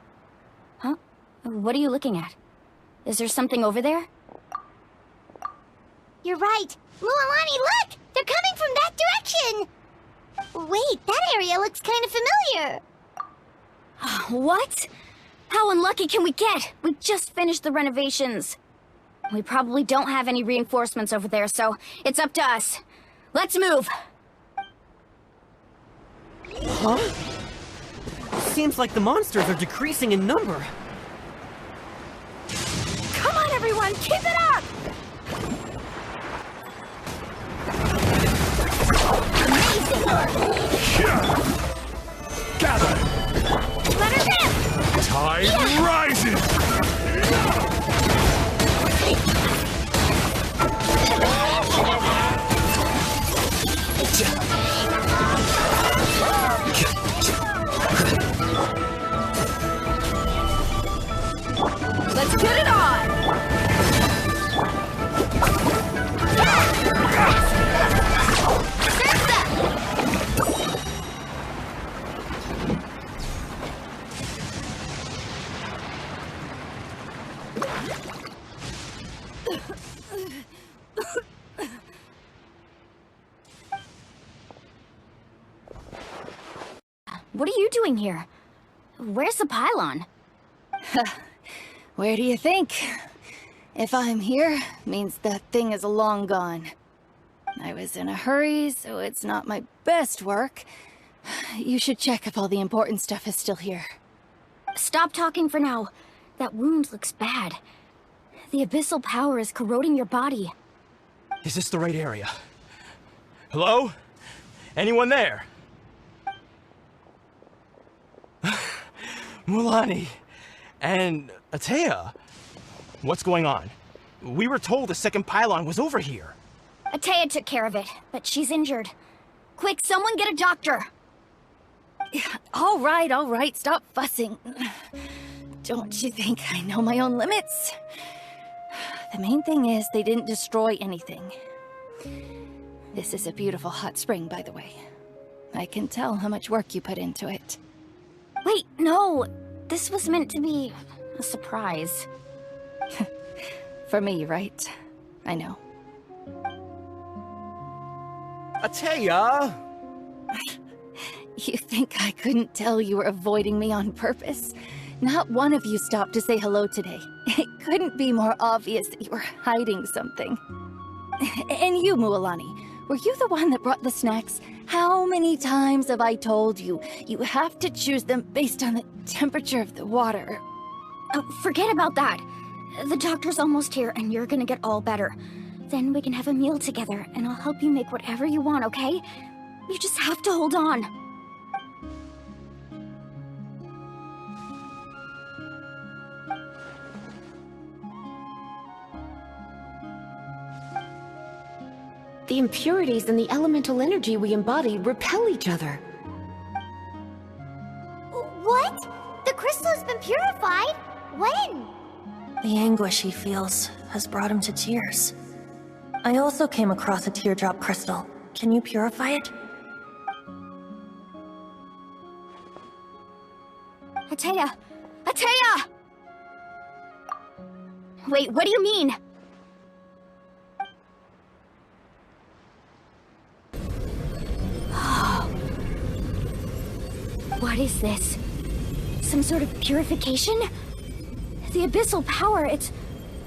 Huh? What are you looking at? Is there something over there? You're right. Luolani, look! They're coming from that direction! Wait, that area looks kind of familiar. What? How unlucky can we get? We just finished the renovations. We probably don't have any reinforcements over there, so it's up to us. Let's move! Huh? Seems like the monsters are decreasing in number. Come on, everyone! Keep it up! Gather! Let her in! Tide rises! Let's get it on! What are you doing here? Where's the pylon? Where do you think? If I'm here, means that thing is long gone. I was in a hurry, so it's not my best work. You should check if all the important stuff is still here. Stop talking for now. That wound looks bad. The abyssal power is corroding your body. Is this the right area? Hello? Anyone there? Mulani and Dehya, what's going on? We were told the second pylon was over here. Dehya took care of it, but she's injured. Quick, someone get a doctor! All right, stop fussing. Don't you think I know my own limits? The main thing is they didn't destroy anything. This is a beautiful hot spring, by the way. I can tell how much work you put into it. Wait, no! This was meant to be a surprise. For me, right? I know. Dehya! You think I couldn't tell you were avoiding me on purpose? Not one of you stopped to say hello today. It couldn't be more obvious that you were hiding something. And you, Mualani, were you the one that brought the snacks? How many times have I told you, you have to choose them based on the temperature of the water? Oh, forget about that. The doctor's almost here, and you're gonna get all better. Then we can have a meal together, and I'll help you make whatever you want, okay? You just have to hold on. The impurities and the elemental energy we embody repel each other. What? The crystal's been purified? When? The anguish he feels has brought him to tears. I also came across a teardrop crystal. Can you purify it? Dehya! Dehya! Wait, what do you mean? What is this? Some sort of purification? The abyssal power, it's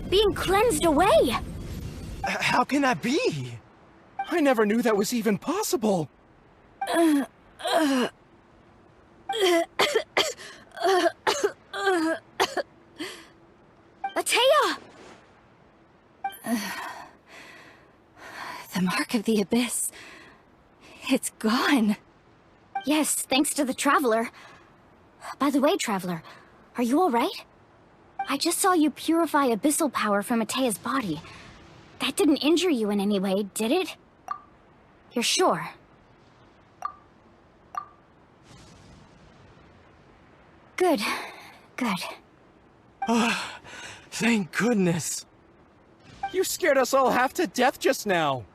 being cleansed away! How can that be? I never knew that was even possible. Dehya! The mark of the abyss. It's gone. Yes, thanks to the Traveler. By the way, Traveler, are you alright? I just saw you purify abyssal power from Dehya's body. That didn't injure you in any way, did it? You're sure? Good. Good. Oh, thank goodness. You scared us all half to death just now.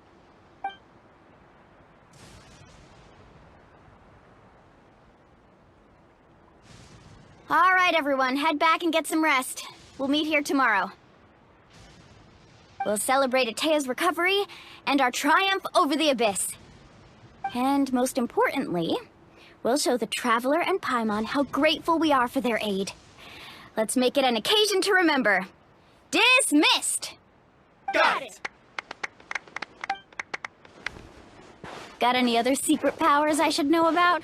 All right, everyone, head back and get some rest. We'll meet here tomorrow. We'll celebrate Dehya's recovery and our triumph over the abyss. And most importantly, We'll show the Traveler and Paimon how grateful we are for their aid. Let's make it an occasion to remember. Dismissed! Got it! Got any other secret powers I should know about?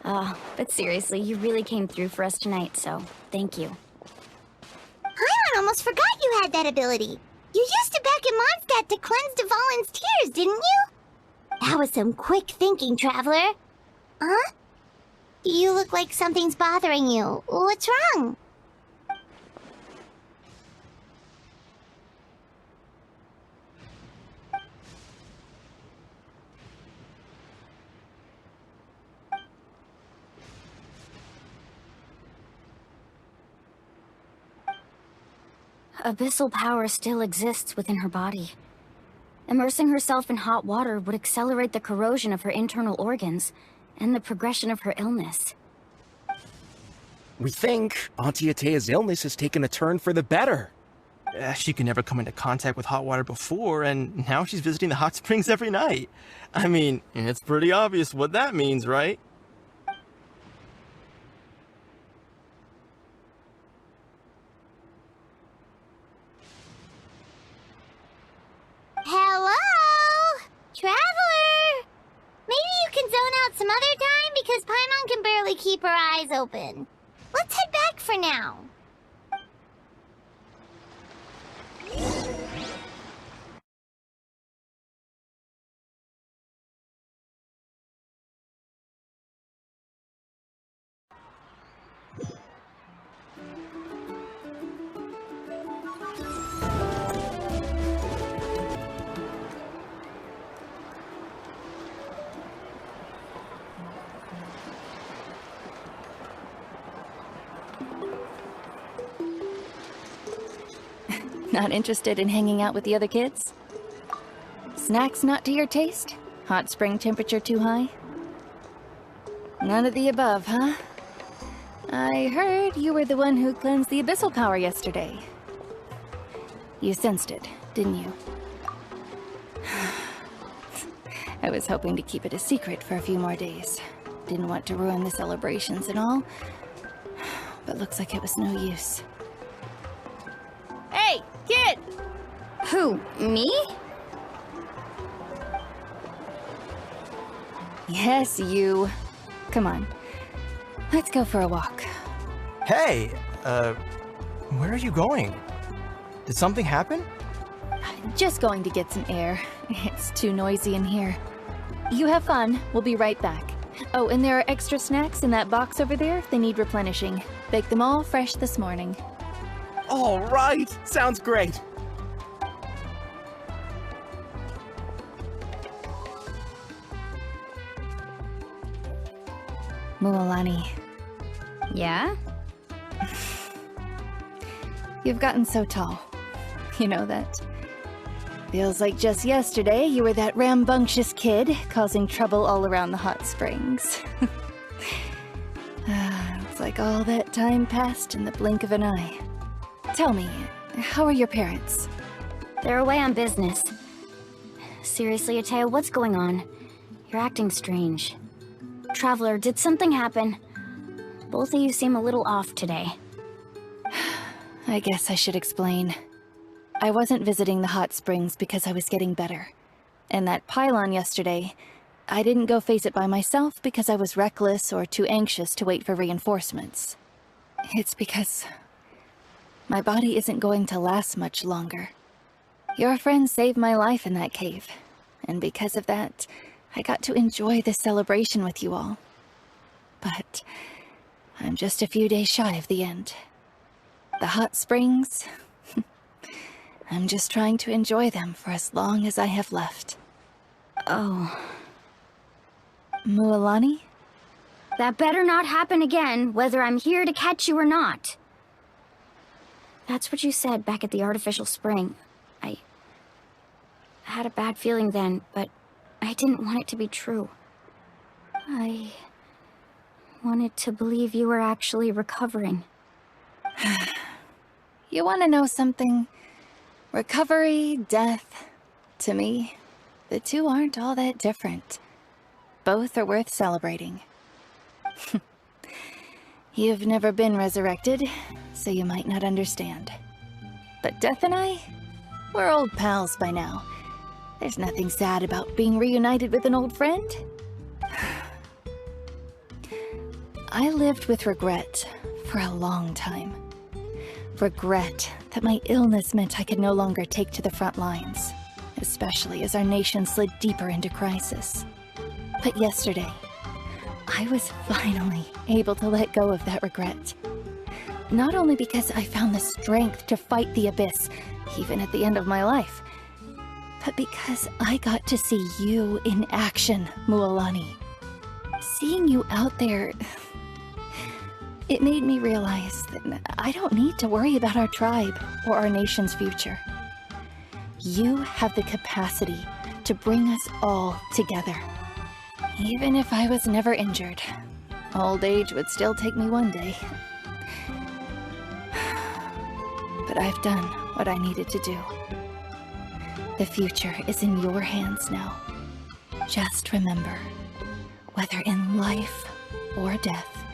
Oh, but seriously, you really came through for us tonight, so thank you. Paimon almost forgot you had that ability. You used it back in Mondstadt to cleanse Dvalin's tears, didn't you? That was some quick thinking, Traveler. Huh? You look like something's bothering you. What's wrong? Abyssal power still exists within her body. Immersing herself in hot water would accelerate the corrosion of her internal organs and the progression of her illness. We think Auntie Atea's illness has taken a turn for the better. She could never come into contact with hot water before, and now she's visiting the hot springs every night. I mean, it's pretty obvious what that means, right? Hello? Traveler? Maybe you can zone out some other time because Paimon can barely keep her eyes open. Let's head back for now. Not interested in hanging out with the other kids? Snacks not to your taste? Hot spring temperature too high? None of the above, huh? I heard you were the one who cleansed the abyssal power yesterday. You sensed it, didn't you? I was hoping to keep it a secret for a few more days. Didn't want to ruin the celebrations and all, but looks like it was no use. Hey, kid! Who, me? Yes, you. Come on. Let's go for a walk. Hey, where are you going? Did something happen? Just going to get some air. It's too noisy in here. You have fun. We'll be right back. Oh, and there are extra snacks in that box over there if they need replenishing. Baked them all fresh this morning. All right! Sounds great! Mualani. Yeah? You've gotten so tall. You know that. Feels like just yesterday you were that rambunctious kid causing trouble all around the hot springs. It's like all that time passed in the blink of an eye. Tell me, how are your parents? They're away on business. Seriously, Ateo, what's going on? You're acting strange. Traveler, did something happen? Both of you seem a little off today. I guess I should explain. I wasn't visiting the hot springs because I was getting better. And that pylon yesterday, I didn't go face it by myself because I was reckless or too anxious to wait for reinforcements. It's because my body isn't going to last much longer. Your friend saved my life in that cave, and because of that, I got to enjoy this celebration with you all. But I'm just a few days shy of the end. The hot springs, I'm just trying to enjoy them for as long as I have left. Oh. Mualani? That better not happen again, whether I'm here to catch you or not. That's what you said back at the artificial spring. I had a bad feeling then, but I didn't want it to be true. I wanted to believe you were actually recovering. You want to know something? Recovery, death, to me, the two aren't all that different. Both are worth celebrating. You've never been resurrected, so you might not understand. But Death and I, we're old pals by now. There's nothing sad about being reunited with an old friend. I lived with regret for a long time. Regret that my illness meant I could no longer take to the front lines, especially as our nation slid deeper into crisis. But yesterday, I was finally able to let go of that regret. Not only because I found the strength to fight the abyss, even at the end of my life, but because I got to see you in action, Mualani. Seeing you out there, it made me realize that I don't need to worry about our tribe or our nation's future. You have the capacity to bring us all together. Even if I was never injured, old age would still take me one day. But I've done what I needed to do. The future is in your hands now. Just remember, whether in life or death,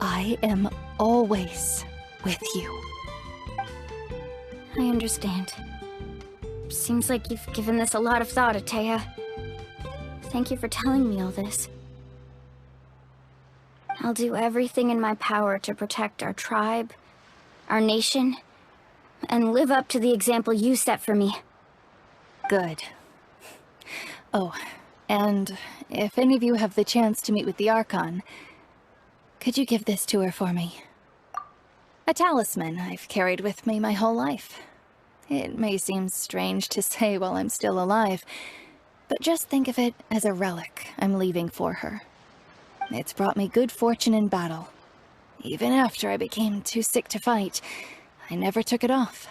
I am always with you. I understand. Seems like you've given this a lot of thought, Dehya. Thank you for telling me all this. I'll do everything in my power to protect our tribe, our nation, and live up to the example you set for me. Good. Oh, and if any of you have the chance to meet with the Archon, could you give this to her for me? A talisman I've carried with me my whole life. It may seem strange to say while I'm still alive, but just think of it as a relic I'm leaving for her. It's brought me good fortune in battle. Even after I became too sick to fight, I never took it off.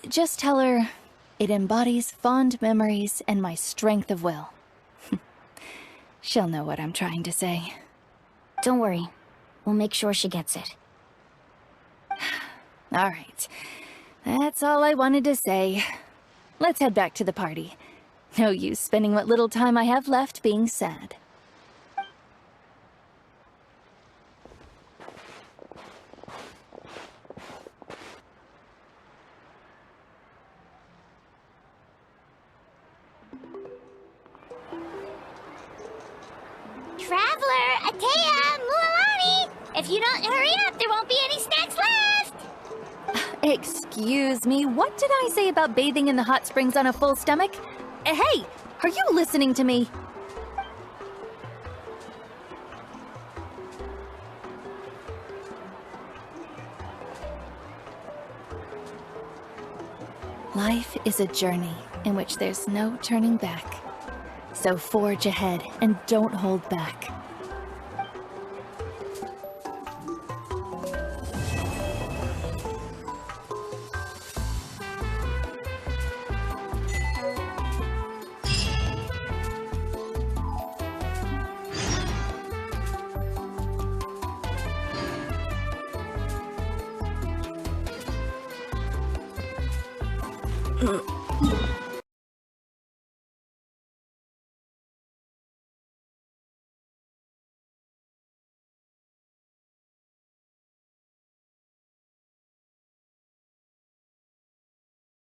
Just tell her it embodies fond memories and my strength of will. She'll know what I'm trying to say. Don't worry. We'll make sure she gets it. All right. That's all I wanted to say. Let's head back to the party. No use spending what little time I have left being sad. Traveler, Dehya, Mualani! If you don't hurry up, there won't be any snacks left! Excuse me, what did I say about bathing in the hot springs on a full stomach? Hey, are you listening to me? Life is a journey in which there's no turning back. So forge ahead and don't hold back.